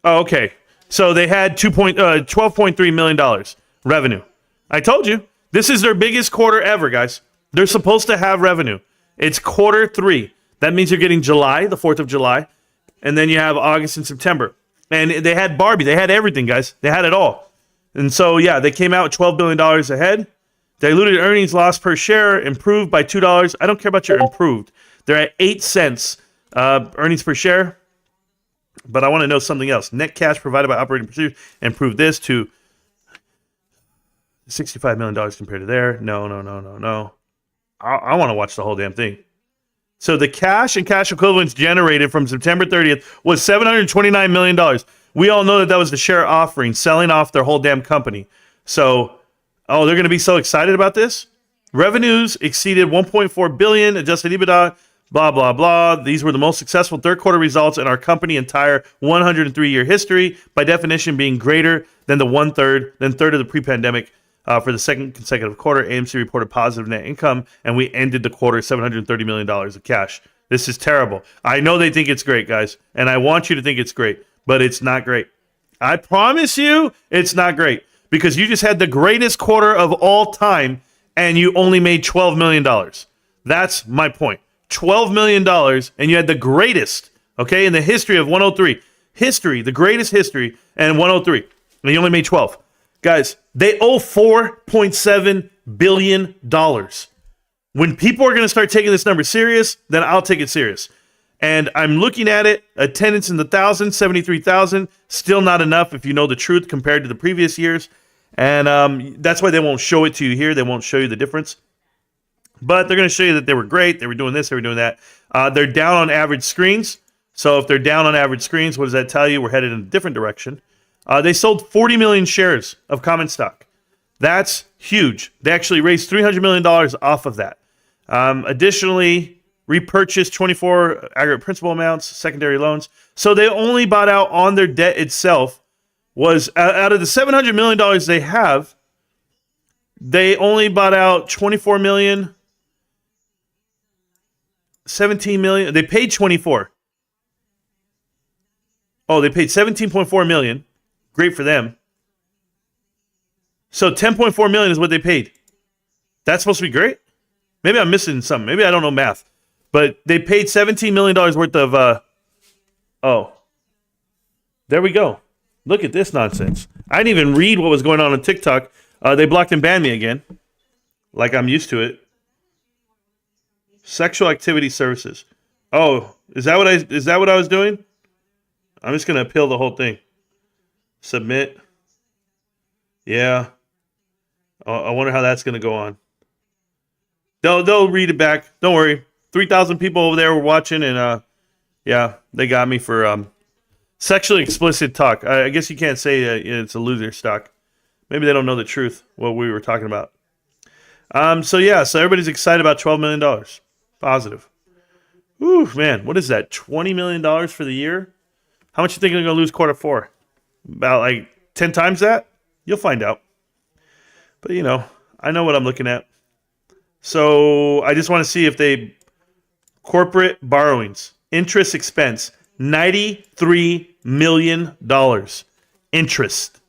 Oh, okay. So they had $12.3 million revenue. I told you. This is their biggest quarter ever, guys. They're supposed to have revenue. It's quarter 3. That means you're getting July, the 4th of July, and then you have August and September. And they had Barbie. They had everything, guys. They had it all. And so, yeah, they came out $12 billion ahead. Diluted earnings loss per share improved by $2. I don't care about your improved. They're at 8 cents earnings per share. But I want to know something else. Net cash provided by operating procedures improved this to $65 million compared to there. No. I want to watch the whole damn thing. So the cash and cash equivalents generated from September 30th was $729 million. We all know that was the share offering, selling off their whole damn company. So, they're going to be so excited about this? Revenues exceeded $1.4 billion, adjusted EBITDA, blah, blah, blah. These were the most successful third quarter results in our company entire 103-year history, by definition being greater than the third of the pre-pandemic. For the second consecutive quarter, AMC reported positive net income, and we ended the quarter $730 million of cash. This is terrible. I know they think it's great, guys, and I want you to think it's great, but it's not great. I promise you it's not great, because you just had the greatest quarter of all time, and you only made $12 million. That's my point. $12 million, and you had the greatest, okay, in the history of 103. The greatest history, and 103. And you only made 12. Guys, they owe $4.7 billion. When people are going to start taking this number serious, then I'll take it serious. And I'm looking at it, attendance in the thousands, 73,000, still not enough if you know the truth compared to the previous years. And that's why they won't show it to you here. They won't show you the difference. But they're going to show you that they were great. They were doing this. They were doing that. They're down on average screens. So if they're down on average screens, what does that tell you? We're headed in a different direction. They sold 40 million shares of common stock. That's huge. They actually raised $300 million off of that. Additionally, repurchased 24 aggregate principal amounts, secondary loans. So they only bought out on their debt itself was, out of the $700 million they have, they only bought out 24 million, 17 million. They paid 24. Oh, they paid 17.4 million. Great for them. So 10.4 million is what they paid. That's supposed to be great? Maybe I'm missing something. Maybe I don't know math. But they paid $17 million worth of... There we go. Look at this nonsense. I didn't even read what was going on TikTok. They blocked and banned me again. Like I'm used to it. Sexual activity services. Oh, is that what I was doing? I'm just going to appeal the whole thing. Submit. Yeah. I wonder how that's going to go on. They'll read it back. Don't worry. 3,000 people over there were watching, and yeah, they got me for sexually explicit talk. I guess you can't say it's a loser stock. Maybe they don't know the truth, what we were talking about. So everybody's excited about $12 million. Positive. Ooh, man, what is that? $20 million for the year? How much you think they're going to lose quarter 4? About like 10 times that? You'll find out. But, I know what I'm looking at. So I just want to see if they corporate borrowings, interest expense, $93 million. Interest,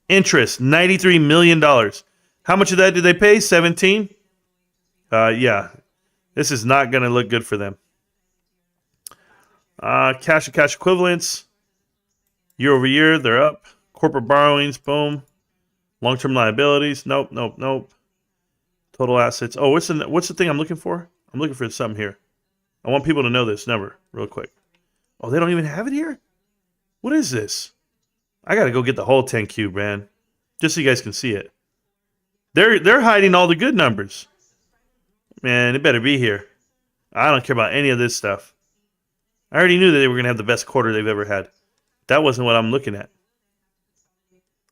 $93 million. How much of that did they pay? 17? Yeah. This is not going to look good for them. Cash and cash equivalents. Year over year, they're up. Corporate borrowings, boom. Long-term liabilities, nope. Total assets. Oh, what's the thing I'm looking for? I'm looking for something here. I want people to know this number real quick. Oh, they don't even have it here? What is this? I got to go get the whole 10 cube, man. Just so you guys can see it. They're hiding all the good numbers. Man, it better be here. I don't care about any of this stuff. I already knew that they were going to have the best quarter they've ever had. That wasn't what I'm looking at.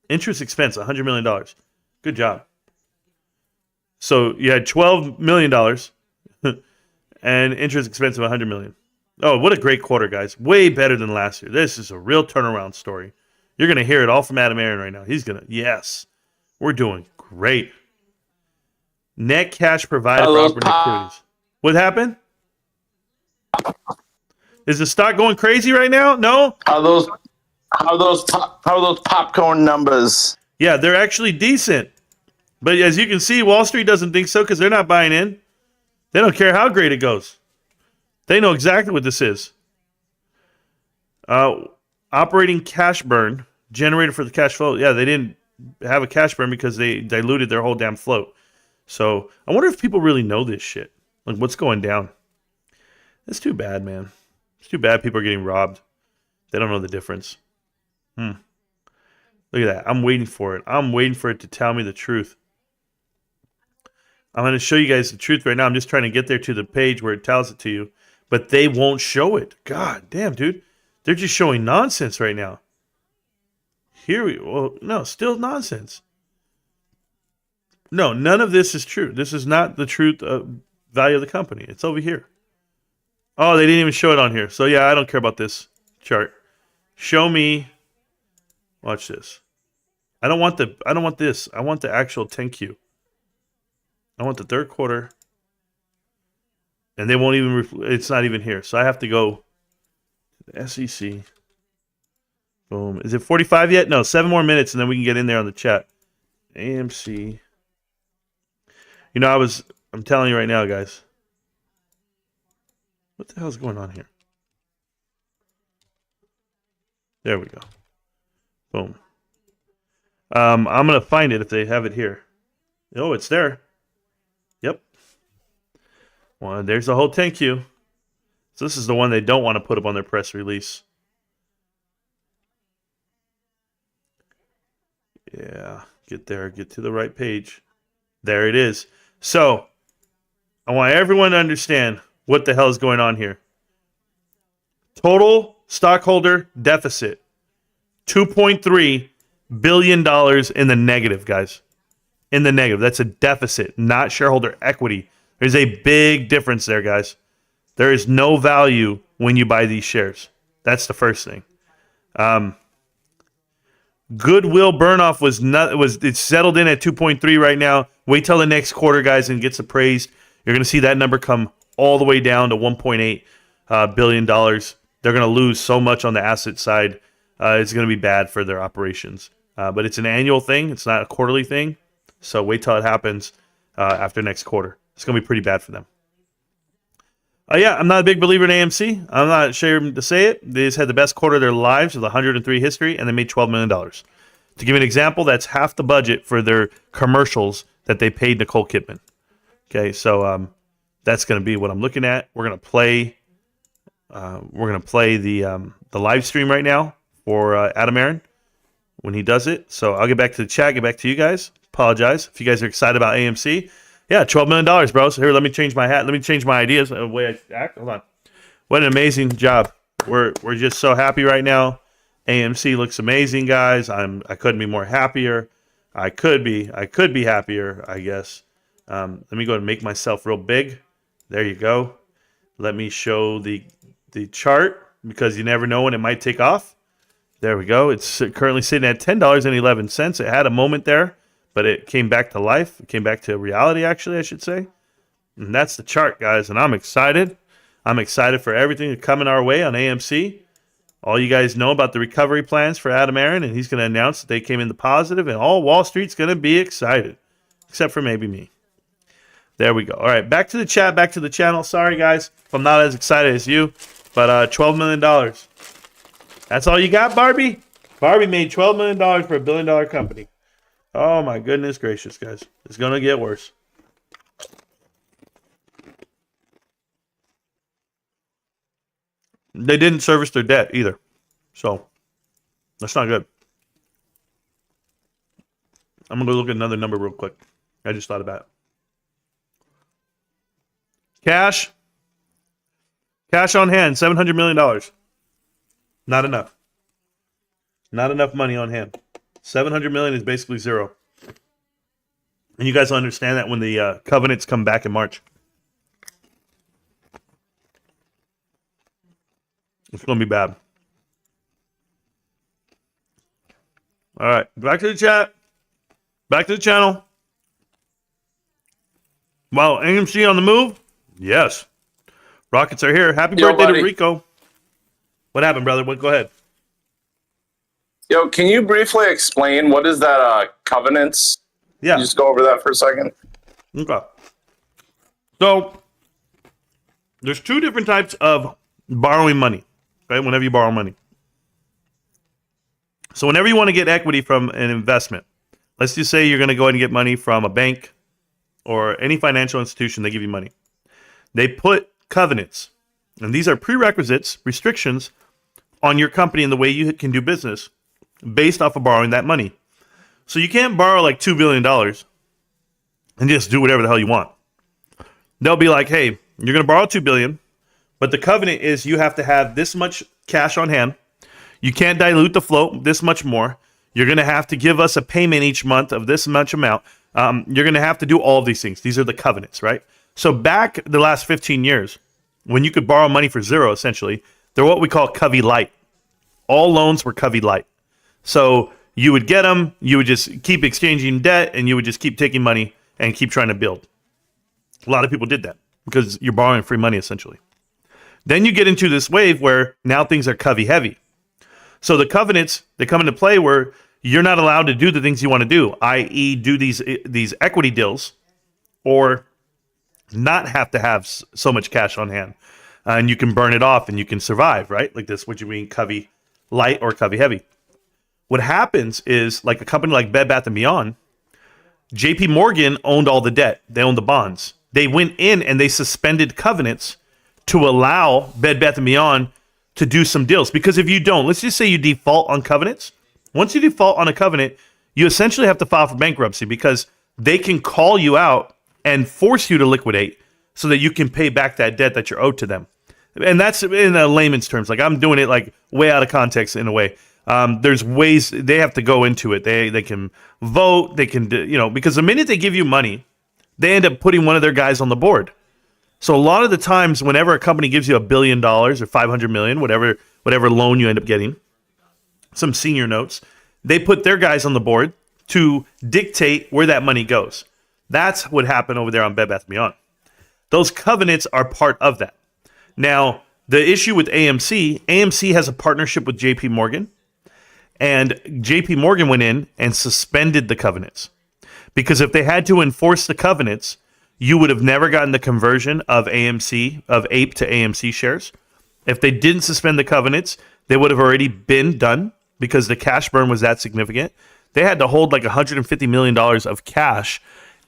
Interest expense, $100 million. Good job. So you had $12 million and interest expense of $100 million. Oh, what a great quarter, guys. Way better than last year. This is a real turnaround story. You're going to hear it all from Adam Aaron right now. He's going to, yes, we're doing great. Net cash provided for operating activities. What happened? Is the stock going crazy right now? No? How are those popcorn numbers? Yeah, they're actually decent. But as you can see, Wall Street doesn't think so because they're not buying in. They don't care how great it goes. They know exactly what this is. Operating cash burn generated for the cash flow. Yeah, they didn't have a cash burn because they diluted their whole damn float. So I wonder if people really know this shit. Like what's going down. It's too bad, man. It's too bad people are getting robbed. They don't know the difference. Look at that. I'm waiting for it. I'm waiting for it to tell me the truth. I'm going to show you guys the truth right now. I'm just trying to get there to the page where it tells it to you. But they won't show it. God damn, dude. They're just showing nonsense right now. No, still nonsense. No, none of this is true. This is not the truth value of the company. It's over here. Oh, they didn't even show it on here. So yeah, I don't care about this chart. Show me. Watch this. I don't want this. I want the actual 10Q. I want the third quarter. And they won't even, it's not even here. So I have to go SEC. Boom. Is it 45 yet? No, 7 more minutes and then we can get in there on the chat. AMC. I'm telling you right now, guys. What the hell is going on here? There we go. Boom. I'm going to find it if they have it here. Oh, it's there. Yep. Well, there's the whole 10Q. So this is the one they don't want to put up on their press release. Yeah. Get there. Get to the right page. There it is. So, I want everyone to understand what the hell is going on here. Total stockholder deficit. $2.3 billion in the negative, guys. In the negative. That's a deficit, not shareholder equity. There's a big difference there, guys. There is no value when you buy these shares. That's the first thing. Goodwill burn-off it's settled in at 2.3 right now. Wait till the next quarter, guys, and gets appraised. You're going to see that number come all the way down to $1.8 billion. They're going to lose so much on the asset side. It's going to be bad for their operations. But it's an annual thing. It's not a quarterly thing. So wait till it happens after next quarter. It's going to be pretty bad for them. Yeah, I'm not a big believer in AMC. I'm not ashamed to say it. They just had the best quarter of their lives with 103 history, and they made $12 million. To give you an example, that's half the budget for their commercials that they paid Nicole Kidman. Okay, so that's going to be what I'm looking at. We're going to play. The live stream right now for Adam Aaron when he does it. So I'll get back to the chat. Get back to you guys. Apologize if you guys are excited about AMC. Yeah, $12 million, bro. So here, let me change my hat. Let me change my ideas. The way I act. Hold on. What an amazing job. We're just so happy right now. AMC looks amazing, guys. I couldn't be more happier. I could be happier, I guess. Let me go and make myself real big. There you go. Let me show the chart because you never know when it might take off. There we go. It's currently sitting at $10.11. It had a moment there, but it came back to life. It came back to reality, actually, I should say. And that's the chart, guys, and I'm excited. I'm excited for everything coming our way on AMC. All you guys know about the recovery plans for Adam Aaron, and he's going to announce that they came in the positive, and all Wall Street's going to be excited, except for maybe me. There we go. All right, back to the chat, back to the channel. Sorry, guys, if I'm not as excited as you, but $12 million. That's all you got, Barbie? Barbie made $12 million for $1 billion company. Oh, my goodness gracious, guys. It's going to get worse. They didn't service their debt either. So, that's not good. I'm going to go look at another number real quick. I just thought about it. Cash on hand, $700 million. Not enough. Not enough money on hand. $700 million is basically zero. And you guys will understand that when the covenants come back in March. It's going to be bad. All right, back to the chat. Back to the channel. Wow, AMC on the move? Yes. Rockets are here. Happy birthday buddy. to Rico. What happened, brother? Go ahead. Yo, can you briefly explain what is that covenants? Yeah. Can you just go over that for a second? Okay. So, there's two different types of borrowing money. Okay, whenever you borrow money. So whenever you want to get equity from an investment, let's just say you're going to go ahead and get money from a bank or any financial institution, they give you money. They put covenants, and these are prerequisites, restrictions on your company and the way you can do business based off of borrowing that money. So you can't borrow like $2 billion and just do whatever the hell you want. They'll be like, hey, you're going to borrow $2 billion. But the covenant is you have to have this much cash on hand. You can't dilute the float this much more. You're going to have to give us a payment each month of this much amount. You're going to have to do all of these things. These are the covenants, right? So back the last 15 years, when you could borrow money for zero, essentially, they're what we call Covey Light. All loans were Covey Light. So you would get them, you would just keep exchanging debt, and you would just keep taking money and keep trying to build. A lot of people did that because you're borrowing free money, essentially. Then you get into this wave where now things are Covey heavy. So the covenants, they come into play where you're not allowed to do the things you want to do, i.e. do these equity deals or not have to have so much cash on hand. And you can burn it off and you can survive, right? Like this, what you mean Covey Light or Covey Heavy. What happens is like a company like Bed Bath & Beyond, JP Morgan owned all the debt. They owned the bonds. They went in and they suspended covenants to allow Bed Bath & Beyond to do some deals. Because if you don't, let's just say you default on covenants. Once you default on a covenant, you essentially have to file for bankruptcy because they can call you out and force you to liquidate so that you can pay back that debt that you're owed to them. And that's in a layman's terms. Like I'm doing it like way out of context in a way. There's ways they have to go into it. They can vote. They can, because the minute they give you money, they end up putting one of their guys on the board. So a lot of the times, whenever a company gives you $1 billion or $500 million, whatever loan you end up getting, some senior notes, they put their guys on the board to dictate where that money goes. That's what happened over there on Bed Bath & Beyond. Those covenants are part of that. Now, the issue with AMC has a partnership with JP Morgan, and JP Morgan went in and suspended the covenants. Because if they had to enforce the covenants, you would have never gotten the conversion of AMC, of APE to AMC shares. If they didn't suspend the covenants, they would have already been done because the cash burn was that significant. They had to hold like $150 million of cash,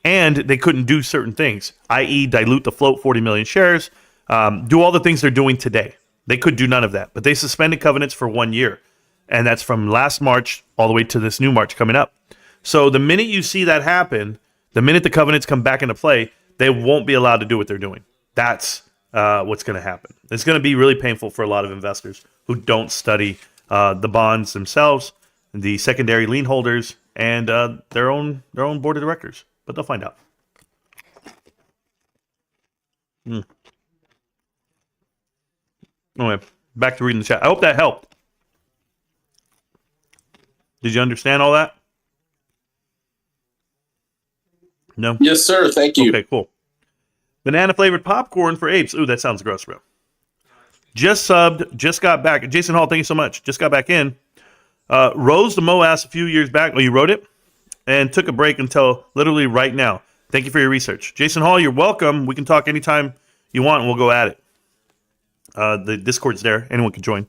and they couldn't do certain things, i.e. dilute the float 40 million shares, do all the things they're doing today. They could do none of that, but they suspended covenants for 1 year, and that's from last March all the way to this new March coming up. So the minute you see that happen, the minute the covenants come back into play, they won't be allowed to do what they're doing. That's what's going to happen. It's going to be really painful for a lot of investors who don't study the bonds themselves, the secondary lien holders, and their own board of directors. But they'll find out. Anyway, back to reading the chat. I hope that helped. Did you understand all that? No? Yes, sir. Thank you. Okay, cool. Banana flavored popcorn for apes. Ooh, that sounds gross, bro. Just subbed, just got back. Jason Hall, thank you so much. Just got back in. Rose the Moass a few years back. Oh, you wrote it? And took a break until literally right now. Thank you for your research. Jason Hall, you're welcome. We can talk anytime you want, and we'll go at it. The Discord's there. Anyone can join.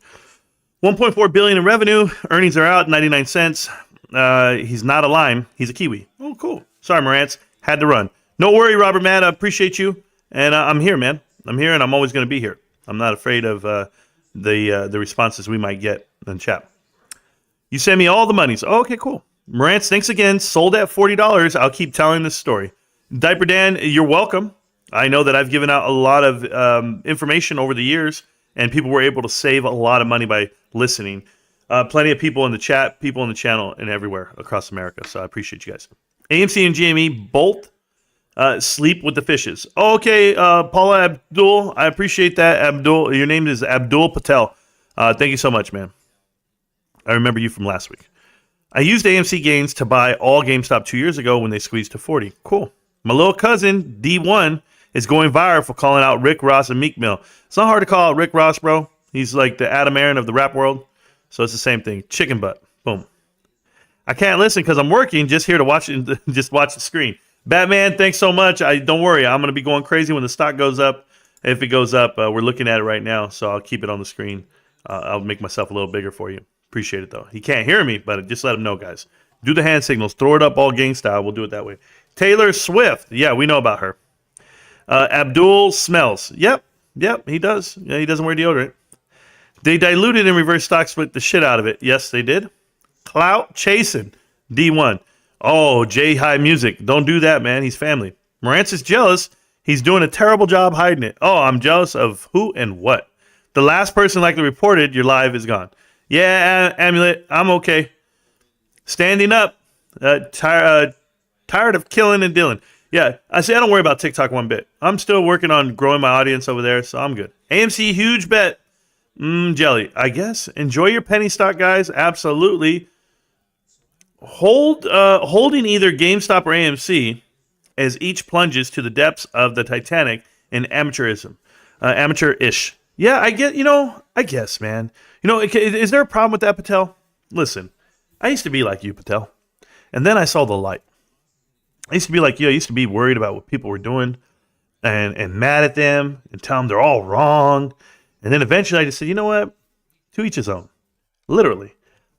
1.4 billion in revenue. Earnings are out, 99 cents. He's not a lime. He's a kiwi. Oh, cool. Sorry, Marantz. Had to run. No worry, Robert Matt. I appreciate you. And I'm here, man. I'm here, and I'm always going to be here. I'm not afraid of the responses we might get in chat. You send me all the monies. Oh, okay, cool. Marantz, thanks again. Sold at $40. I'll keep telling this story. Diaper Dan, you're welcome. I know that I've given out a lot of information over the years, and people were able to save a lot of money by listening. Plenty of people in the chat, people in the channel, and everywhere across America. So I appreciate you guys. AMC and GME both sleep with the fishes. Okay, Paula Abdul, I appreciate that. Abdul, your name is Abdul Patel. Thank you so much, man. I remember you from last week. I used AMC gains to buy all GameStop 2 years ago when they squeezed to 40. Cool. My little cousin, D1, is going viral for calling out Rick Ross and Meek Mill. It's not hard to call out Rick Ross, bro. He's like the Adam Aaron of the rap world. So it's the same thing. Chicken butt. Boom. I can't listen because I'm working. Just here to watch it, just watch the screen. Batman, thanks so much. Don't worry. I'm going to be going crazy when the stock goes up. If it goes up, we're looking at it right now, so I'll keep it on the screen. I'll make myself a little bigger for you. Appreciate it, though. He can't hear me, but just let him know, guys. Do the hand signals. Throw it up all gang style. We'll do it that way. Taylor Swift. Yeah, we know about her. Abdul Smells. Yep, he does. Yeah, he doesn't wear deodorant. They diluted and reverse stock split the shit out of it. Yes, they did. Clout chasing. D1. Oh, J High Music. Don't do that, man. He's family. Marantz is jealous. He's doing a terrible job hiding it. Oh, I'm jealous of who and what? The last person likely reported your live is gone. Yeah, Amulet, I'm okay. Standing up. Tired of killing and dealing. Yeah, I don't worry about TikTok one bit. I'm still working on growing my audience over there, so I'm good. AMC, huge bet. Jelly, I guess. Enjoy your penny stock, guys. Absolutely. Holding either GameStop or AMC as each plunges to the depths of the Titanic in amateurism. Amateur-ish. Yeah, I guess, man. Is there a problem with that, Patel? Listen, I used to be like you, Patel. And then I saw the light. I used to be like you. I used to be worried about what people were doing and mad at them and tell them they're all wrong. And then eventually I just said, you know what? To each his own. Literally.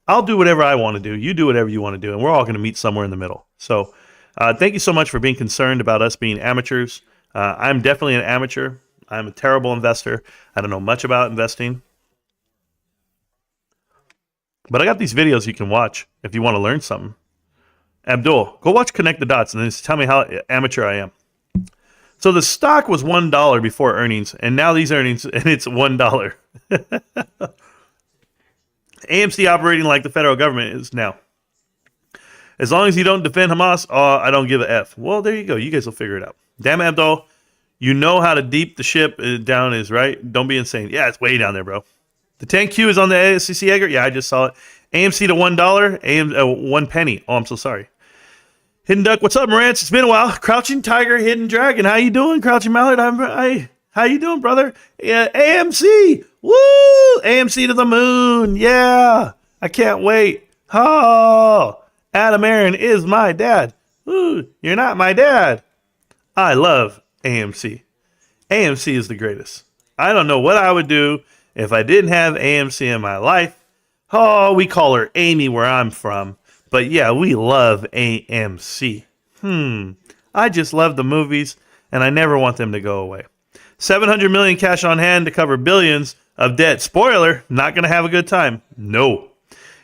I'll do whatever I want to do. You do whatever you want to do. And we're all going to meet somewhere in the middle. So thank you so much for being concerned about us being amateurs. I'm definitely an amateur. I'm a terrible investor. I don't know much about investing. But I got these videos you can watch if you want to learn something. Abdul, go watch Connect the Dots and then just tell me how amateur I am. So the stock was $1 before earnings, and now these earnings, and it's $1. AMC operating like the federal government is now. As long as you don't defend Hamas, I don't give a F. Well, there you go. You guys will figure it out. Damn, Abdul, you know how to deep the ship down is, right? Don't be insane. Yeah, it's way down there, bro. The 10Q is on the SEC Egger. Yeah, I just saw it. AMC to $1, 1 penny. Oh, I'm so sorry. Hidden Duck, what's up, Marantz? It's been a while. Crouching Tiger, Hidden Dragon. How you doing, Crouching Mallard? How you doing, brother? Yeah, AMC. Woo! AMC to the moon. Yeah. I can't wait. Oh, Adam Aaron is my dad. Ooh, you're not my dad. I love AMC. AMC is the greatest. I don't know what I would do if I didn't have AMC in my life. Oh, we call her Amy where I'm from. But yeah, we love AMC. I just love the movies, and I never want them to go away. $700 million cash on hand to cover billions of debt. Spoiler, not going to have a good time. No.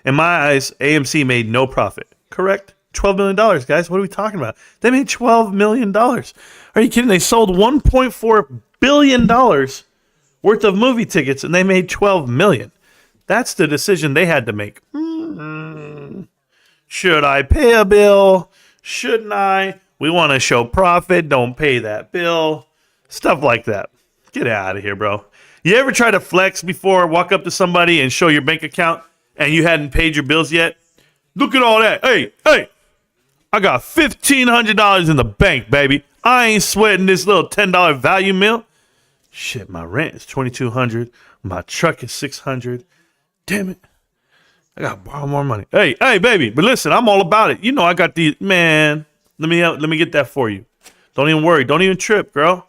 In my eyes, AMC made no profit. Correct? $12 million, guys. What are we talking about? They made $12 million. Are you kidding? They sold $1.4 billion worth of movie tickets, and they made $12 million. That's the decision they had to make. Should I pay a bill? Shouldn't I? We want to show profit. Don't pay that bill. Stuff like that. Get out of here, bro. You ever try to flex before, walk up to somebody and show your bank account and you hadn't paid your bills yet? Look at all that. Hey, I got $1,500 in the bank, baby. I ain't sweating this little $10 value meal. Shit, my rent is $2,200. My truck is $600. Damn it. I gotta borrow more money. Hey, baby. But listen, I'm all about it. You know I got these, man. Let me get that for you. Don't even worry. Don't even trip, girl.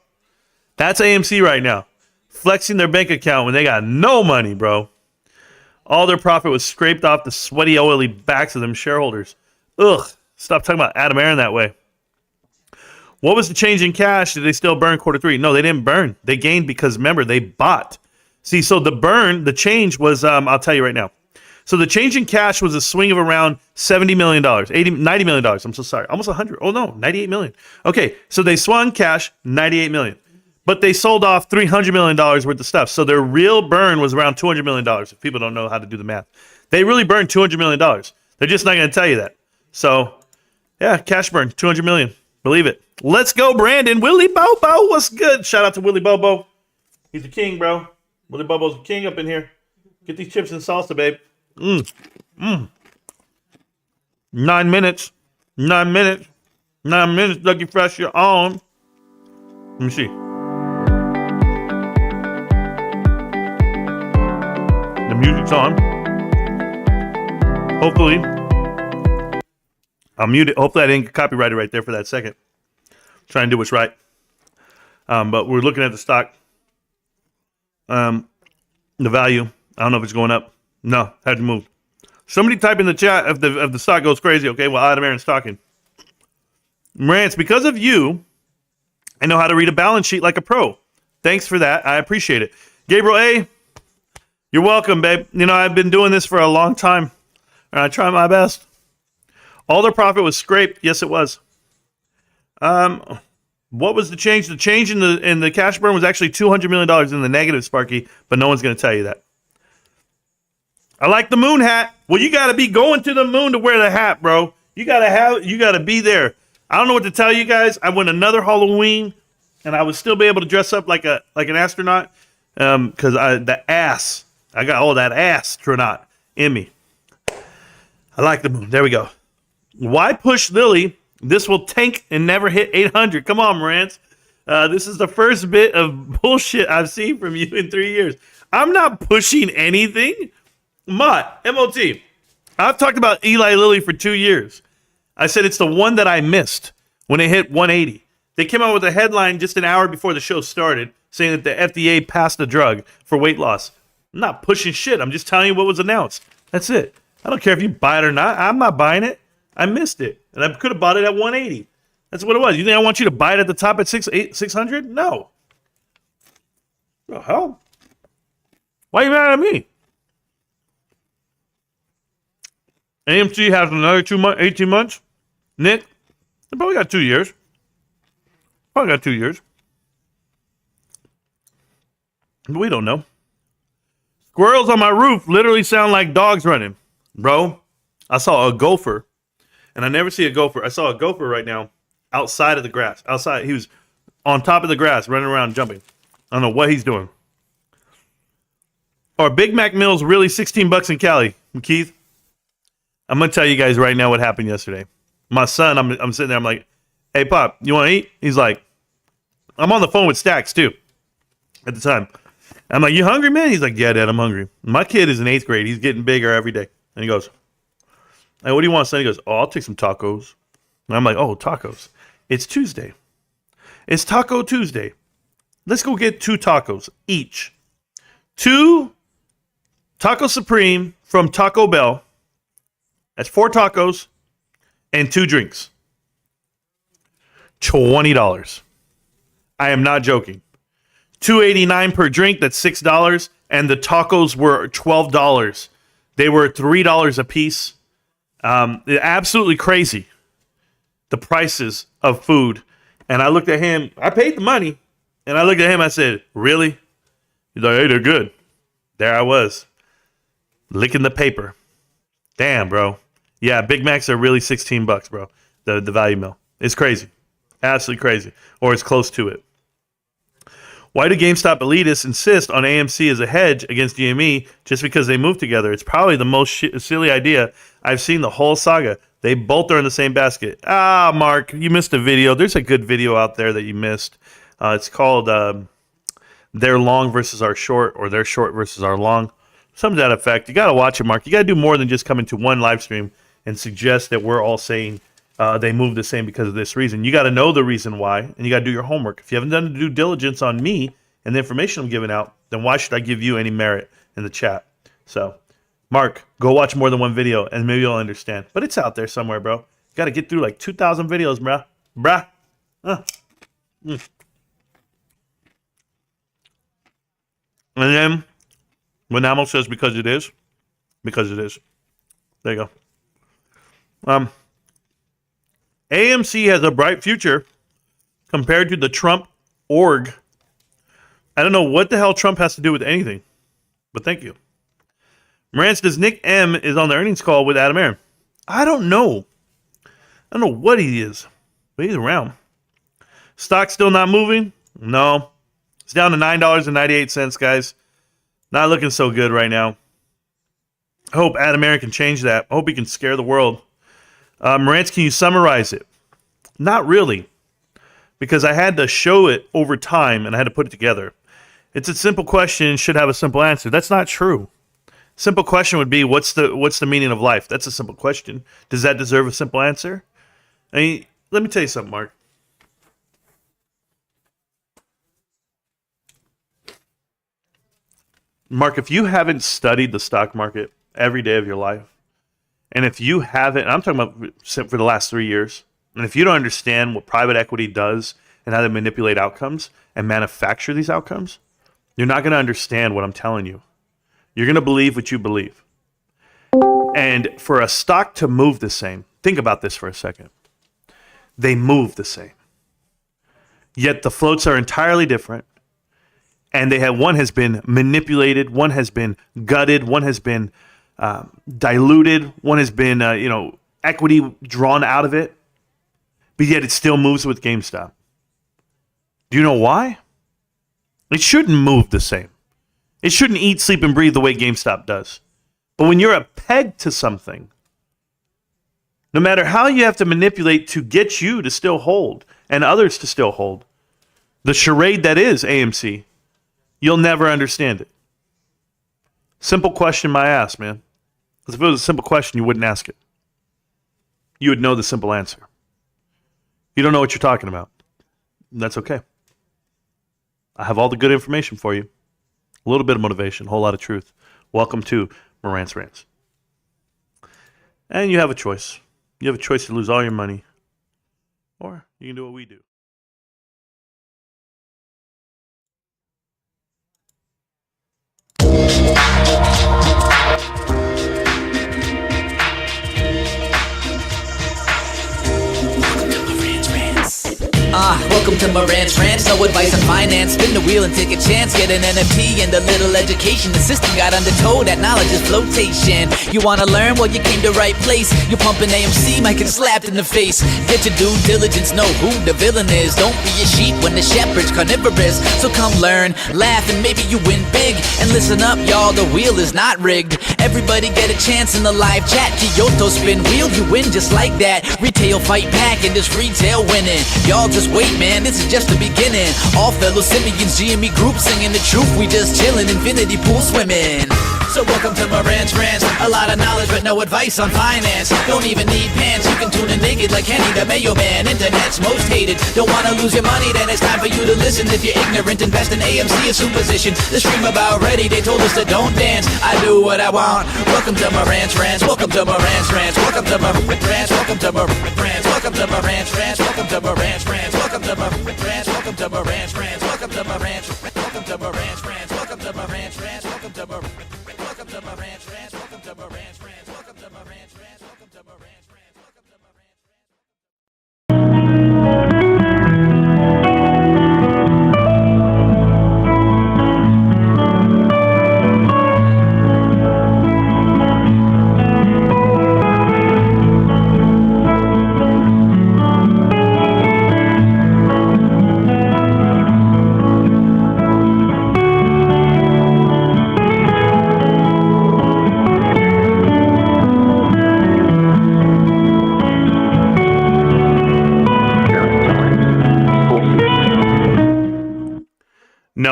That's AMC right now. Flexing their bank account when they got no money, bro. All their profit was scraped off the sweaty, oily backs of them shareholders. Ugh. Stop talking about Adam Aaron that way. What was the change in cash? Did they still burn Q3? No, they didn't burn. They gained because, remember, they bought. See, so the change was, I'll tell you right now. So the change in cash was a swing of around $70 million, $90 million. I'm so sorry. Almost 100. Oh, no, 98 million. Okay, so they swung cash, 98 million. But they sold off $300 million worth of stuff. So their real burn was around $200 million, if people don't know how to do the math. They really burned $200 million. They're just not going to tell you that. So, yeah, cash burn, $200 million. Believe it. Let's go, Brandon. Willie Bobo, what's good? Shout out to Willie Bobo. He's the king, bro. Willie Bobo's the king up in here. Get these chips and salsa, babe. 9 minutes. 9 minutes. 9 minutes. Dougie Fresh, you're on. Let me see. The music's on. Hopefully. I'll mute it. Hopefully I didn't get copyrighted right there for that second. Try and do what's right. But we're looking at the stock. The value. I don't know if it's going up. No, had to move. Somebody type in the chat if the stock goes crazy. Okay, well, Adam Aaron's talking. Marantz, because of you, I know how to read a balance sheet like a pro. Thanks for that. I appreciate it. Gabriel A., you're welcome, babe. You know, I've been doing this for a long time, and I try my best. All their profit was scraped. Yes, it was. What was the change? The change in the cash burn was actually $200 million in the negative, Sparky, but no one's going to tell you that. I like the moon hat. Well, you got to be going to the moon to wear the hat, bro. You got to be there. I don't know what to tell you guys. I went another Halloween, and I would still be able to dress up like an astronaut because I got all that astronaut in me. I like the moon. There we go. Why push Lily? This will tank and never hit 800. Come on, Marantz. This is the first bit of bullshit I've seen from you in 3 years. I'm not pushing anything. MOT. I've talked about Eli Lilly for 2 years. I said it's the one that I missed when it hit 180. They came out with a headline just an hour before the show started saying that the FDA passed a drug for weight loss. I'm not pushing shit. I'm just telling you what was announced. That's it. I don't care if you buy it or not. I'm not buying it. I missed it. And I could have bought it at 180. That's what it was. You think I want you to buy it at the top at 600? No. The hell? Why are you mad at me? AMC has another 18 months. Nick, they probably got 2 years. But we don't know. Squirrels on my roof literally sound like dogs running. Bro, I saw a gopher. And I never see a gopher. I saw a gopher right now outside of the grass. Outside. He was on top of the grass, running around, jumping. I don't know what he's doing. Are Big Mac meals really $16 in Cali? Keith, I'm going to tell you guys right now what happened yesterday. My son, I'm sitting there. I'm like, hey, Pop, you want to eat? He's like, I'm on the phone with Stacks, too, at the time. I'm like, you hungry, man? He's like, yeah, Dad, I'm hungry. My kid is in 8th grade. He's getting bigger every day. And he goes, hey, what do you want, son? He goes, oh, I'll take some tacos. And I'm like, oh, tacos. It's Tuesday. It's Taco Tuesday. Let's go get 2 tacos each. 2 Taco Supreme from Taco Bell. That's 4 tacos and 2 drinks. $20. I am not joking. $2.89 per drink. That's $6. And the tacos were $12. They were $3 a piece. Absolutely crazy. The prices of food. And I looked at him. I paid the money. And I looked at him. I said, really? He's like, hey, they're good. There I was. Licking the paper. Damn, bro. Yeah, Big Macs are really $16, bro. The value meal. It's crazy. Absolutely crazy. Or it's close to it. Why do GameStop elitists insist on AMC as a hedge against GME just because they move together? It's probably the most silly idea I've seen the whole saga. They both are in the same basket. Ah, Mark, you missed a video. There's a good video out there that you missed. It's called Their Long versus Our Short, or Their Short versus Our Long. Something to that effect. You got to watch it, Mark. You got to do more than just come into one live stream and suggest that we're all saying they move the same because of this reason. You got to know the reason why, and you got to do your homework. If you haven't done the due diligence on me and the information I'm giving out, then why should I give you any merit in the chat? So, Mark, go watch more than one video, and maybe you'll understand. But it's out there somewhere, bro. You got to get through like 2,000 videos, bruh. And then when Amel says because it is. There you go. AMC has a bright future compared to the Trump org. I don't know what the hell Trump has to do with anything, but thank you. Marantz, does Nick M is on the earnings call with Adam Aaron? I don't know. I don't know what he is, but he's around. Stock still not moving? No. It's down to $9.98, guys. Not looking so good right now. I hope Adam Aaron can change that. I hope he can scare the world. Marantz, can you summarize it? Not really, because I had to show it over time and I had to put it together. It's a simple question, should have a simple answer. That's not true. Simple question would be, what's the meaning of life? That's a simple question. Does that deserve a simple answer? I mean, let me tell you something, Mark. Mark, if you haven't studied the stock market every day of your life, and if you haven't, I'm talking about for the last 3 years, and if you don't understand what private equity does and how they manipulate outcomes and manufacture these outcomes, you're not going to understand what I'm telling you. You're going to believe what you believe. And for a stock to move the same, think about this for a second. They move the same. Yet the floats are entirely different. And one has been manipulated, one has been gutted, one has been diluted, one has been, equity drawn out of it, but yet it still moves with GameStop. Do you know why? It shouldn't move the same. It shouldn't eat, sleep, and breathe the way GameStop does. But when you're a peg to something, no matter how you have to manipulate to get you to still hold and others to still hold, the charade that is AMC, you'll never understand it. Simple question my ass, man. Because if it was a simple question, you wouldn't ask it. You would know the simple answer. You don't know what you're talking about. That's okay. I have all the good information for you. A little bit of motivation, a whole lot of truth. Welcome to Marantz Rantz. And you have a choice. You have a choice to lose all your money, or you can do what we do. Welcome to Marantz Rantz, no advice on finance. Spin the wheel and take a chance. Get an NFT and a little education. The system got undertold, that knowledge is flotation. You wanna learn? Well, you came to right place. You pumping AMC, might get slapped in the face. Get your due diligence, know who the villain is. Don't be a sheep when the shepherd's carnivorous. So come learn, laugh, and maybe you win big. And listen up, y'all, the wheel is not rigged. Everybody get a chance in the live chat. Kyoto spin wheel, you win just like that. Retail fight back and this retail winning. Y'all just wait, man, this is just the beginning. All fellow simians, GME group singing the truth. We just chillin', infinity pool swimming. So welcome to Marantz Rantz. A lot of knowledge but no advice on finance. Don't even need pants, you can tune in naked like Kenny the Mayo Man. Internet's most hated. Don't wanna lose your money, then it's time for you to listen. If you're ignorant, invest in AMC, a superstition. The stream about ready, they told us to don't dance. I do what I want. Welcome to Marantz Rantz. Welcome to Marantz Rantz. Welcome to Marantz Rantz. Welcome to Marantz Rantz. Welcome to Marantz Rantz. Welcome to Marantz Rantz. Welcome to Marantz Rantz. Welcome to Marantz Rantz. Welcome to Marantz Rantz. Welcome to Marantz Rantz. Welcome to Marantz Rantz. Welcome to Marantz Rantz. Welcome to Marantz Rantz. Welcome to Marantz Rantz. Welcome to Marantz Rantz. Welcome to Marantz Rantz. Welcome to Marantz Rantz.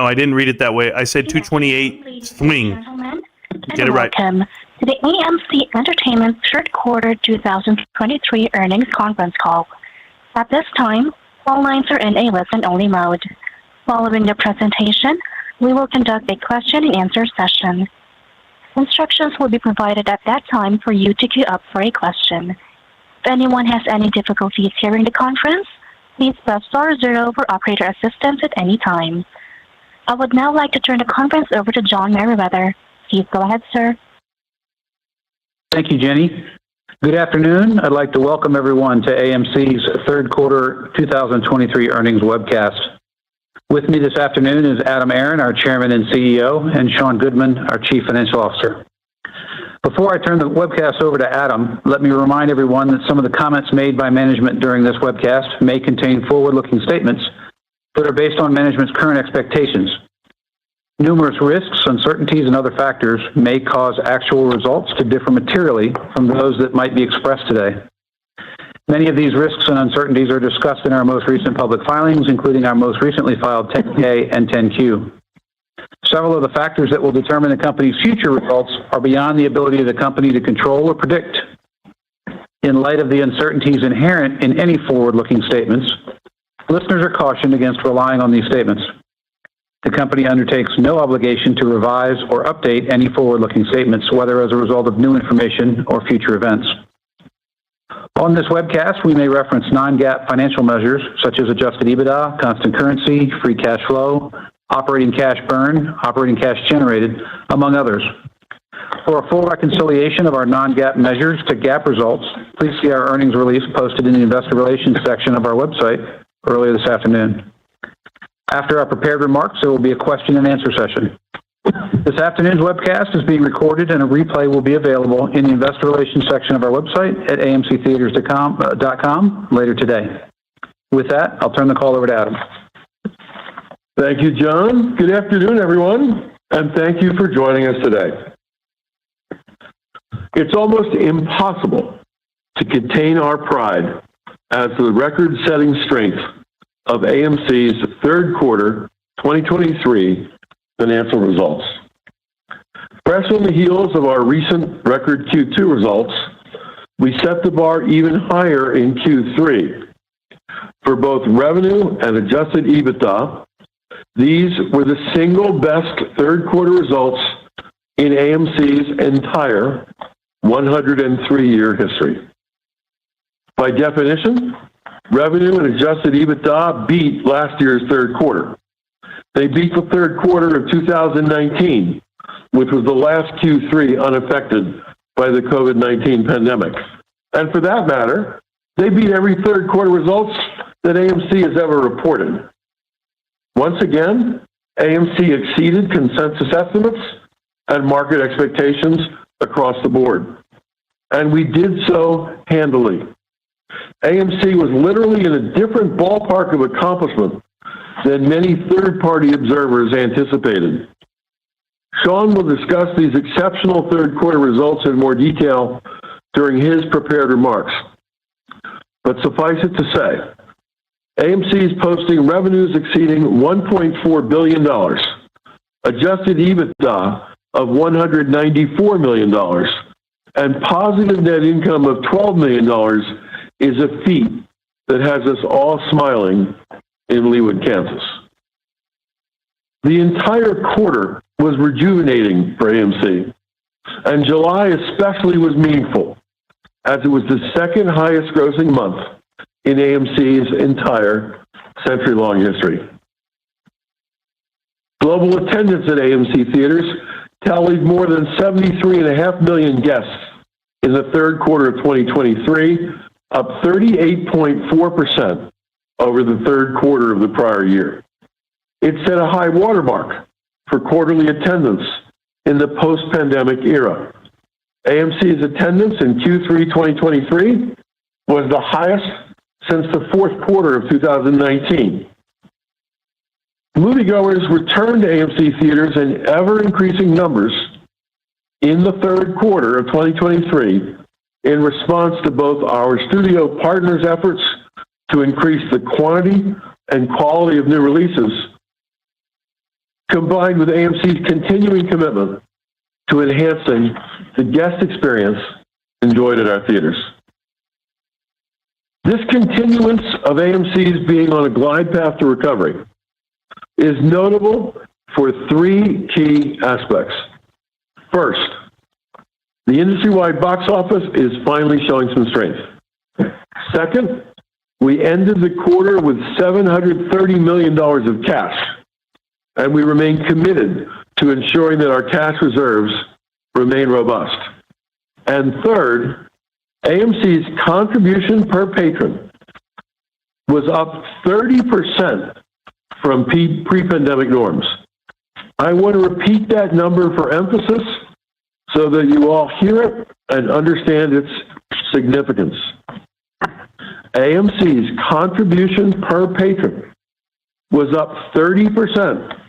No, I didn't read it that way. I said 228 swing. Get it right. Welcome to the AMC Entertainment third quarter 2023 earnings conference call. At this time, all lines are in a listen-only mode. Following the presentation, we will conduct a question-and-answer session. Instructions will be provided at that time for you to queue up for a question. If anyone has any difficulties hearing the conference, please press star 0 for operator assistance at any time. I would now like to turn the conference over to John Merriweather. Please go ahead, sir. Thank you, Jenny. Good afternoon. I'd like to welcome everyone to AMC's third quarter 2023 earnings webcast. With me this afternoon is Adam Aron, our Chairman and CEO, and Sean Goodman, our Chief Financial Officer. Before I turn the webcast over to Adam, let me remind everyone that some of the comments made by management during this webcast may contain forward-looking statements that are based on management's current expectations. Numerous risks, uncertainties, and other factors may cause actual results to differ materially from those that might be expressed today. Many of these risks and uncertainties are discussed in our most recent public filings, including our most recently filed 10-K and 10-Q. Several of the factors that will determine the company's future results are beyond the ability of the company to control or predict. In light of the uncertainties inherent in any forward-looking statements, listeners are cautioned against relying on these statements. The company undertakes no obligation to revise or update any forward-looking statements, whether as a result of new information or future events. On this webcast, we may reference non-GAAP financial measures such as adjusted EBITDA, constant currency, free cash flow, operating cash burn, operating cash generated, among others. For a full reconciliation of our non-GAAP measures to GAAP results, please see our earnings release posted in the Investor Relations section of our website earlier this afternoon. After our prepared remarks, there will be a question-and-answer session. This afternoon's webcast is being recorded, and a replay will be available in the Investor Relations section of our website at amctheaters.com later today. With that, I'll turn the call over to Adam. Thank you, John. Good afternoon, everyone, and thank you for joining us today. It's almost impossible to contain our pride as to the record-setting strength of AMC's third quarter 2023 financial results. Fresh on the heels of our recent record Q2 results, we set the bar even higher in Q3. For both revenue and adjusted EBITDA, these were the single best third quarter results in AMC's entire 103-year history. By definition, revenue and adjusted EBITDA beat last year's third quarter. They beat the third quarter of 2019, which was the last Q3 unaffected by the COVID-19 pandemic. And for that matter, they beat every third quarter results that AMC has ever reported. Once again, AMC exceeded consensus estimates and market expectations across the board. And we did so handily. AMC was literally in a different ballpark of accomplishment than many third-party observers anticipated. Sean will discuss these exceptional third quarter results in more detail during his prepared remarks. But suffice it to say, AMC is posting revenues exceeding $1.4 billion, adjusted EBITDA of $194 million, and positive net income of $12 million is a feat that has us all smiling in Leawood, Kansas. The entire quarter was rejuvenating for AMC, and July especially was meaningful, as it was the second highest grossing month in AMC's entire century-long history. Global attendance at AMC theaters tallied more than 73.5 million guests in the third quarter of 2023, up 38.4% over the third quarter of the prior year. It set a high watermark for quarterly attendance in the post-pandemic era. AMC's attendance in Q3 2023 was the highest since the fourth quarter of 2019. Moviegoers returned to AMC theaters in ever-increasing numbers in the third quarter of 2023 in response to both our studio partners' efforts to increase the quantity and quality of new releases, combined with AMC's continuing commitment to enhancing the guest experience enjoyed at our theaters. This continuance of AMC's being on a glide path to recovery is notable for three key aspects. First, the industry-wide box office is finally showing some strength. Second, we ended the quarter with $730 million of cash, and we remain committed to ensuring that our cash reserves remain robust. And third, AMC's contribution per patron was up 30% from pre-pandemic norms. I want to repeat that number for emphasis so that you all hear it and understand its significance. AMC's contribution per patron was up 30%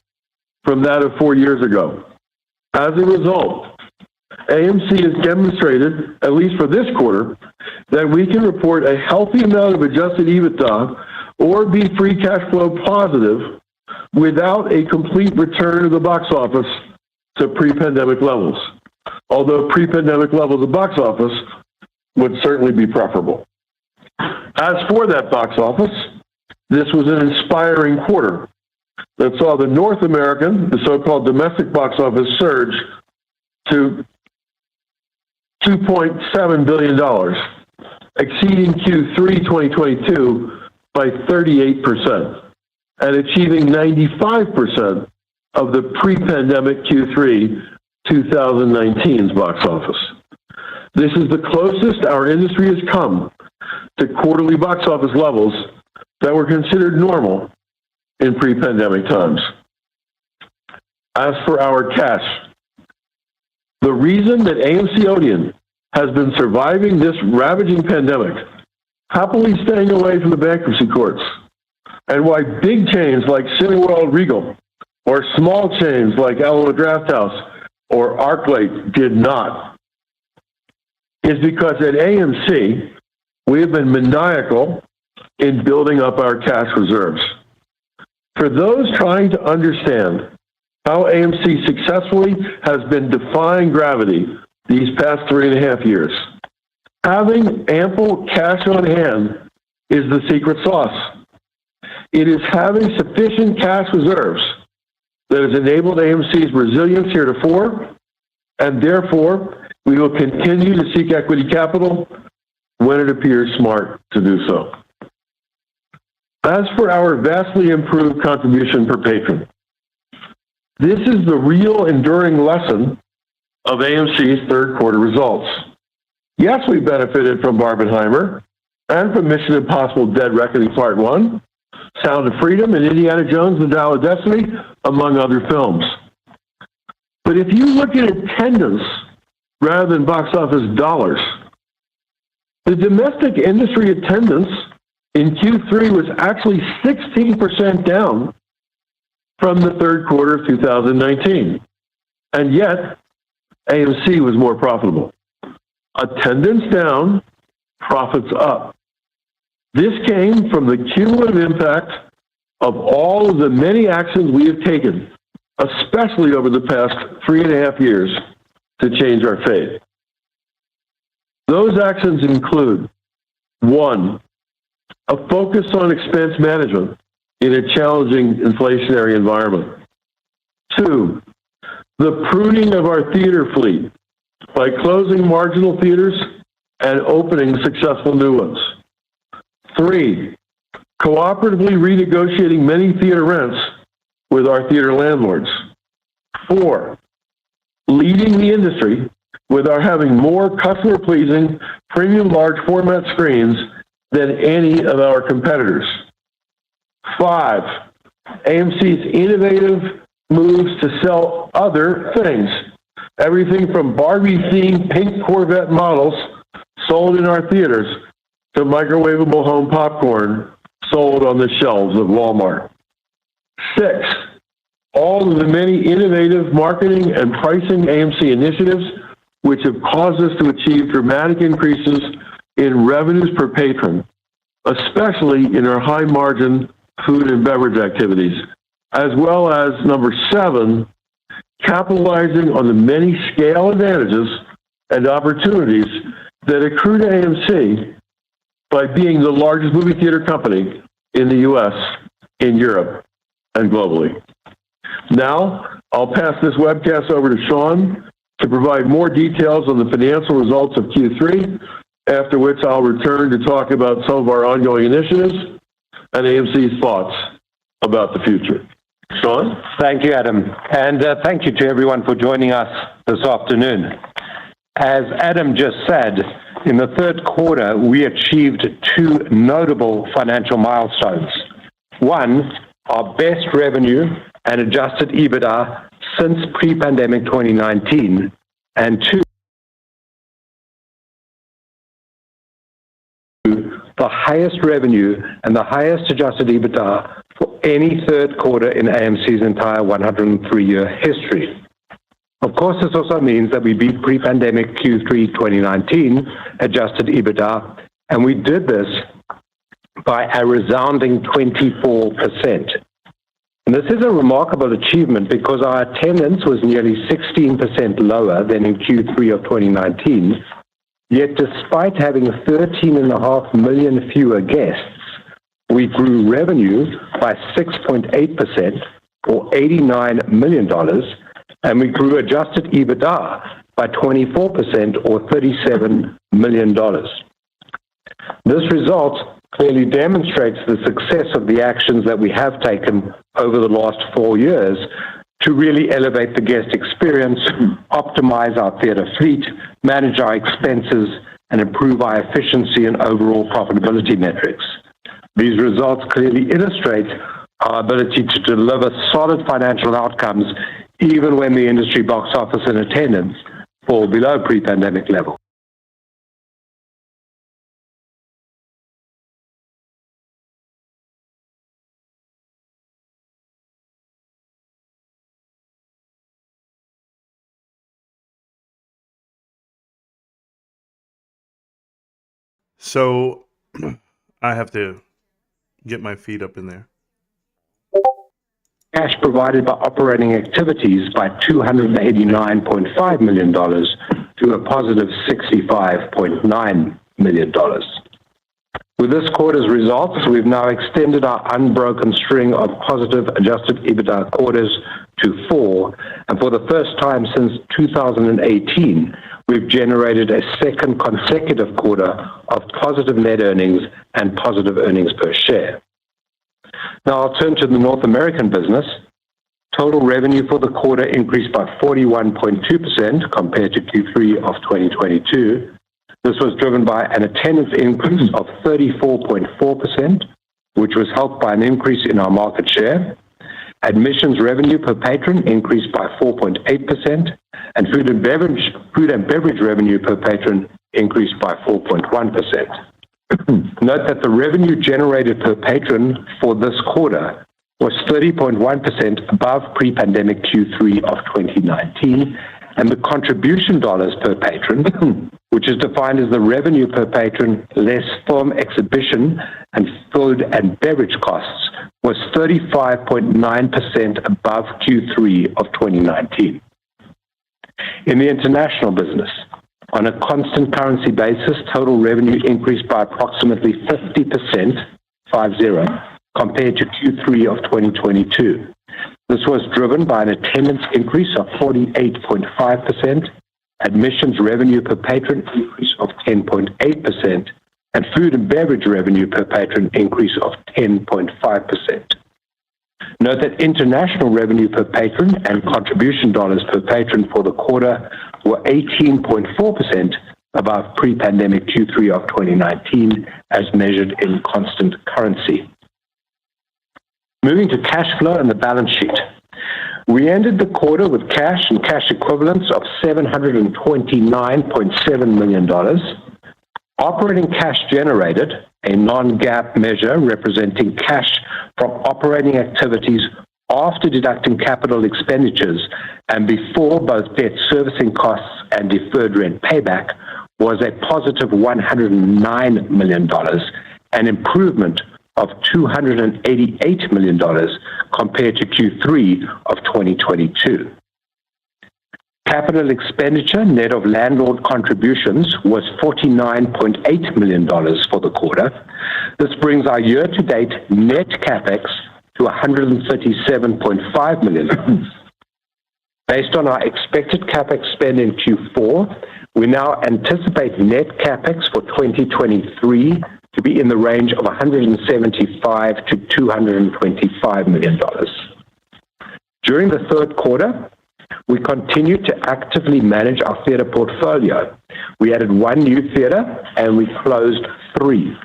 from that of 4 years ago. As a result, AMC has demonstrated, at least for this quarter, that we can report a healthy amount of adjusted EBITDA or be free cash flow positive without a complete return of the box office to pre-pandemic levels. Although pre-pandemic levels of box office would certainly be preferable. As for that box office, this was an inspiring quarter that saw the North American, the so-called domestic box office, surge to $2.7 billion, exceeding Q3 2022 by 38% and achieving 95% of the pre-pandemic Q3 2019's box office. This is the closest our industry has come to quarterly box office levels that were considered normal in pre-pandemic times. As for our cash, the reason that AMC Odeon has been surviving this ravaging pandemic, happily staying away from the bankruptcy courts, and why big chains like Cineworld Regal or small chains like Alamo Drafthouse or ArcLight did not, is because at AMC, we have been maniacal in building up our cash reserves. For those trying to understand how AMC successfully has been defying gravity these past 3.5 years, having ample cash on hand is the secret sauce. It is having sufficient cash reserves that has enabled AMC's resilience heretofore, and therefore we will continue to seek equity capital when it appears smart to do so. As for our vastly improved contribution per patron, this is the real enduring lesson of AMC's third quarter results. Yes, we benefited from Barbenheimer and from Mission Impossible Dead Reckoning Part 1, Sound of Freedom, and Indiana Jones and the Dial of Destiny, among other films. But if you look at attendance rather than box office dollars, the domestic industry attendance in Q3 was actually 16% down from the third quarter of 2019. And yet, AMC was more profitable. Attendance down, profits up. This came from the cumulative impact of all of the many actions we have taken, especially over the past 3.5 years, to change our fate. Those actions include: 1, a focus on expense management in a challenging inflationary environment. 2, the pruning of our theater fleet by closing marginal theaters and opening successful new ones. 3, cooperatively renegotiating many theater rents with our theater landlords. 4, leading the industry with our having more customer-pleasing premium large format screens than any of our competitors. 5, AMC's innovative moves to sell other things. Everything from Barbie-themed pink Corvette models sold in our theaters to microwavable home popcorn sold on the shelves of Walmart. 6, all of the many innovative marketing and pricing AMC initiatives which have caused us to achieve dramatic increases in revenues per patron, especially in our high-margin food and beverage activities, as well as number 7, capitalizing on the many scale advantages and opportunities that accrue to AMC by being the largest movie theater company in the U.S., in Europe, and globally. Now, I'll pass this webcast over to Sean to provide more details on the financial results of Q3, after which I'll return to talk about some of our ongoing initiatives and AMC's thoughts about the future. Sean? Thank you, Adam. And thank you to everyone for joining us this afternoon. As Adam just said, in the third quarter, we achieved 2 notable financial milestones. One, our best revenue and adjusted EBITDA since pre-pandemic 2019, and 2, the highest revenue and the highest adjusted EBITDA for any third quarter in AMC's entire 103-year history. Of course, this also means that we beat pre-pandemic Q3 2019 adjusted EBITDA, and we did this by a resounding 24%. And this is a remarkable achievement because our attendance was nearly 16% lower than in Q3 of 2019, yet despite having 13.5 million fewer guests, we grew revenue by 6.8%, or $89 million, and we grew adjusted EBITDA by 24%, or $37 million. This result clearly demonstrates the success of the actions that we have taken over the last 4 years to really elevate the guest experience, optimize our theater fleet, manage our expenses, and improve our efficiency and overall profitability metrics. These results clearly illustrate our ability to deliver solid financial outcomes even when the industry box office and attendance fall below pre-pandemic level. So I have to get my feet up in there. Cash provided by operating activities by $289.5 million to a positive $65.9 million. With this quarter's results, we've now extended our unbroken string of positive adjusted EBITDA quarters to 4, and for the first time since 2018, we've generated a second consecutive quarter of positive net earnings and positive earnings per share. Now I'll turn to the North American business. Total revenue for the quarter increased by 41.2% compared to Q3 of 2022. This was driven by an attendance increase of 34.4%, which was helped by an increase in our market share. Admissions revenue per patron increased by 4.8%, and food and beverage revenue per patron increased by 4.1%. Note that the revenue generated per patron for this quarter was 30.1% above pre-pandemic Q3 of 2019, and the contribution dollars per patron, which is defined as the revenue per patron less film exhibition and food and beverage costs, was 35.9% above Q3 of 2019. In the international business, on a constant currency basis, total revenue increased by approximately 50%, compared to Q3 of 2022. This was driven by an attendance increase of 48.5%, admissions revenue per patron increase of 10.8%, and food and beverage revenue per patron increase of 10.5%. Note that international revenue per patron and contribution dollars per patron for the quarter were 18.4% above pre-pandemic Q3 of 2019 as measured in constant currency. Moving to cash flow and the balance sheet. We ended the quarter with cash and cash equivalents of $729.7 million. Operating cash generated, a non-GAAP measure representing cash from operating activities after deducting capital expenditures and before both debt servicing costs and deferred rent payback, was a positive $109 million, an improvement of $288 million compared to Q3 of 2022. Capital expenditure net of landlord contributions was $49.8 million for the quarter. This brings our year-to-date net CapEx to $137.5 million. Based on our expected CapEx spend in Q4, we now anticipate net CapEx for 2023 to be in the range of $175 to $225 million. During the third quarter, we continued to actively manage our theater portfolio. We added 1 new theater and we closed 3.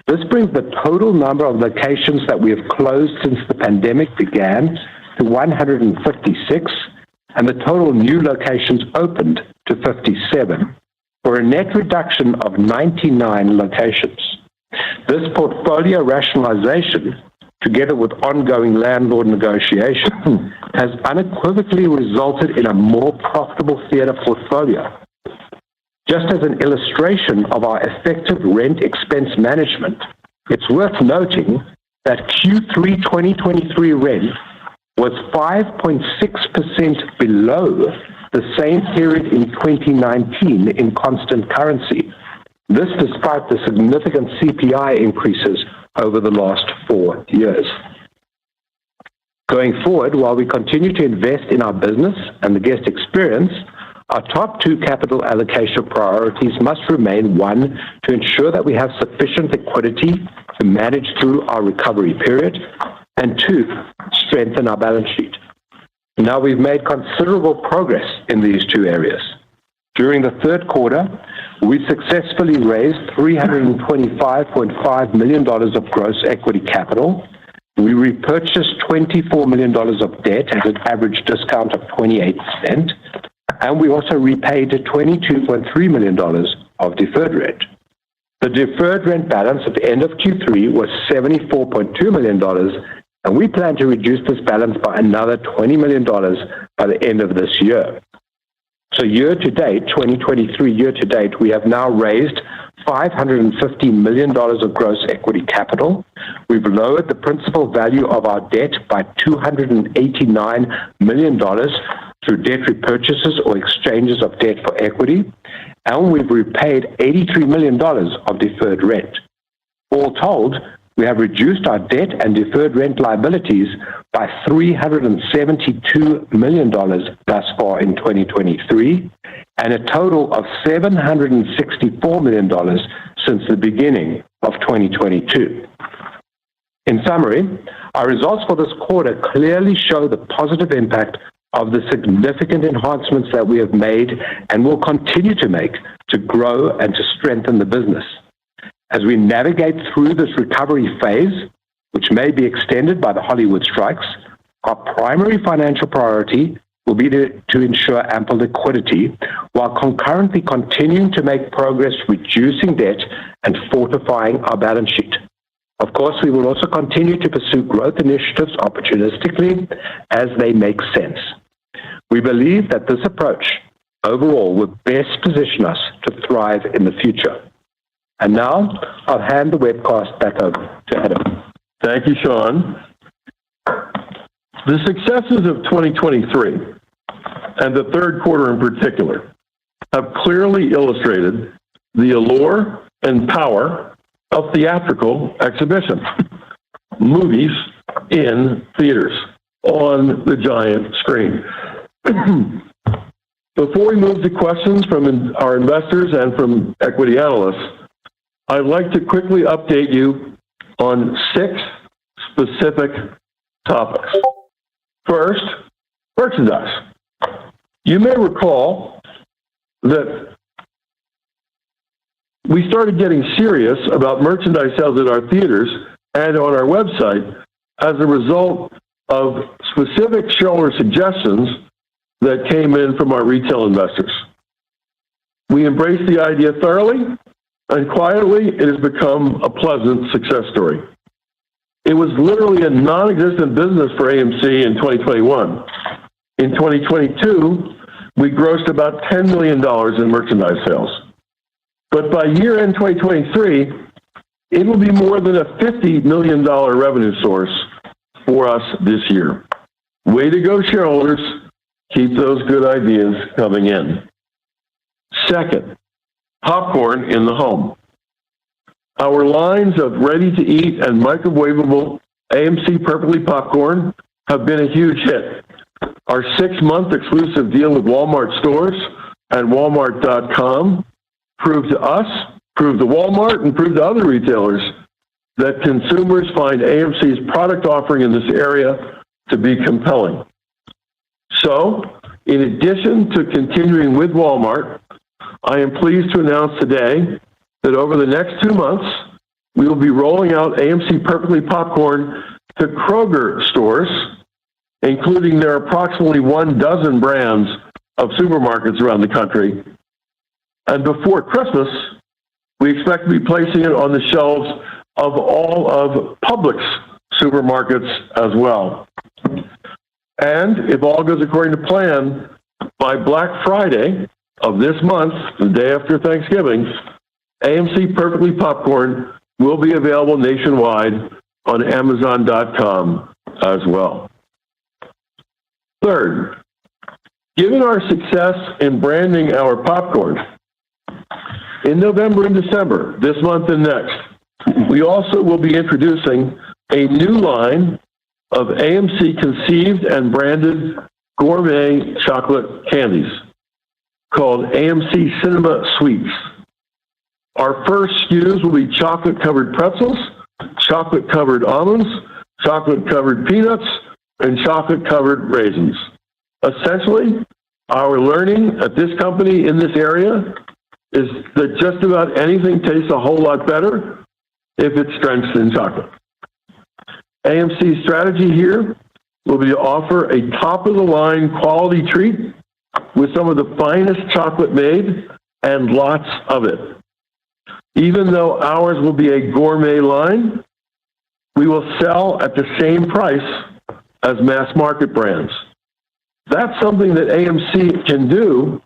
This brings the total number of locations that we have closed since the pandemic began to 156, and the total new locations opened to 57, for a net reduction of 99 locations. This portfolio rationalization, together with ongoing landlord negotiation, has unequivocally resulted in a more profitable theater portfolio. Just as an illustration of our effective rent expense management, it's worth noting that Q3 2023 rent was 5.6% below the same period in 2019 in constant currency. This despite the significant CPI increases over the last 4 years. Going forward, while we continue to invest in our business and the guest experience, our top 2 capital allocation priorities must remain: 1, to ensure that we have sufficient liquidity to manage through our recovery period, and 2, strengthen our balance sheet. Now, we've made considerable progress in these 2 areas. During the third quarter, we successfully raised $325.5 million of gross equity capital. We repurchased $24 million of debt at an average discount of 28%, and we also repaid $22.3 million of deferred rent. The deferred rent balance at the end of Q3 was $74.2 million, and we plan to reduce this balance by another $20 million by the end of this year. So year-to-date, 2023 year-to-date, we have now raised $550 million of gross equity capital. We've lowered the principal value of our debt by $289 million through debt repurchases or exchanges of debt for equity, and we've repaid $83 million of deferred rent. All told, we have reduced our debt and deferred rent liabilities by $372 million thus far in 2023, and a total of $764 million since the beginning of 2022. In summary, our results for this quarter clearly show the positive impact of the significant enhancements that we have made and will continue to make to grow and to strengthen the business. As we navigate through this recovery phase, which may be extended by the Hollywood strikes, our primary financial priority will be to ensure ample liquidity while concurrently continuing to make progress reducing debt and fortifying our balance sheet. Of course, we will also continue to pursue growth initiatives opportunistically as they make sense. We believe that this approach overall will best position us to thrive in the future. And now, I'll hand the webcast back over to Adam. Thank you, Sean. The successes of 2023, and the third quarter in particular, have clearly illustrated the allure and power of theatrical exhibition. Movies in theaters, on the giant screen. Before we move to questions from our investors and from equity analysts, I'd like to quickly update you on 6 specific topics. First, merchandise. You may recall that we started getting serious about merchandise sales at our theaters and on our website as a result of specific shareholder suggestions that came in from our retail investors. We embraced the idea thoroughly, and quietly, it has become a pleasant success story. It was literally a non-existent business for AMC in 2021. In 2022, we grossed about $10 million in merchandise sales. But by year-end 2023, It will be more than a $50 million revenue source for us this year. Way to go, shareholders. Keep those good ideas coming in. Second, popcorn in the home. Our lines of ready-to-eat and microwavable AMC Perfectly Popcorn have been a huge hit. Our 6-month exclusive deal with Walmart stores and Walmart.com proved to us, proved to Walmart, and proved to other retailers that consumers find AMC's product offering in this area to be compelling. So, in addition to continuing with Walmart, I am pleased to announce today that over the next 2 months, we will be rolling out AMC Perfectly Popcorn to Kroger stores, including their approximately 12 brands of supermarkets around the country. And before Christmas, we expect to be placing it on the shelves of all of Publix supermarkets as well. And if all goes according to plan, by Black Friday of this month, the day after Thanksgiving, AMC Perfectly Popcorn will be available nationwide on Amazon.com as well. Third, given our success in branding our popcorn, in November and December, this month and next, we also will be introducing a new line of AMC conceived and branded gourmet chocolate candies called AMC Cinema Sweets. Our first SKUs will be chocolate-covered pretzels, chocolate-covered almonds, chocolate-covered peanuts, and chocolate-covered raisins. Essentially, our learning at this company in this area is that just about anything tastes a whole lot better if it's drenched in chocolate. AMC's strategy here will be to offer a top-of-the-line quality treat with some of the finest chocolate made and lots of it. Even though ours will be a gourmet line, we will sell at the same price as mass market brands. That's something that AMC can do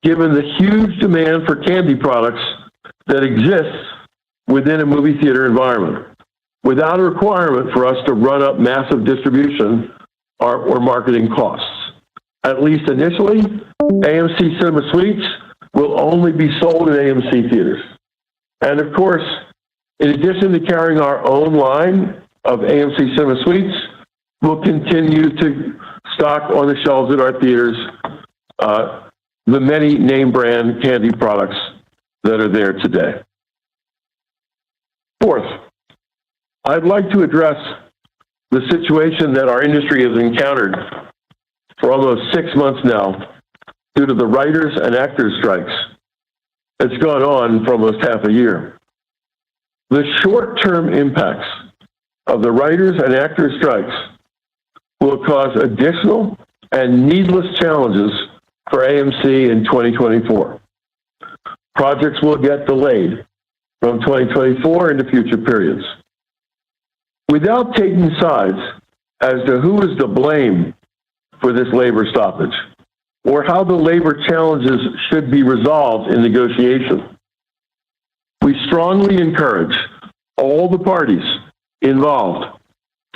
given the huge demand for candy products that exists within a movie theater environment, without a requirement for us to run up massive distribution or marketing costs. At least initially, AMC Cinema Sweets will only be sold in AMC theaters. And of course, in addition to carrying our own line of AMC Cinema Sweets, we'll continue to stock on the shelves at our theaters the many name brand candy products that are there today. Fourth, I'd like to address the situation that our industry has encountered for almost 6 months now due to the writers and actors strikes. It's gone on for almost half a year. The short-term impacts of the writers and actors strikes will cause additional and needless challenges for AMC in 2024. Projects will get delayed from 2024 into future periods. Without taking sides as to who is to blame for this labor stoppage or how the labor challenges should be resolved in negotiation, we strongly encourage all the parties involved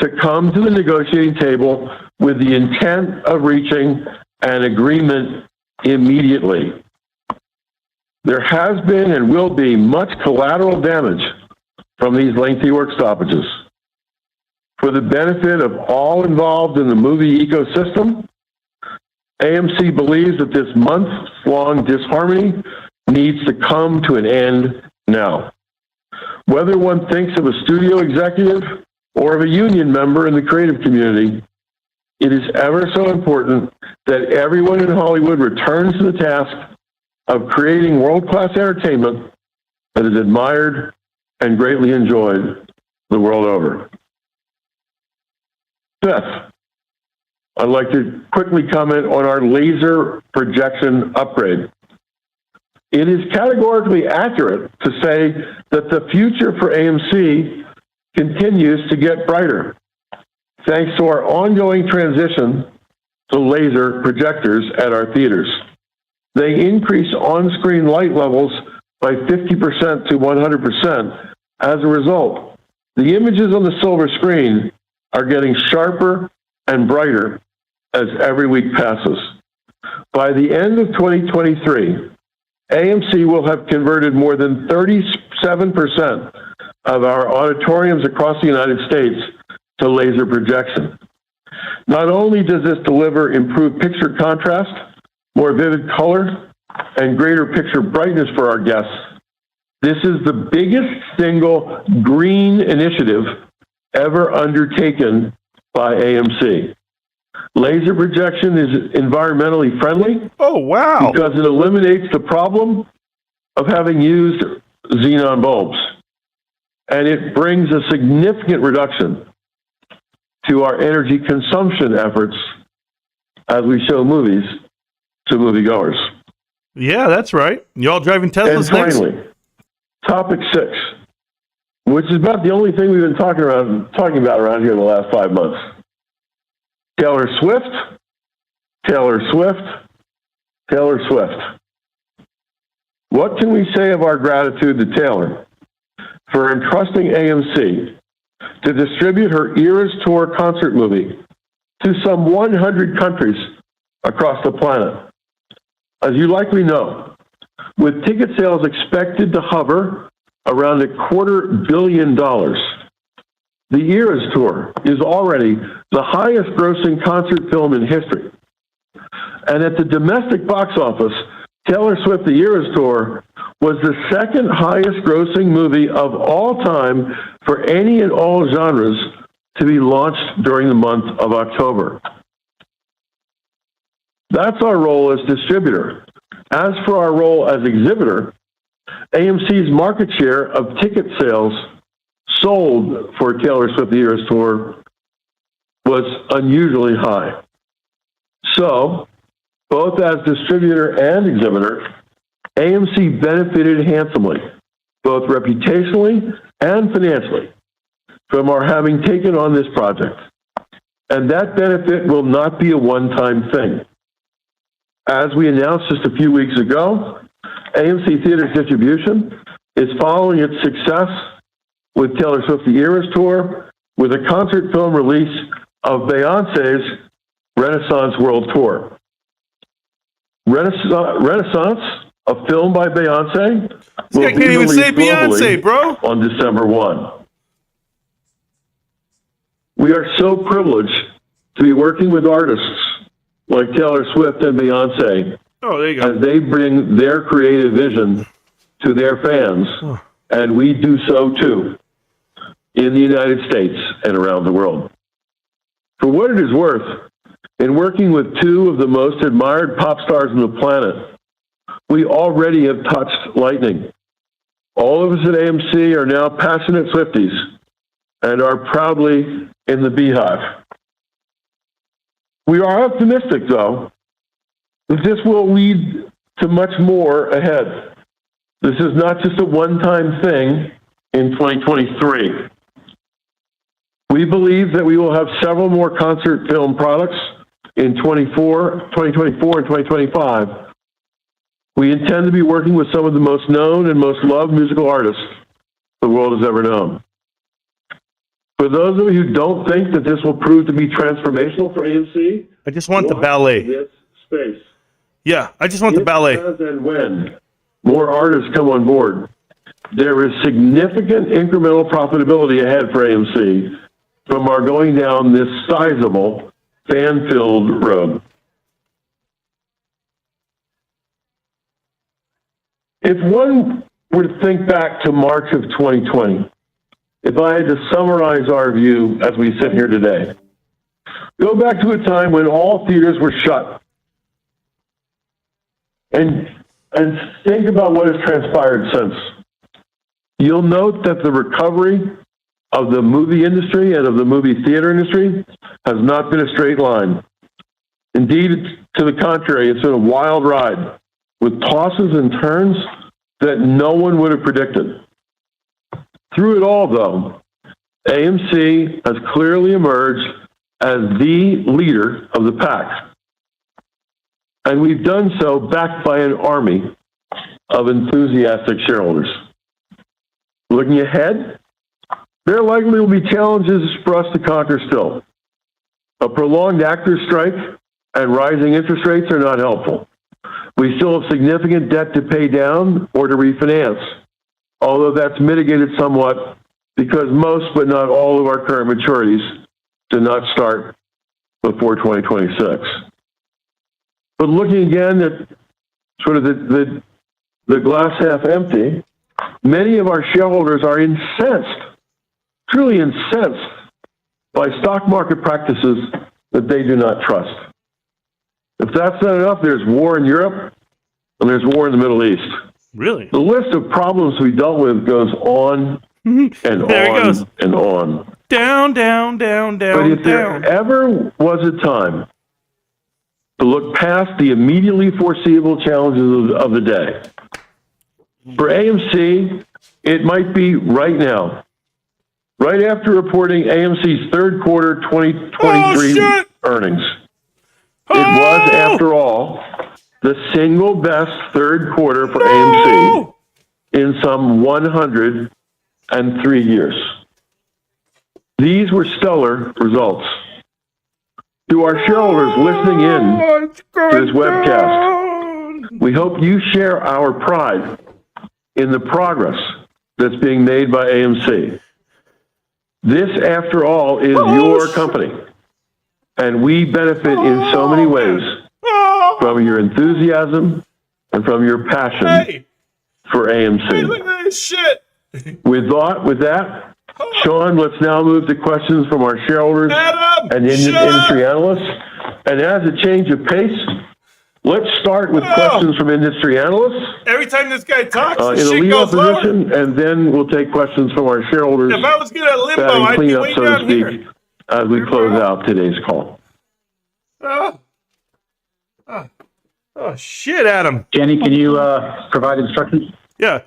to come to the negotiating table with the intent of reaching an agreement immediately. There has been and will be much collateral damage from these lengthy work stoppages. For the benefit of all involved in the movie ecosystem, AMC believes that this month-long disharmony needs to come to an end now. Whether one thinks of a studio executive or of a union member in the creative community, it is ever so important that everyone in Hollywood returns to the task of creating world-class entertainment that is admired and greatly enjoyed the world over. Fifth, I'd like to quickly comment on our laser projection upgrade. It is categorically accurate to say that the future for AMC continues to get brighter, thanks to our ongoing transition to laser projectors at our theaters. They increase on-screen light levels by 50% to 100% As a result, the images on the silver screen are getting sharper and brighter as every week passes. By the end of 2023, AMC will have converted more than 37% of our auditoriums across the United States to laser projection. Not only does this deliver improved picture contrast, more vivid color, and greater picture brightness for our guests, this is the biggest single green initiative ever undertaken by AMC. Laser projection is environmentally friendly. Oh, wow. Because it eliminates the problem of having used xenon bulbs. And it brings a significant reduction to our energy consumption efforts as we show movies to moviegoers. Yeah, that's right. You all driving And Teslas next? finally, topic 6, which is about the only thing we've been talking about around here in the last 5 months. Taylor Swift, Taylor Swift, Taylor Swift. What can we say of our gratitude to Taylor for entrusting AMC to distribute her Eras Tour concert movie to some 100 countries across the planet? As you likely know, with ticket sales expected to hover around $250 million, the Eras Tour is already the highest grossing concert film in history. And at the domestic box office, Taylor Swift, the Eras Tour, was the second highest grossing movie of all time for any and all genres to be launched during the month of October. That's our role as distributor. As for our role as exhibitor, AMC's market share of ticket sales sold for Taylor Swift the Eras Tour was unusually high. So, both as distributor and exhibitor, AMC benefited handsomely, both reputationally and financially, from our having taken on this project. And that benefit will not be a one-time thing. As we announced just a few weeks ago, AMC Theater Distribution is following its success with Taylor Swift the Eras Tour with a concert film release of Beyoncé's Renaissance World Tour. Renaissance, a film by Beyonce, will can't be even say released Beyonce, globally bro. on December 1. We are so privileged to be working with artists like Taylor Swift and Beyonce Oh, there you go. as they bring their creative vision to their fans, and we do so too in the United States and around the world. For what it is worth, in working with two of the most admired pop stars on the planet, we already have touched lightning. All of us at AMC are now passionate Swifties and are proudly in the Beehive. We are optimistic, though, that this will lead to much more ahead. This is not just a one-time thing in 2023. We believe that we will have several more concert film products in 2024 and 2025. We intend to be working with some of the most known and most loved musical artists the world has ever known. For those of you who don't think that this will prove to be transformational for AMC, I just want the ballet. this space. Yeah, I just want the If, ballet. as and when more artists come on board, there is significant incremental profitability ahead for AMC from our going down this sizable, fan-filled road. If one were to think back to March of 2020, if I had to summarize our view as we sit here today, go back to a time when all theaters were shut and think about what has transpired since. You'll note that the recovery of the movie industry and of the movie theater industry has not been a straight line. Indeed, to the contrary, it's been a wild ride with tosses and turns that no one would have predicted. Through it all, though, AMC has clearly emerged as the leader of the pack. And we've done so backed by an army of enthusiastic shareholders. Looking ahead, there likely will be challenges for us to conquer still. A prolonged actors strike and rising interest rates are not helpful. We still have significant debt to pay down or to refinance, although that's mitigated somewhat because most but not all of our current maturities do not start before 2026. But looking again at sort of the glass half empty, many of our shareholders are incensed, truly incensed, by stock market practices that they do not trust. If that's not enough, there's war in Europe and there's war in the Middle East. Really? The list of problems we dealt with goes on and there on it goes. and on. Down, down, down, down, But if down. there ever was a time to look past the immediately foreseeable challenges of the day, for AMC, it might be right now. Right after reporting AMC's third quarter 2023 earnings. It was, after all, the single best third quarter for AMC in some 103 years. These were stellar results. To our shareholders listening in to this webcast, we hope you share our pride in the progress that's being made by AMC. This, after all, is your company, and we benefit in so many ways from your enthusiasm and from your passion for AMC. Hey, look at this shit. With that, Sean, let's now move to questions from our shareholders and industry analysts. And as a change of pace, let's start with questions from industry analysts. Every time this guy talks, the in a shit lead goes lower. position, and then we'll take questions from our shareholders. If I was good at limbo, batting I'd be cleanup, way so to down speak, here. as we close out today's call. Oh, shit, Adam. Jenny, can you provide instructions? Yeah.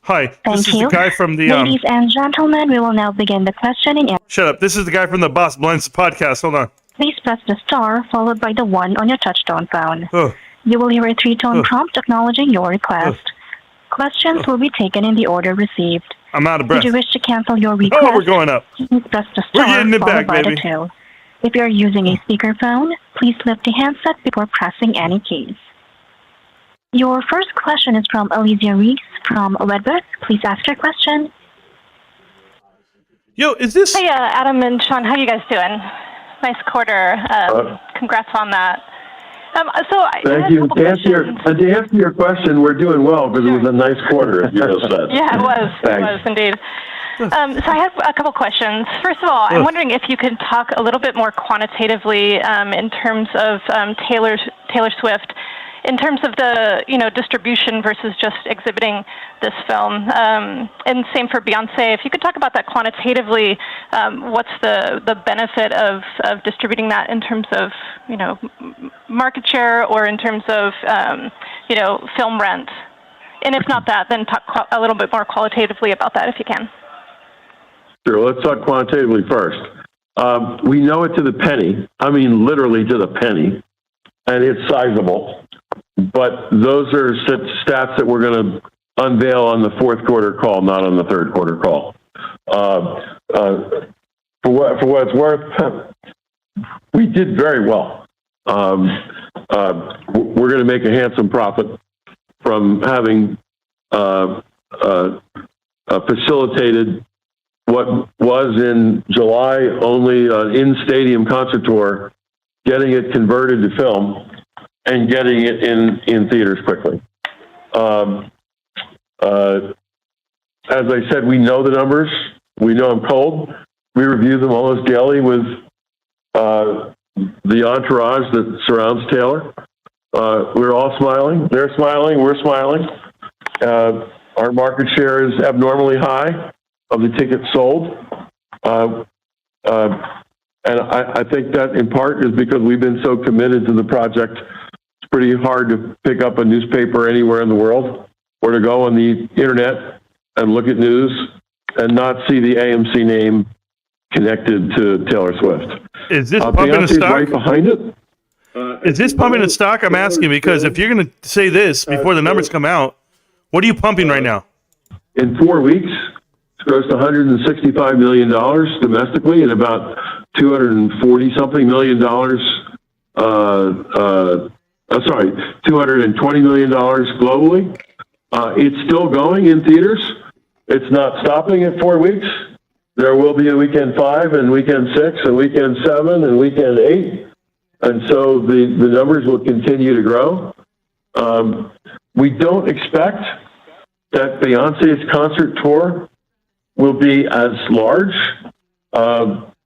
Hi. Thank This is you. the guy from the... Ladies and gentlemen, we will now begin the questioning. Shut up. This is the guy from the Boss Blends podcast. Hold on. Please press the star followed by the 1 on your touchtone phone. Oh. You will hear a 3-tone prompt acknowledging your request. Questions will be taken in the order received. I'm out of breath. If you wish to cancel your request, Oh, we're going up. please press the We're star getting it followed back, by baby. the 2. If you're using a speakerphone, please lift the handset before pressing any keys. Your first question is from Alicia Reese from Redbird. Please ask your question. Yo, is this... Hey, Adam and Sean, how you guys doing? Nice quarter. Congrats on that. Thank you. To answer your question, we're doing well because it was a nice quarter, as you just said. Yeah, it was. Thanks. It was indeed. So I have a couple questions. First of all, I'm wondering if you could talk a little bit more quantitatively in terms of Taylor Swift, in terms of the distribution versus just exhibiting this film, and same for Beyonce. If you could talk about that quantitatively, what's the benefit of distributing that in terms of market share or in terms of film rent, and if not that, then talk a little bit more qualitatively about that if you can. Sure. Let's talk quantitatively first. We know it to the penny. I mean, literally to the penny, and it's sizable. But those are stats that we're going to unveil on the fourth quarter call, not on the third quarter call. For what it's worth, we did very well. We're going to make a handsome profit from having facilitated what was in July only an in-stadium concert tour, getting it converted to film and getting it in theaters quickly. As I said, we know the numbers. We know them cold. We review them almost daily with the entourage that surrounds Taylor. We're all smiling. They're smiling. We're smiling. Our market share is abnormally high of the tickets sold. And I think that in part is because we've been so committed to the project. It's pretty hard to pick up a newspaper anywhere in the world or to go on the internet and look at news and not see the AMC name connected to Taylor Swift. Is this pumping the Beyonce's stock? right behind it. Is this pumping the stock? I'm asking because if you're going to say this before the numbers come out, what are you pumping right now? In 4 weeks, grossed $165 million domestically and about $240-something million, $220 million globally. It's still going in theaters. It's not stopping at 4 weeks. There will be a weekend 5 and weekend 6 and weekend 7 and weekend 8. And so the numbers will continue to grow. We don't expect that Beyonce's concert tour will be as large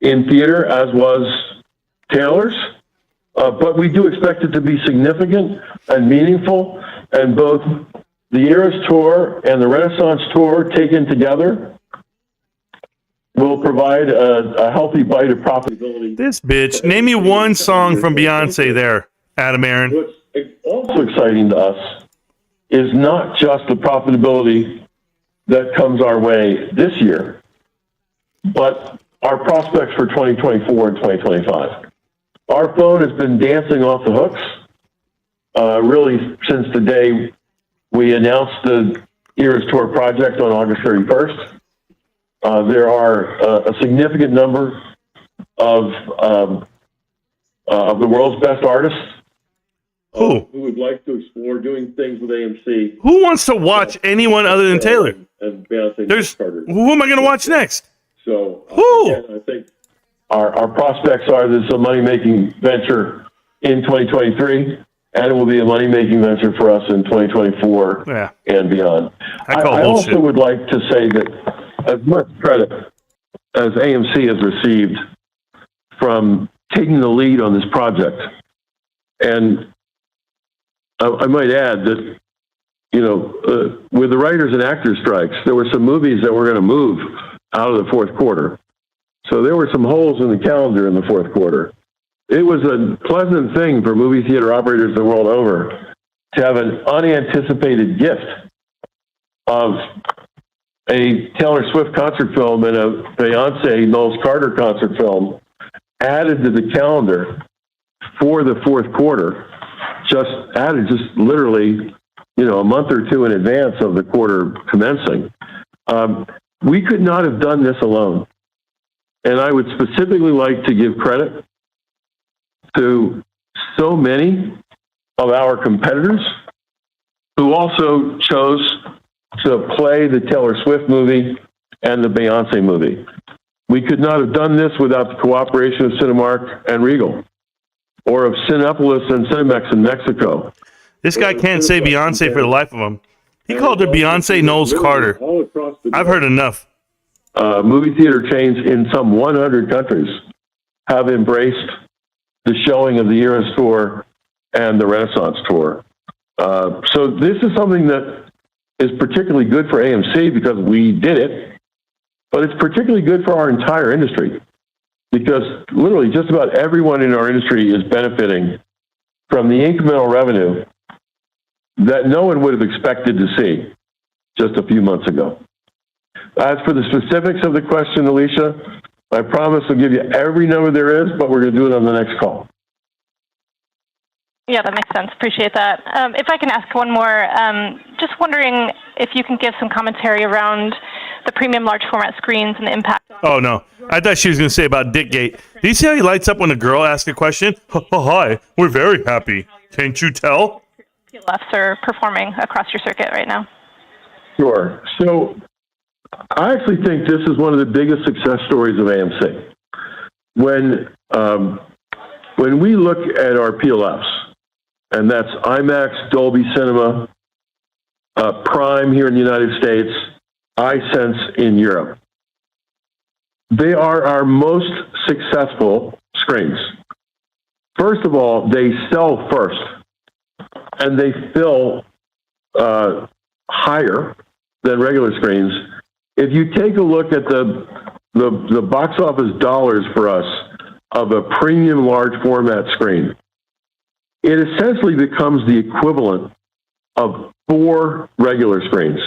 in theater as was Taylor's, but we do expect it to be significant and meaningful, and both the Eras Tour and the Renaissance Tour taken together will provide a healthy bite of profitability. This bitch. Name me one song from Beyonce there, Adam Aaron. What's also exciting to us is not just the profitability that comes our way this year, but our prospects for 2024 and 2025. Our phone has been dancing off the hooks, really since the day we announced the Eras Tour project on August 31st. There are a significant number of the world's best artists who would like to explore doing things with AMC. Who wants to watch anyone other than Taylor? And Beyonce. Who am I going to watch next? So Who? I think our prospects are this is a money-making venture in 2023, and it will be a money-making venture for us in 2024 and beyond. I also would like to say that as much credit as AMC has received from taking the lead on this project, and I might add that, with the writers and actors strikes, there were some movies that were going to move out of the fourth quarter. So there were some holes in the calendar in the fourth quarter. It was a pleasant thing for movie theater operators the world over to have an unanticipated gift of a Taylor Swift concert film and a Beyonce Knowles Carter concert film added to the calendar for the fourth quarter, just literally, a month or two in advance of the quarter commencing. We could not have done this alone. And I would specifically like to give credit to so many of our competitors who also chose to play the Taylor Swift movie and the Beyonce movie. We could not have done this without the cooperation of Cinemark and Regal, or of Cinepolis and Cinemex in Mexico. This guy can't say Beyonce for the life of him. He called her Beyonce Knowles Carter. I've heard enough. Movie theater chains in some 100 countries have embraced the showing of the Eras Tour and the Renaissance Tour. So this is something that is particularly good for AMC because we did it, but it's particularly good for our entire industry because literally just about everyone in our industry is benefiting from the incremental revenue that no one would have expected to see just a few months ago. As for the specifics of the question, Alicia, I promise I'll give you every number there is, but we're going to do it on the next call. Yeah, that makes sense. Appreciate that. If I can ask one more, just wondering if you can give some commentary around the premium large format screens and the impact. Oh, no. I thought she was going to say about Dickgate. Do you see how he lights up when a girl asks a question? Hi, we're very happy. Can't you tell? PLFs are performing across your circuit right now. Sure. So I actually think this is one of the biggest success stories of AMC. When we look at our PLFs, and that's IMAX, Dolby Cinema, Prime here in the United States, iSense in Europe, they are our most successful screens. First of all, they sell first, and they fill higher than regular screens. If you take a look at the box office dollars for us of a premium large format screen, it essentially becomes the equivalent of 4 regular screens.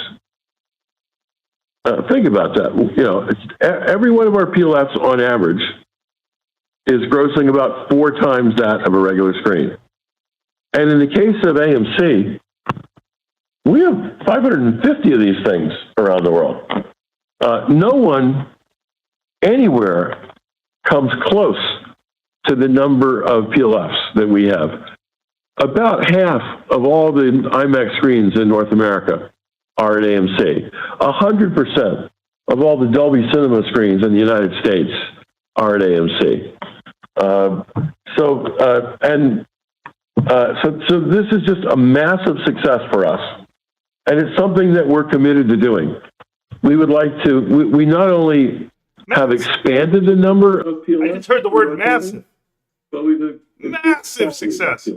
Think about that. Every one of our PLFs on average is grossing about 4 times that of a regular screen. And in the case of AMC, we have 550 of these things around the world. No one anywhere comes close to the number of PLFs that we have. About half of all the IMAX screens in North America are at AMC. 100% of all the Dolby Cinema screens in the United States are at AMC. So this is just a massive success for us, and it's something that we're committed to doing. We would like to. We not only have expanded the number of PLFs. I just heard the word massive. But we've massive success.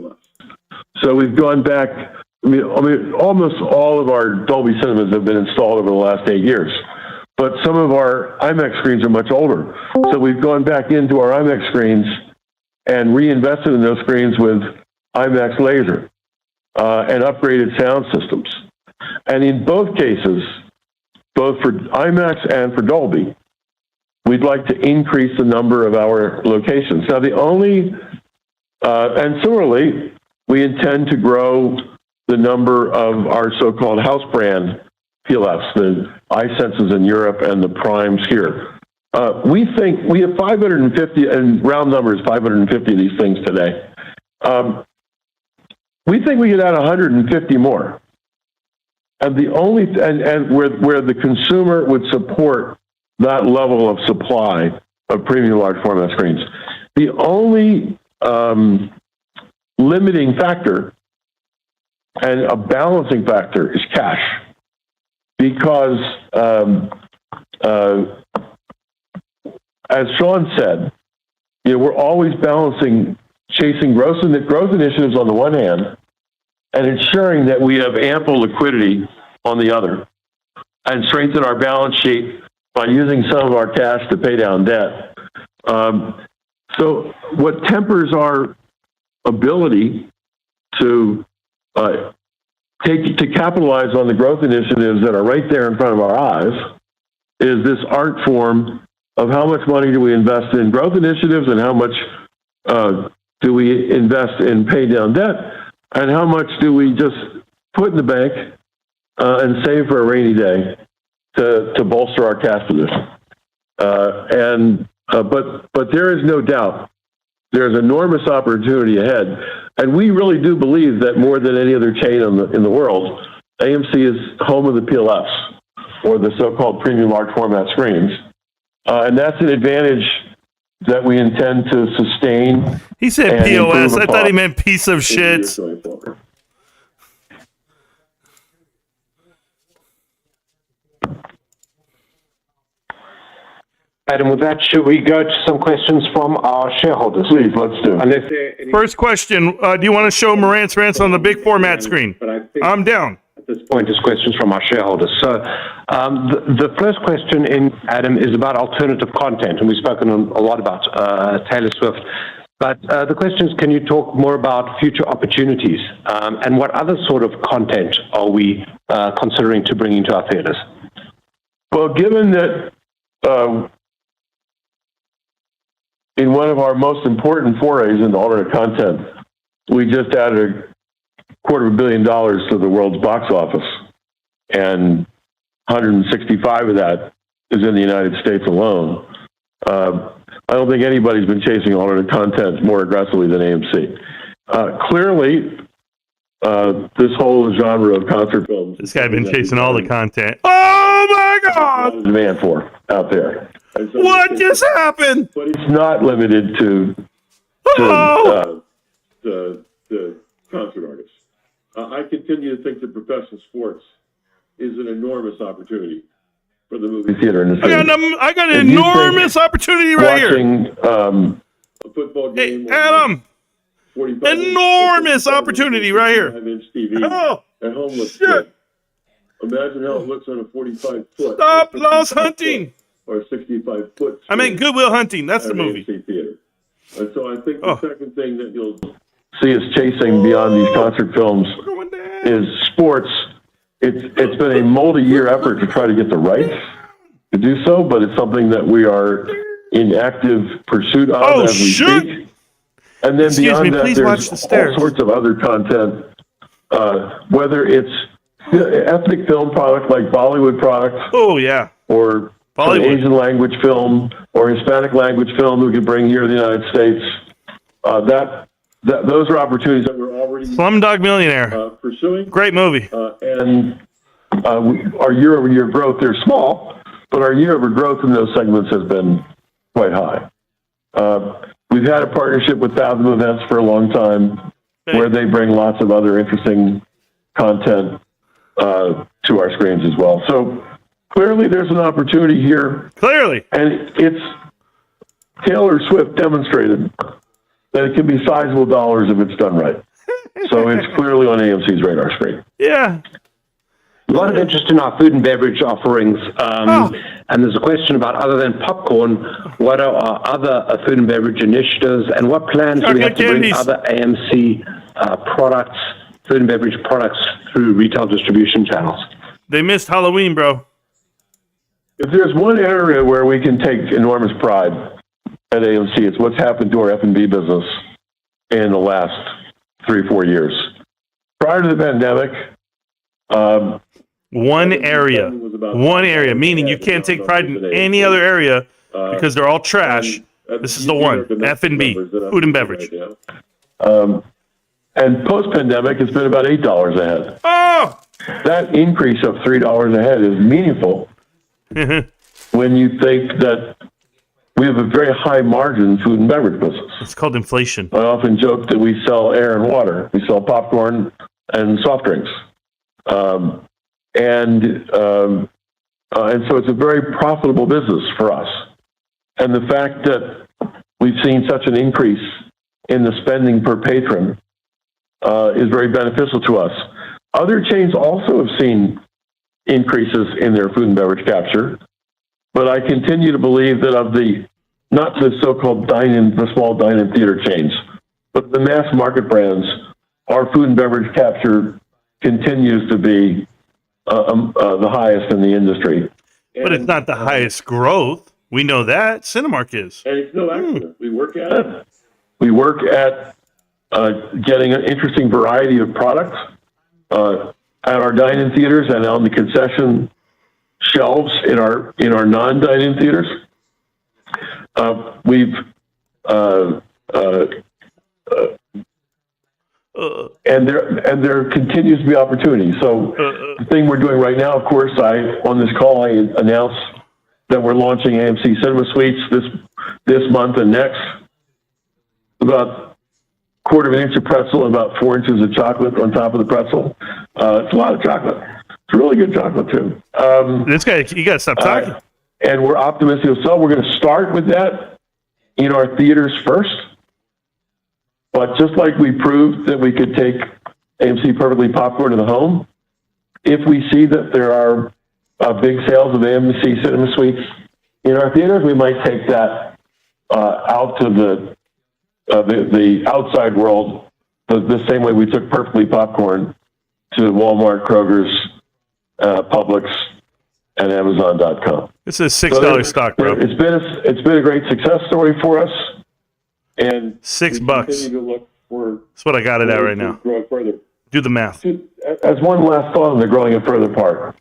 So we've gone back. I mean, almost all of our Dolby Cinemas have been installed over the last 8 years, but some of our IMAX screens are much older. So we've gone back into our IMAX screens and reinvested in those screens with IMAX laser and upgraded sound systems. And in both cases, both for IMAX and for Dolby, we'd like to increase the number of our locations. Now, and similarly, we intend to grow the number of our so-called house brand PLFs, the iSenses in Europe and the Primes here. We think we have 550, and round numbers, 550 of these things today. We think we could add 150 more. And where the consumer would support that level of supply of premium large format screens. The only limiting factor and a balancing factor is cash, because as Sean said, we're always balancing chasing growth initiatives on the one hand and ensuring that we have ample liquidity on the other, and strengthen our balance sheet by using some of our cash to pay down debt. So what tempers our ability to capitalize on the growth initiatives that are right there in front of our eyes is this art form of how much money do we invest in growth initiatives, and how much do we invest in pay down debt, and how much do we just put in the bank and save for a rainy day to bolster our cash position. But there is no doubt there's enormous opportunity ahead, and we really do believe that more than any other chain in the world, AMC is home of the PLFs, or the so-called premium large format screens, and that's an advantage that we intend to sustain. He said POS. I thought he meant piece of shit. Adam, with that, should we go to some questions from our shareholders? Please, let's do it. First question, do you want to show Marantz Rantz on the big format screen? I'm down. At this point is questions from our shareholders. So the first question, Adam, is about alternative content, and we've spoken a lot about Taylor Swift. But the question is, can you talk more about future opportunities, and what other sort of content are we considering to bring into our theaters? Well, given that in one of our most important forays into alternate content, we just added $250 million to the world's box office, and 165 of that is in the United States alone. I don't think anybody's been chasing alternate content more aggressively than AMC. Clearly, this whole genre of concert films. This guy's been chasing all the content. Oh my God! Demand for out there. What just happened? But it's not limited to the concert artists. I continue to think that professional sports is an enormous opportunity for the movie theater industry. I got an enormous opportunity right here. Watching a football game. Hey, Adam. Enormous opportunity right here. 5-inch TV Oh, at home looks shit. good. Imagine how it looks on a 45-foot. Stop lost hunting. Or a 65-foot. I meant Good Will Hunting. That's the movie. AMC theater. And so I think the second thing that you'll see us chasing beyond these concert films is sports. It's been a multi-year effort to try to get the rights to do so, but it's something that we are in active pursuit of as we speak. And then beyond that, there's all sorts of other content, whether it's ethnic film products like Bollywood products. Oh, yeah. or an Asian language film or Hispanic language film that we could bring here to the United States. Those are opportunities that we're already Slumdog Millionaire. Pursuing. Great movie. And our year-over-year growth, they're small, but our year-over growth in those segments has been quite high. We've had a partnership with Fathom Events for a long time, where they bring lots of other interesting content to our screens as well. So clearly there's an opportunity here. Clearly. And it's Taylor Swift demonstrated that it can be sizable dollars if it's done right. So it's clearly on AMC's radar screen. Yeah. A lot of interest in our food and beverage offerings. And there's a question about, other than popcorn, what are our other food and beverage initiatives, and what plans do we have to bring other AMC products, food and beverage products, through retail distribution channels? They missed Halloween, bro. If there's one area where we can take enormous pride at AMC, it's what's happened to our F&B business in the last 3-4 years. Prior to the pandemic, one area, meaning you can't take pride in any other area because they're all trash. This is the one, F&B, food and beverage. And post-pandemic, it's been about $8 a head. Oh! That increase of $3 a head is meaningful when you think that we have a very high margin food and beverage business. It's called inflation. I often joke that we sell air and water. We sell popcorn and soft drinks. And so it's a very profitable business for us. And the fact that we've seen such an increase in the spending per patron is very beneficial to us. Other chains also have seen increases in their food and beverage capture, but I continue to believe that of not the so-called the small dine-in theater chains, but the mass market brands, our food and beverage capture continues to be the highest in the industry. But it's not the highest growth. We know that. Cinemark is. And it's no accident. We work at it. We work at getting an interesting variety of products at our dine-in theaters and on the concession shelves in our non-dine-in theaters. And there continues to be opportunity. So the thing we're doing right now, of course, on this call I announced that we're launching AMC Cinema Suites this month and next. About a quarter of an inch of pretzel and about 4 inches of chocolate on top of the pretzel. It's a lot of chocolate. It's really good chocolate too. This guy, you got to stop talking. And we're optimistic. So we're going to start with that in our theaters first. But just like we proved that we could take AMC Perfectly Popcorn to the home, if we see that there are big sales of AMC Cinema Suites in our theaters, we might take that out to the outside world the same way we took Perfectly Popcorn to Walmart, Kroger's, Publix, and Amazon.com. It's a $6 stock, bro. It's been a great success story for us. And $6. That's That's what I got it at right now. Grow it further. Do the math. As one last thought on the growing it further part,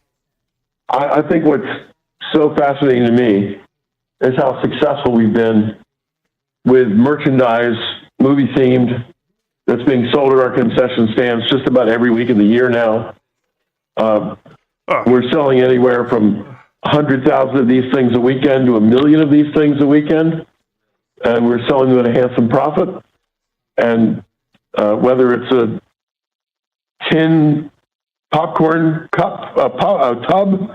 I think what's so fascinating to me is how successful we've been with merchandise, movie themed, that's being sold at our concession stands just about every week of the year now. We're selling anywhere from 100,000 of these things a weekend to 1 million of these things a weekend. And we're selling them at a handsome profit. And whether it's a tin popcorn cup, a tub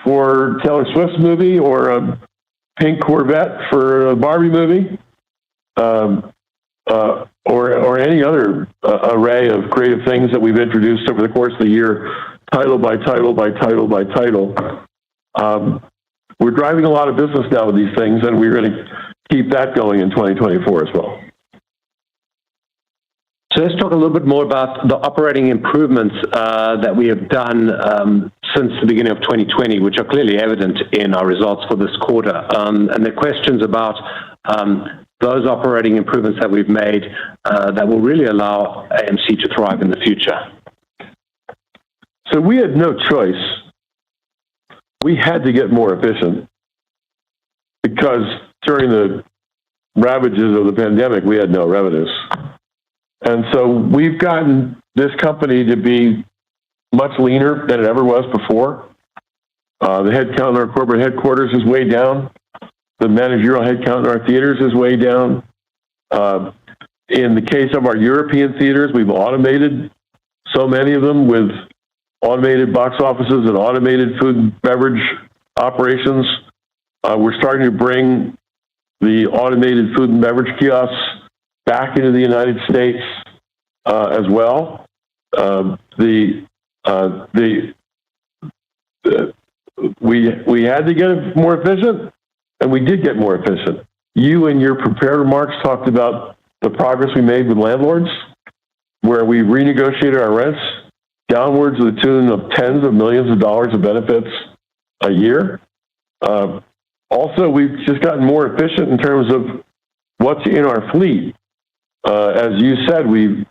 for Taylor Swift's movie, or a pink Corvette for a Barbie movie, or any other array of creative things that we've introduced over the course of the year, title by title by title by title. We're driving a lot of business now with these things, and we're going to keep that going in 2024 as well. So let's talk a little bit more about the operating improvements that we have done since the beginning of 2020, which are clearly evident in our results for this quarter. And the questions about those operating improvements that we've made that will really allow AMC to thrive in the future. So we had no choice we had to get more efficient because during the ravages of the pandemic, we had no revenues. And so we've gotten this company to be much leaner than it ever was before. The headcount in our corporate headquarters is way down. The managerial headcount in our theaters is way down. In the case of our European theaters, we've automated so many of them with automated box offices and automated food and beverage operations. We're starting to bring the automated food and beverage kiosks back into the United States as well. We had to get more efficient, and we did get more efficient. You, in your prepared remarks, talked about the progress we made with landlords, where we renegotiated our rents downwards to the tune of tens of millions of dollars of benefits a year. Also, we've just gotten more efficient in terms of what's in our fleet. As you said, we've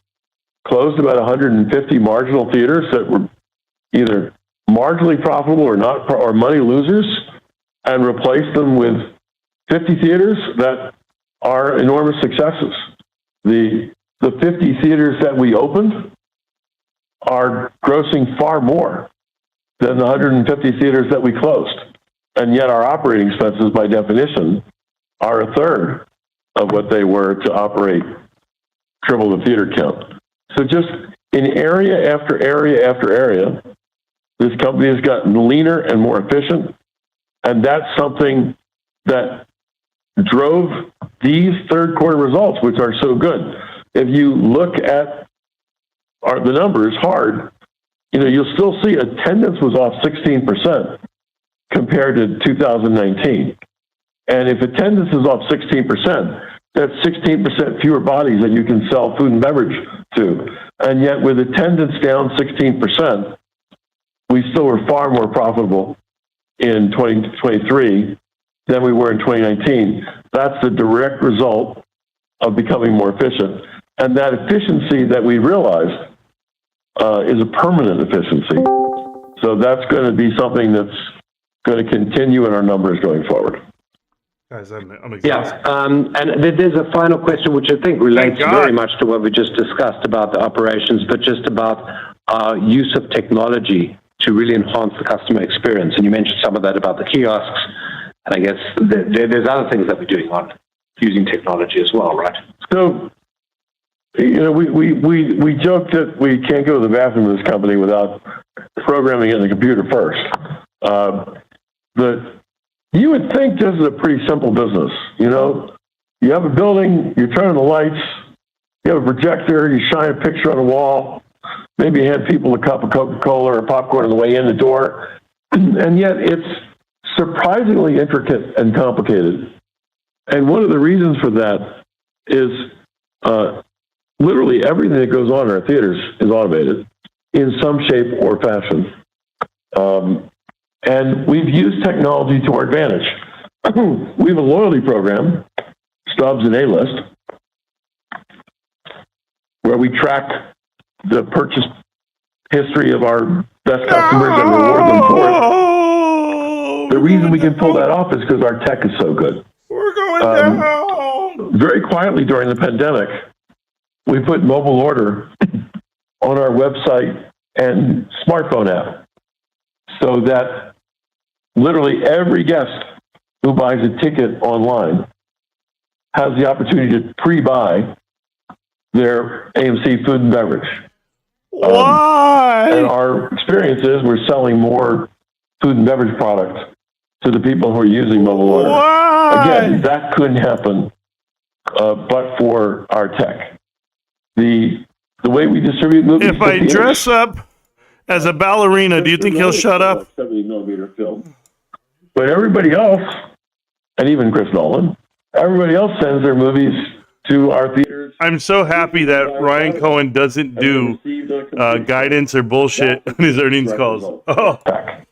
closed about 150 marginal theaters that were either marginally profitable or not, or money losers, and replaced them with 50 theaters that are enormous successes. The 50 theaters that we opened are grossing far more than the 150 theaters that we closed. And yet our operating expenses, by definition, are a third of what they were to operate triple the theater count. So just in area after area after area, this company has gotten leaner and more efficient. And that's something that drove these third quarter results, which are so good. If you look at the numbers hard, you'll still see attendance was off 16% compared to 2019. And if attendance is off 16%, that's 16% fewer bodies that you can sell food and beverage to. And yet with attendance down 16%, we still were far more profitable in 2023 than we were in 2019. That's the direct result of becoming more efficient. And that efficiency that we realized is a permanent efficiency. So that's going to be something that's going to continue in our numbers going forward. Guys, I'm exhausted. Yeah, and there's a final question which I think relates very much to what we just discussed about the operations, but just about use of technology to really enhance the customer experience. And you mentioned some of that about the kiosks, and I guess there's other things that we're doing on using technology as well, right? So, we joke that we can't go to the bathroom in this company without programming it in the computer first. But you would think this is a pretty simple business. You have a building, you turn on the lights, you have a projector, you shine a picture on a wall, maybe you hand people a cup of Coca-Cola or popcorn on the way in the door, and yet it's surprisingly intricate and complicated. And one of the reasons for that is literally everything that goes on in our theaters is automated in some shape or fashion. And we've used technology to our advantage. We have a loyalty program, Stubs and A-List, where we track the purchase history of our best customers and reward them for it. The reason we can pull that off is because our tech is so good. We're going down. Very quietly during the pandemic, we put mobile order on our website and smartphone app, so that literally every guest who buys a ticket online has the opportunity to pre-buy their AMC food and beverage. Why? And our experience is we're selling more food and beverage product to the people who are using mobile order. Why? Again, that couldn't happen but for our tech. The way we distribute movies. If I dress up as a ballerina, do you think he'll shut up? 70 millimeter film. But everybody else, and even Chris Nolan, everybody else sends their movies to our theaters. I'm so happy that Ryan Cohen doesn't do guidance or bullshit on his earnings calls. I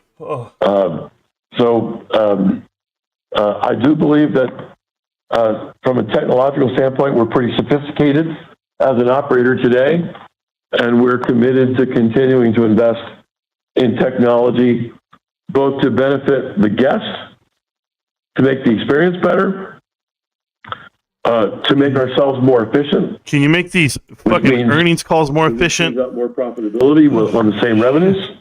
do believe that from a technological standpoint, we're pretty sophisticated as an operator today, and we're committed to continuing to invest in technology both to benefit the guests, to make the experience better, to make ourselves more efficient. Can you make these fucking earnings calls more efficient? More profitability on the same revenues.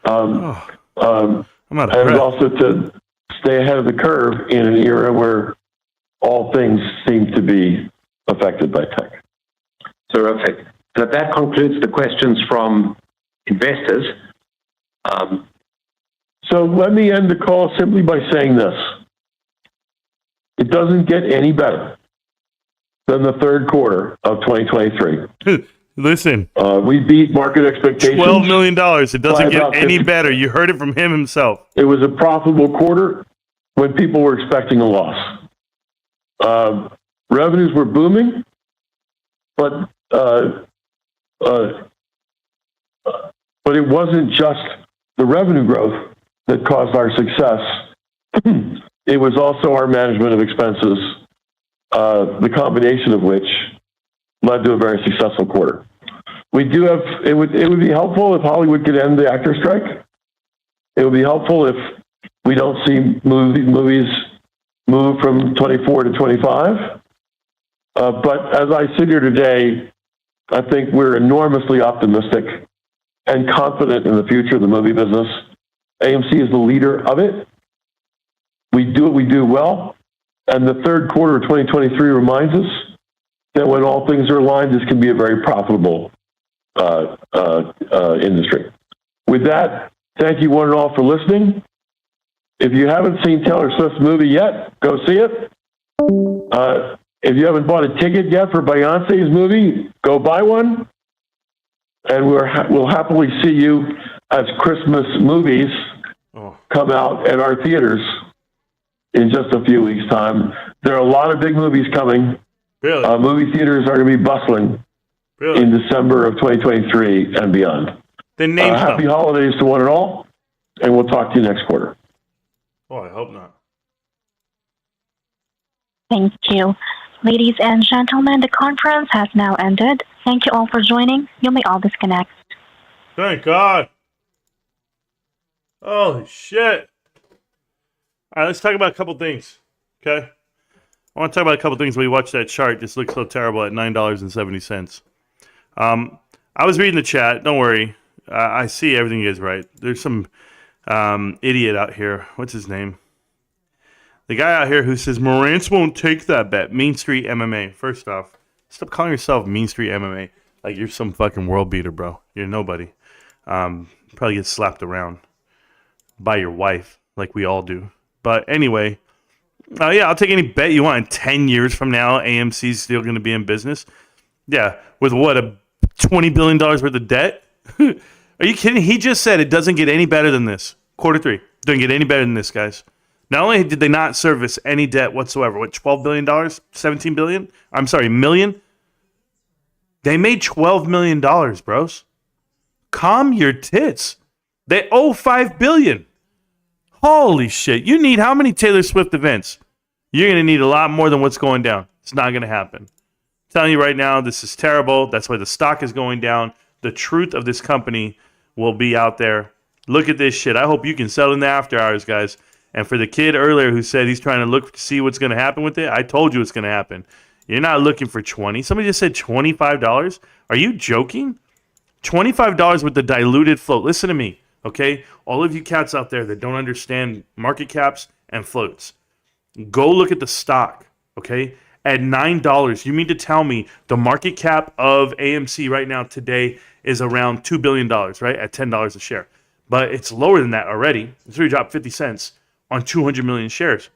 I'm out of and breath. also to stay ahead of the curve in an era where all things seem to be affected by tech. Terrific. So that concludes the questions from investors. So let me end the call simply by saying this. It doesn't get any better than the third quarter of 2023. Listen. We beat market expectations. $12 million. It doesn't get any better. You heard it from him himself. It was a profitable quarter when people were expecting a loss. Revenues were booming, but it wasn't just the revenue growth that caused our success. It was also our management of expenses, the combination of which led to a very successful quarter. We do have, it would be helpful if Hollywood could end the actor strike. It would be helpful if we don't see movies move from 24 to 25. But as I sit here today, I think we're enormously optimistic and confident in the future of the movie business. AMC is the leader of it. We do what we do well. And the third quarter of 2023 reminds us that when all things are aligned, this can be a very profitable industry. With that, thank you one and all for listening. If you haven't seen Taylor Swift's movie yet, go see it. If you haven't bought a ticket yet for Beyonce's movie, go buy one. And we'll happily see you as Christmas movies come out at our theaters in just a few weeks' time. There are a lot of big movies coming. Really? Movie theaters are going to be bustling in December of 2023 and beyond. Then name happy holidays to one and all, and we'll talk to you next quarter. Oh, I hope not. Thank you. Ladies and gentlemen, the conference has now ended. Thank you all for joining. You may all disconnect. Thank God. Holy shit. All right, let's talk about a couple things, okay? I want to talk about a couple things when we watch that chart. This looks so terrible at $9.70. I was reading the chat. Don't worry. I see everything is right. There's some idiot out here. What's his name? The guy out here who says, Marantz won't take that bet. Mean Street MMA. First off, stop calling yourself Mean Street MMA. Like you're some fucking world beater, bro. You're nobody. Probably get slapped around by your wife, like we all do. But anyway, yeah, I'll take any bet you want. 10 years from now, AMC's still going to be in business. Yeah, with what, a $20 billion worth of debt? Are you kidding? He just said it doesn't get any better than this. Quarter three. Doesn't get any better than this, guys. Not only did they not service any debt whatsoever, what, $12 billion? $17 billion? I'm sorry, million? They made $12 million, bros. Calm your tits. They owe $5 billion. Holy shit. You need how many Taylor Swift events? You're going to need a lot more than what's going down. It's not going to happen. I'm telling you right now, this is terrible. That's why the stock is going down. The truth of this company will be out there. Look at this shit. I hope you can sell in the after hours, guys. And for the kid earlier who said he's trying to look to see what's going to happen with it, I told you what's going to happen. You're not looking for 20. Somebody just said $25. Are you joking? $25 with the diluted float. Listen to me, okay? All of you cats out there that don't understand market caps and floats, go look at the stock, okay? At $9, you mean to tell me the market cap of AMC right now today is around $2 billion, right? At $10 a share. But it's lower than that already. It's already dropped 50 cents on 200 million shares.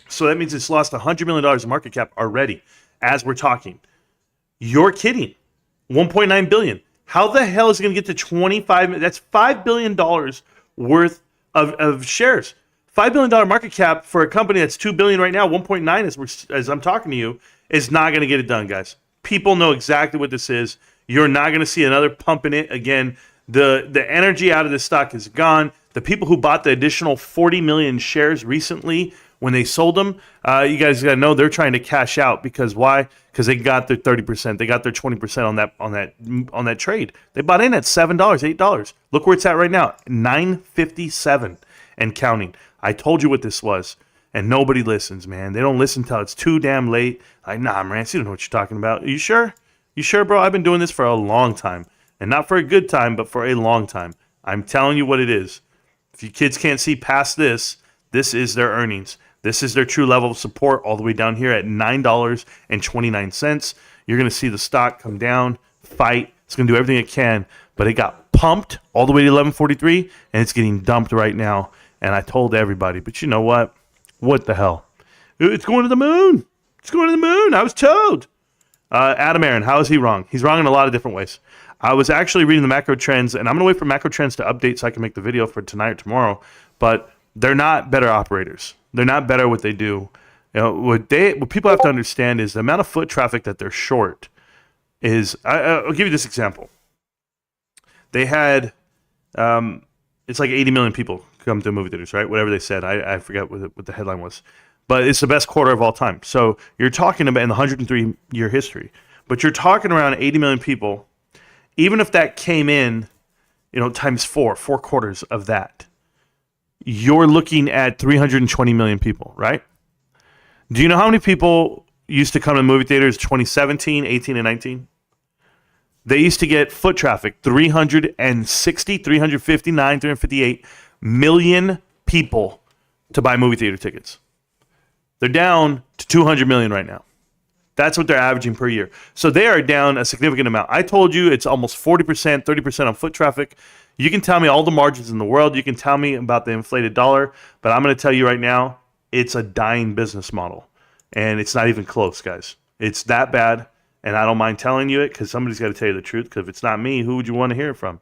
So that means it's lost $100 million in market cap already as we're talking. You're kidding. $1.9 billion. How the hell is it going to get to 25? That's $5 billion worth of shares. $5 billion market cap for a company that's $2 billion right now, 1.9 as I'm talking to you, is not going to get it done, guys. People know exactly what this is. You're not going to see another pump in it again. The energy out of this stock is gone. The people who bought the additional 40 million shares recently When they sold them, you guys got to know they're trying to cash out because why? Because they got their 30%, they got their 20% on that trade. They bought in at $7, $8. Look where it's at right now, $9.57 and counting. I told you what this was, and nobody listens, man. They don't listen till it's too damn late. Like, nah, Marantz, you don't know what you're talking about. Are you sure? You sure, bro? I've been doing this for a long time, and not for a good time, but for a long time. I'm telling you what it is. If you kids can't see past this, this is their earnings. This is their true level of support all the way down here at $9.29. You're going to see the stock come down, fight. It's going to do everything it can, but it got pumped all the way to 11.43, and it's getting dumped right now. And I told everybody, but you know what? What the hell? It's going to the moon. It's going to the moon. I was told. Adam Aaron, how is he wrong? He's wrong in a lot of different ways. I was actually reading the macro trends, and I'm going to wait for macro trends to update so I can make the video for tonight or tomorrow, but they're not better operators. They're not better at what they do. You know, what people have to understand is the amount of foot traffic that they're short is, I'll give you this example. They had, it's like 80 million people come to movie theaters, right? Whatever they said. I forget what the headline was. But it's the best quarter of all time. So you're talking about in the 103-year history. But you're talking around 80 million people. Even if that came in, times four quarters of that, you're looking at 320 million people, right? Do you know how many people used to come to movie theaters 2017, 18, and 19? They used to get foot traffic, 360, 359, 358 million people to buy movie theater tickets. They're down to 200 million right now. That's what they're averaging per year. So they are down a significant amount. I told you it's almost 40%, 30% on foot traffic. You can tell me all the margins in the world. You can tell me about the inflated dollar. But I'm going to tell you right now, it's a dying business model. And it's not even close, guys. It's that bad. And I don't mind telling you it because somebody's got to tell you the truth. Because if it's not me, who would you want to hear it from?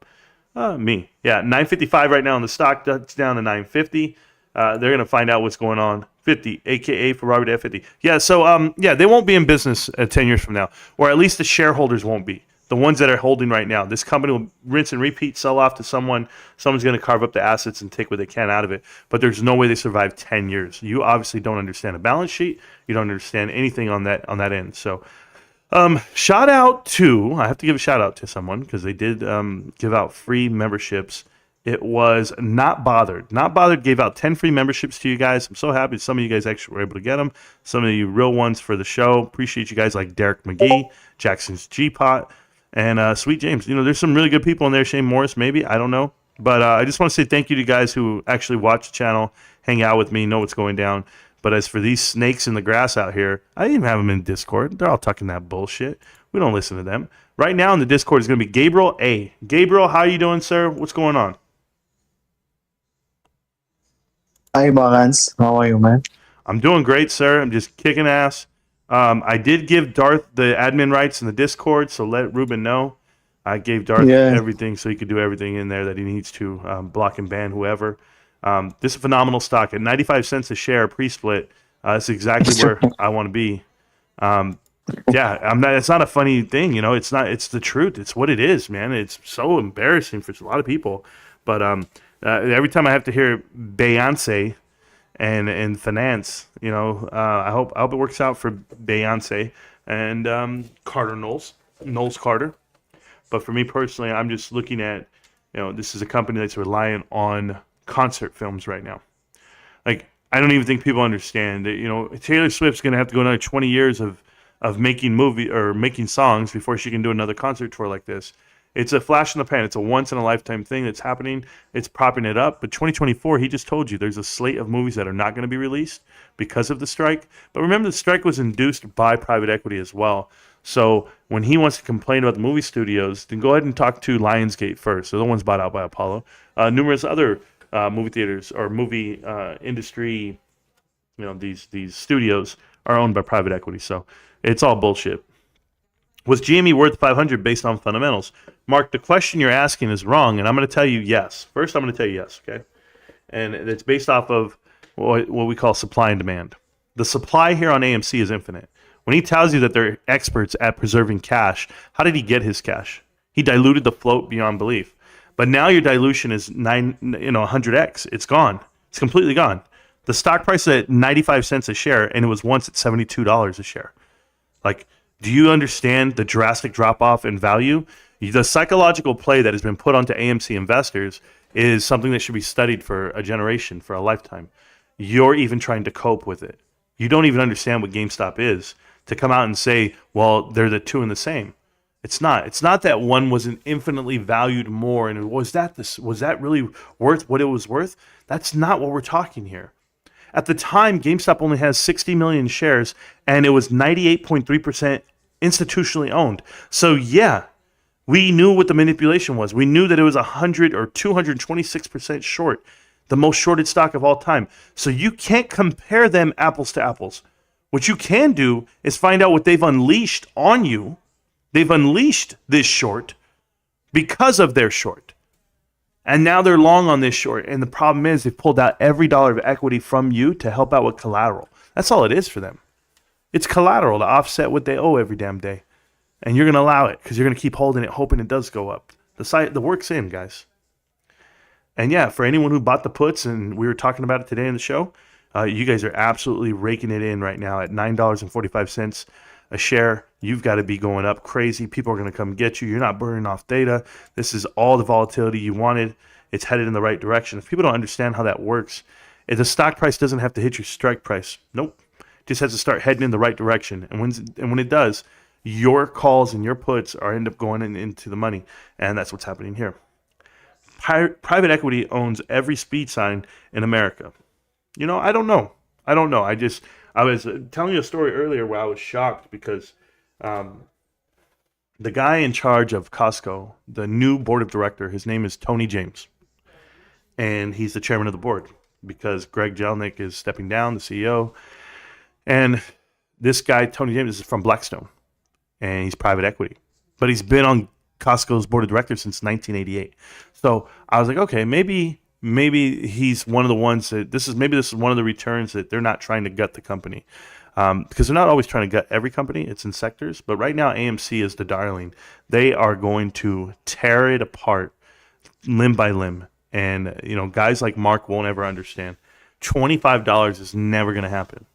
Me. Yeah, 955 right now on the stock. That's down to 950. They're going to find out what's going on. 50, a.k.a. for Robert at 50. Yeah, so they won't be in business 10 years from now. Or at least the shareholders won't be. The ones that are holding right now. This company will rinse and repeat, sell off to someone. Someone's going to carve up the assets and take what they can out of it. But there's no way they survive 10 years. You obviously don't understand a balance sheet. You don't understand anything on that end. So shout out to, I have to give a shout out to someone because they did give out free memberships. It was Not Bothered. Not Bothered gave out 10 free memberships to you guys. I'm so happy some of you guys actually were able to get them. Some of you real ones for the show. Appreciate you guys like Derek McGee, Jackson's G-Pot, and Sweet James. There's some really good people in there. Shane Morris, maybe. I don't know. But I just want to say thank you to guys who actually watch the channel, hang out with me, know what's going down. But as for these snakes in the grass out here, I didn't even have them in Discord. They're all talking that bullshit. We don't listen to them. Right now in the Discord is going to be Gabriel A. Gabriel, how you doing, sir? What's going on? Hi, Marantz. How are you, man? I'm doing great, sir. I'm just kicking ass. I did give Darth the admin rights in the Discord, so let Ruben know. I gave Darth everything so he could do everything in there that he needs to, block and ban whoever. This is a phenomenal stock. At 95 cents a share pre-split, that's exactly where I want to be. It's not a funny thing, it's not, it's the truth. It's what it is, man. It's so embarrassing for a lot of people. But every time I have to hear Beyonce and finance, I hope it works out for Beyonce and Carter Knowles Carter. But for me personally, I'm just looking at, this is a company that's reliant on concert films right now. Like, I don't even think people understand that, Taylor Swift's going to have to go another 20 years of making making songs before she can do another concert tour like this. It's a flash in the pan. It's a once-in-a-lifetime thing that's happening. It's propping it up. But 2024, he just told you, there's a slate of movies that are not going to be released because of the strike. But remember, the strike was induced by private equity as well. So when he wants to complain about the movie studios, then go ahead and talk to Lionsgate first. They're the ones bought out by Apollo. Numerous other movie theaters or movie industry, these studios are owned by private equity. So it's all bullshit. Was GME worth 500 based on fundamentals? Mark, the question you're asking is wrong, and I'm going to tell you yes. First, I'm going to tell you yes, okay? And it's based off of what we call supply and demand. The supply here on AMC is infinite. When he tells you that they're experts at preserving cash, how did he get his cash? He diluted the float beyond belief. But now your dilution is 100x. It's gone. It's completely gone. The stock price is at 95 cents a share, and it was once at $72 a share. Like, do you understand the drastic drop-off in value? The psychological play that has been put onto AMC investors is something that should be studied for a generation, for a lifetime. You're even trying to cope with it. You don't even understand what GameStop is to come out and say, well, they're the two and the same. It's not. It's not that one wasn't infinitely valued more, and was that really worth what it was worth? That's not what we're talking here. At the time, GameStop only has 60 million shares, and it was 98.3% institutionally owned. So yeah, we knew what the manipulation was. We knew that it was 100 or 226% short, the most shorted stock of all time. So you can't compare them apples to apples. What you can do is find out what they've unleashed on you. They've unleashed this short because of their short. And now they're long on this short. And the problem is they've pulled out every dollar of equity from you to help out with collateral. That's all it is for them. It's collateral to offset what they owe every damn day. And you're going to allow it because you're going to keep holding it, hoping it does go up. The work's in, guys. And yeah, for anyone who bought the puts, and we were talking about it today in the show, you guys are absolutely raking it in right now at $9.45 a share. You've got to be going up crazy. People are going to come get you. You're not burning off data. This is all the volatility you wanted. It's headed in the right direction. If people don't understand how that works, the stock price doesn't have to hit your strike price. Nope. It just has to start heading in the right direction. And when it does, your calls and your puts are end up going into the money. And that's what's happening here. Private equity owns every speed sign in America. I don't know. I was telling you a story earlier where I was shocked because the guy in charge of Costco, the new board of director, his name is Tony James. And he's the chairman of the board because Greg Jelnick is stepping down, the CEO. And this guy, Tony James, is from Blackstone. And he's private equity. But he's been on Costco's board of directors since 1988. So I was like, okay, maybe he's one of the ones that this is one of the returns that they're not trying to gut the company. Because they're not always trying to gut every company. It's in sectors. But right now, AMC is the darling. They are going to tear it apart limb by limb. And, guys like Mark won't ever understand. $25 is never going to happen.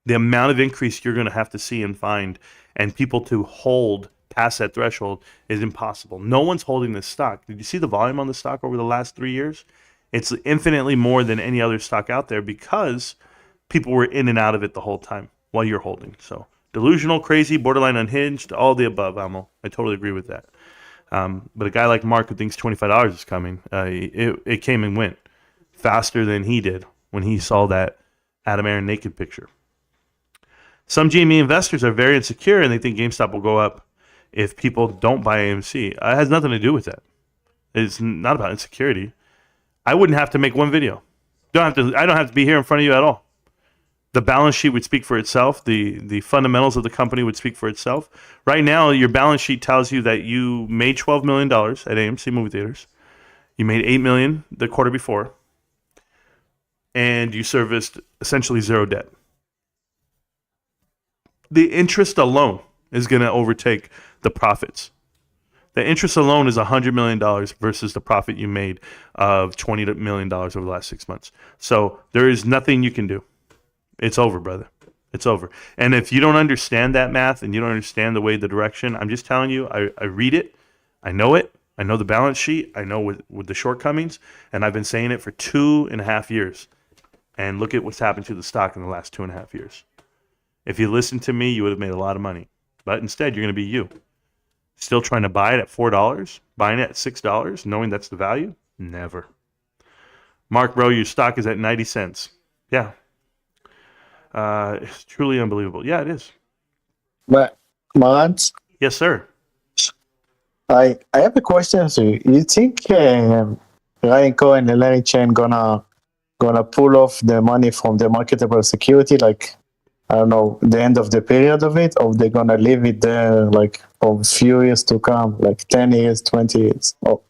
The amount of increase you're going to have to see and find and people to hold past that threshold is impossible. No one's holding this stock. Did you see the volume on the stock over the last 3 years? It's infinitely more than any other stock out there because people were in and out of it the whole time while you're holding. So delusional, crazy, borderline unhinged, all the above, Amo. I totally agree with that. But a guy like Mark who thinks $25 is coming, it came and went faster than he did when he saw that Adam Aaron naked picture. Some GME investors are very insecure and they think GameStop will go up if people don't buy AMC. It has nothing to do with that. It's not about insecurity. I wouldn't have to make one video. I don't have to be here in front of you at all. The balance sheet would speak for itself. The fundamentals of the company would speak for itself. Right now, your balance sheet tells you that you made $12 million at AMC movie theaters. You made $8 million the quarter before. And you serviced essentially zero debt. The interest alone is going to overtake the profits. The interest alone is $100 million versus the profit you made of $20 million over the last 6 months. So there is nothing you can do. It's over, brother. It's over. And if you don't understand that math and you don't understand the direction, I'm just telling you, I read it. I know it. I know the balance sheet. I know with the shortcomings. And I've been saying it for 2.5 years. And look at what's happened to the stock in the last 2.5 years. If you listened to me, you would have made a lot of money. But instead, you're going to be you. Still trying to buy it at $4, buying it at $6, knowing that's the value? Never. Mark, bro, your stock is at 90 cents. Yeah. It's truly unbelievable. Yeah, it is. But, Marantz? Yes, sir. I have a question for you. You think Ryan Cohen and Larry Chen gonna pull off the money from the marketable security, like, I don't know, the end of the period of it, or they're gonna leave it there like for a few years to come, like 10 years, 20 years? Oh.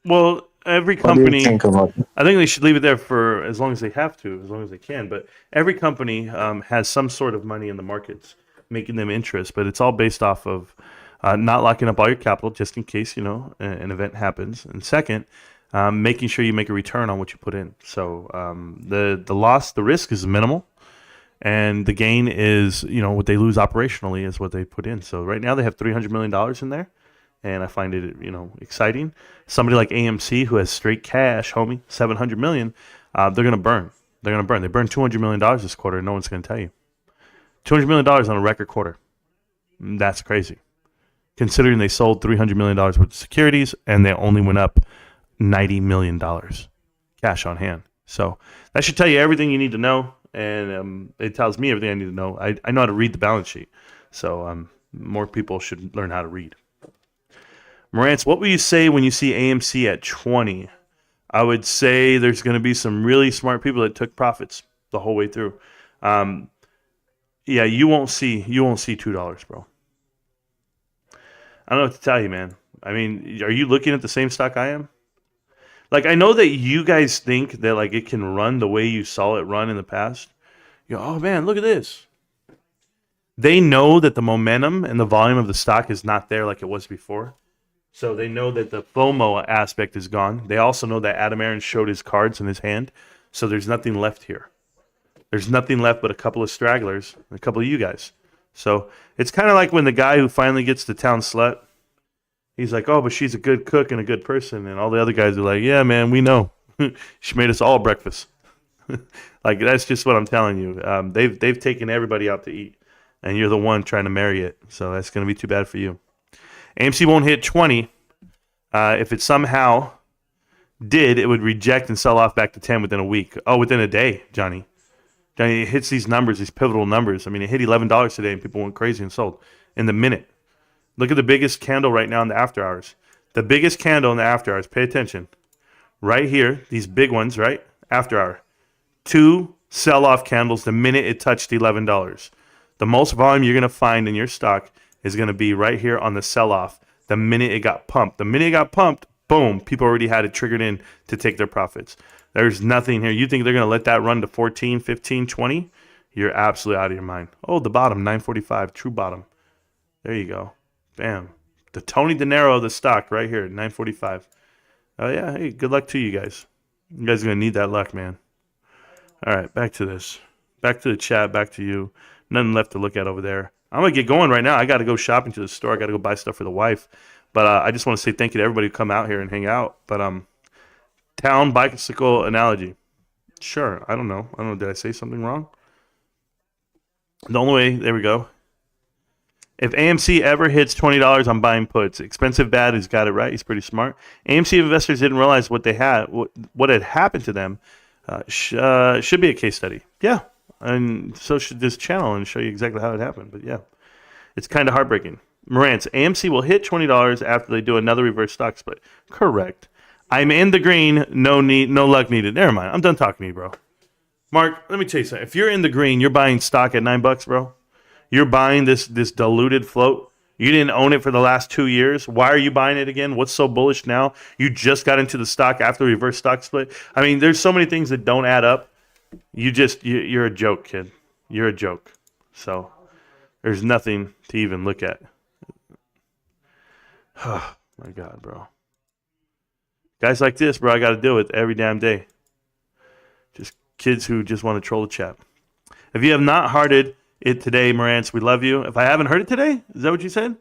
Well, every company, what do you think about it? I think they should leave it there for as long as they have to, as long as they can. But every company has some sort of money in the markets making them interest, but it's all based off of not locking up all your capital just in case, an event happens. And second, making sure you make a return on what you put in. So the risk is minimal, and the gain is, what they lose operationally is what they put in. So right now they have $300 million in there, and I find it, exciting. Somebody like AMC, who has straight cash, homie, $700 million, they're going to burn. They're going to burn. They burned $200 million this quarter, and no one's going to tell you. $200 million on a record quarter. That's crazy. Considering they sold $300 million worth of securities, and they only went up $90 million cash on hand. So that should tell you everything you need to know, and it tells me everything I need to know. I know how to read the balance sheet, so more people should learn how to read. Marantz, what will you say when you see AMC at 20? I would say there's going to be some really smart people that took profits the whole way through. Yeah, you won't see $2, bro. I don't know what to tell you, man. I mean, are you looking at the same stock I am? Like, I know that you guys think that, like, it can run the way you saw it run in the past. You go, oh, man, look at this. They know that the momentum and the volume of the stock is not there like it was before. So they know that the FOMO aspect is gone. They also know that Adam Aarons showed his cards in his hand. So there's nothing left here. There's nothing left but a couple of stragglers and a couple of you guys. So it's kind of like when the guy who finally gets the town slut, he's like, oh, but she's a good cook and a good person. And all the other guys are like, yeah, man, we know. She made us all breakfast. Like, that's just what I'm telling you. They've taken everybody out to eat, and you're the one trying to marry it. So that's going to be too bad for you. AMC won't hit 20. If it somehow did, it would reject and sell off back to 10 within a week. Oh, within a day, Johnny. Johnny, it hits these numbers, these pivotal numbers. I mean, it hit $11 today, and people went crazy and sold in the minute. Look at the biggest candle right now in the after hours. The biggest candle in the after hours, pay attention. Right here, these big ones, right? After hour. 2 sell-off candles the minute it touched $11. The most volume you're going to find in your stock is going to be right here on the sell-off the minute it got pumped. The minute it got pumped, boom, people already had it triggered in to take their profits. There's nothing here. You think they're going to let that run to 14, 15, 20? You're absolutely out of your mind. Oh, the bottom, 945, true bottom. There you go. Bam. The Tony De Niro of the stock right here, 945. Oh, yeah. Hey, good luck to you guys. You guys are going to need that luck, man. All right, back to this. Back to the chat, back to you. Nothing left to look at over there. I'm going to get going right now. I got to go shopping to the store. I got to go buy stuff for the wife. But I just want to say thank you to everybody who come out here and hang out. But town bicycle analogy. Sure. I don't know. Did I say something wrong? The only way, there we go. If AMC ever hits $20, I'm buying puts. Expensive bad, he's got it right. He's pretty smart. AMC investors didn't realize what they had, what had happened to them. Should be a case study. Yeah. And so should this channel and show you exactly how it happened. But yeah, it's kind of heartbreaking. Marantz, AMC will hit $20 after they do another reverse stock split. Correct. I'm in the green. No luck needed. Never mind. I'm done talking to you, bro. Mark, let me tell you something. If you're in the green, you're buying stock at $9, bro. You're buying this diluted float. You didn't own it for the last 2 years. Why are you buying it again? What's so bullish now? You just got into the stock after the reverse stock split. I mean, there's so many things that don't add up. You're a joke, kid. You're a joke. So there's nothing to even look at. Oh, my God, bro. Guys like this, bro, I got to deal with every damn day. Just kids who just want to troll the chat. If you have not hearted it today, Marantz, we love you. If I haven't heard it today, is that what you said?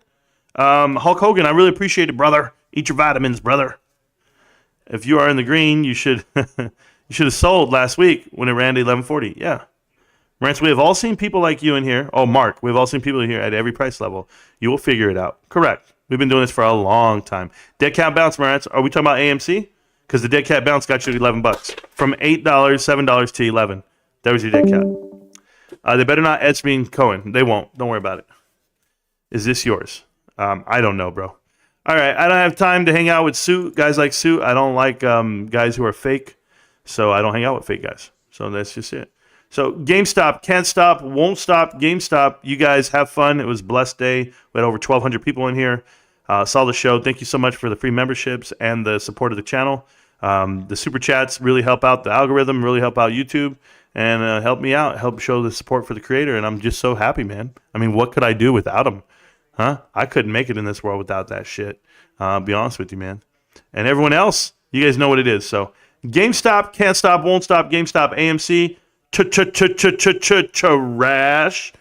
Hulk Hogan, I really appreciate it, brother. Eat your vitamins, brother. If you are in the green, you should you should have sold last week when it ran to 1140. Yeah. Marantz, we have all seen people like you in here. Oh, Mark, we've all seen people in here at every price level. You will figure it out. Correct. We've been doing this for a long time. Dead cat bounce, Marantz. Are we talking about AMC? Because the dead cat bounce got you $11. From $8, $7 to $11. That was your dead cat. They better not etch me and Cohen. They won't. Don't worry about it. Is this yours? I don't know, bro. All right. I don't have time to hang out with guys like Suit. I don't like guys who are fake. So I don't hang out with fake guys. So that's just it. So GameStop, can't stop, won't stop. GameStop, you guys have fun. It was a blessed day. We had over 1,200 people in here. Saw the show. Thank you so much for the free memberships and the support of the channel. The super chats really help out the algorithm, really help out YouTube, and help me out, help show the support for the creator. And I'm just so happy, man. I mean, what could I do without him? Huh? I couldn't make it in this world without that shit. I'll be honest with you, man. And everyone else, You guys know what it is. So GameStop, can't stop, won't stop. GameStop, AMC, trash.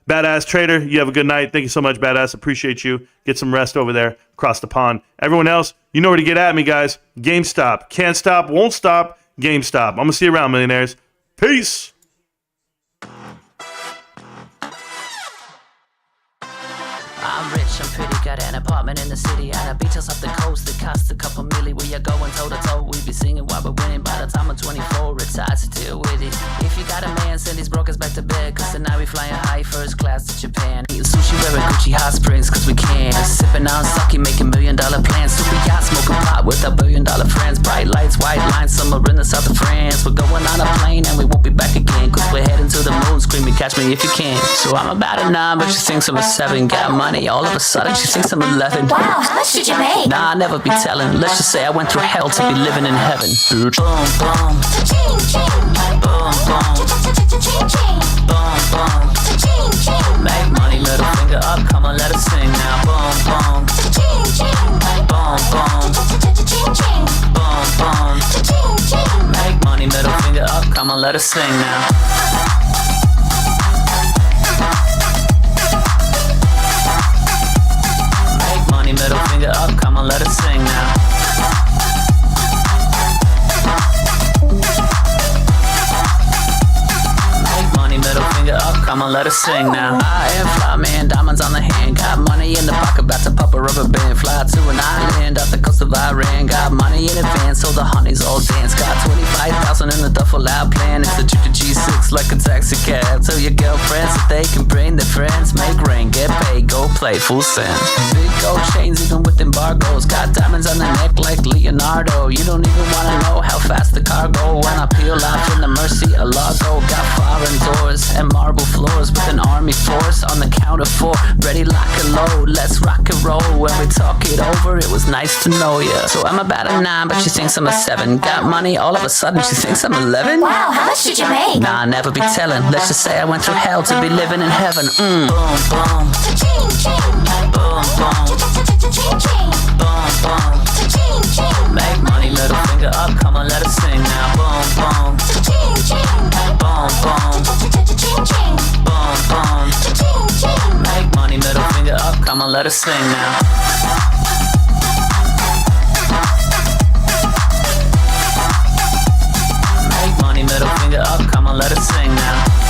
Badass Trader, you have a good night. Thank you so much, Badass. Appreciate you. Get some rest over there across the pond. Everyone else, you know where to get at me, guys. GameStop, can't stop, won't stop. GameStop. I'm going to see you around, millionaires. Peace. I'm rich, I'm pretty, got an apartment in the city and a beach house off the coast that costs a couple milli. We are going toe to toe, we be singing while we're winning. By the time I'm 24, retired to deal with it. If you got a man, send his brokers back to bed, cause tonight we flying high first class to Japan. Eating sushi, wearing Gucci hot springs, cause we can. Sipping on sake, making $1 million plans. Super yacht, smoking pot with our $1 billion friends. Bright lights, white lines, summer in the south of France. We're going on a plane and we won't be back again, cause we're heading to the moon, screaming catch me if you can. So I'm about a 9, but she thinks I'm a 7. Got money, all of a sudden she thinks I'm 11. Wow, how much did you make? Nah, I never be telling. Let's just say I went through hell to be living in heaven. Boom, boom. Boom, boom. Boom, boom. Make money, middle finger up, come on, let us sing now. Boom, boom. Boom, boom. Boom, boom. Make money, middle finger up, come on, let us sing now. Middle finger up, come on, let us sing now. Make money, middle finger up, come on, let us sing now. I am fly man, diamonds on the hand. Got money in the pocket, about to pop a rubber band. Fly to an island off the coast of Iran. Got money in advance, so the honeys all dance. Got 25,000 in the duffel out plan. It's a G6 like a taxi cab. Tell your girlfriends that they can bring their friends. Make rain, get paid, go play, full send. Big gold chains even with embargoes. Got diamonds on the neck like Leonardo. You don't even wanna know how fast the car go. When I peel off in the Mercy Alago. Got foreign doors and marble floors with an army force on the count of 4. Ready, lock and load, let's rock and roll. When we talk it over, it was nice to know ya. So I'm about a 9, but she thinks I'm a 7. Got money, all of a sudden she thinks I'm 11. Wow, how much did you make? Nah, I never be telling. Let's just say I went through hell to be living in heaven. Boom, boom. Boom, boom. Boom, boom. Make money, middle finger up, come on, let us sing now. Boom, boom. Boom, boom. Boom, boom. Make money, middle finger up, come on, let us sing now. Make money, middle finger up, come on, let us sing now.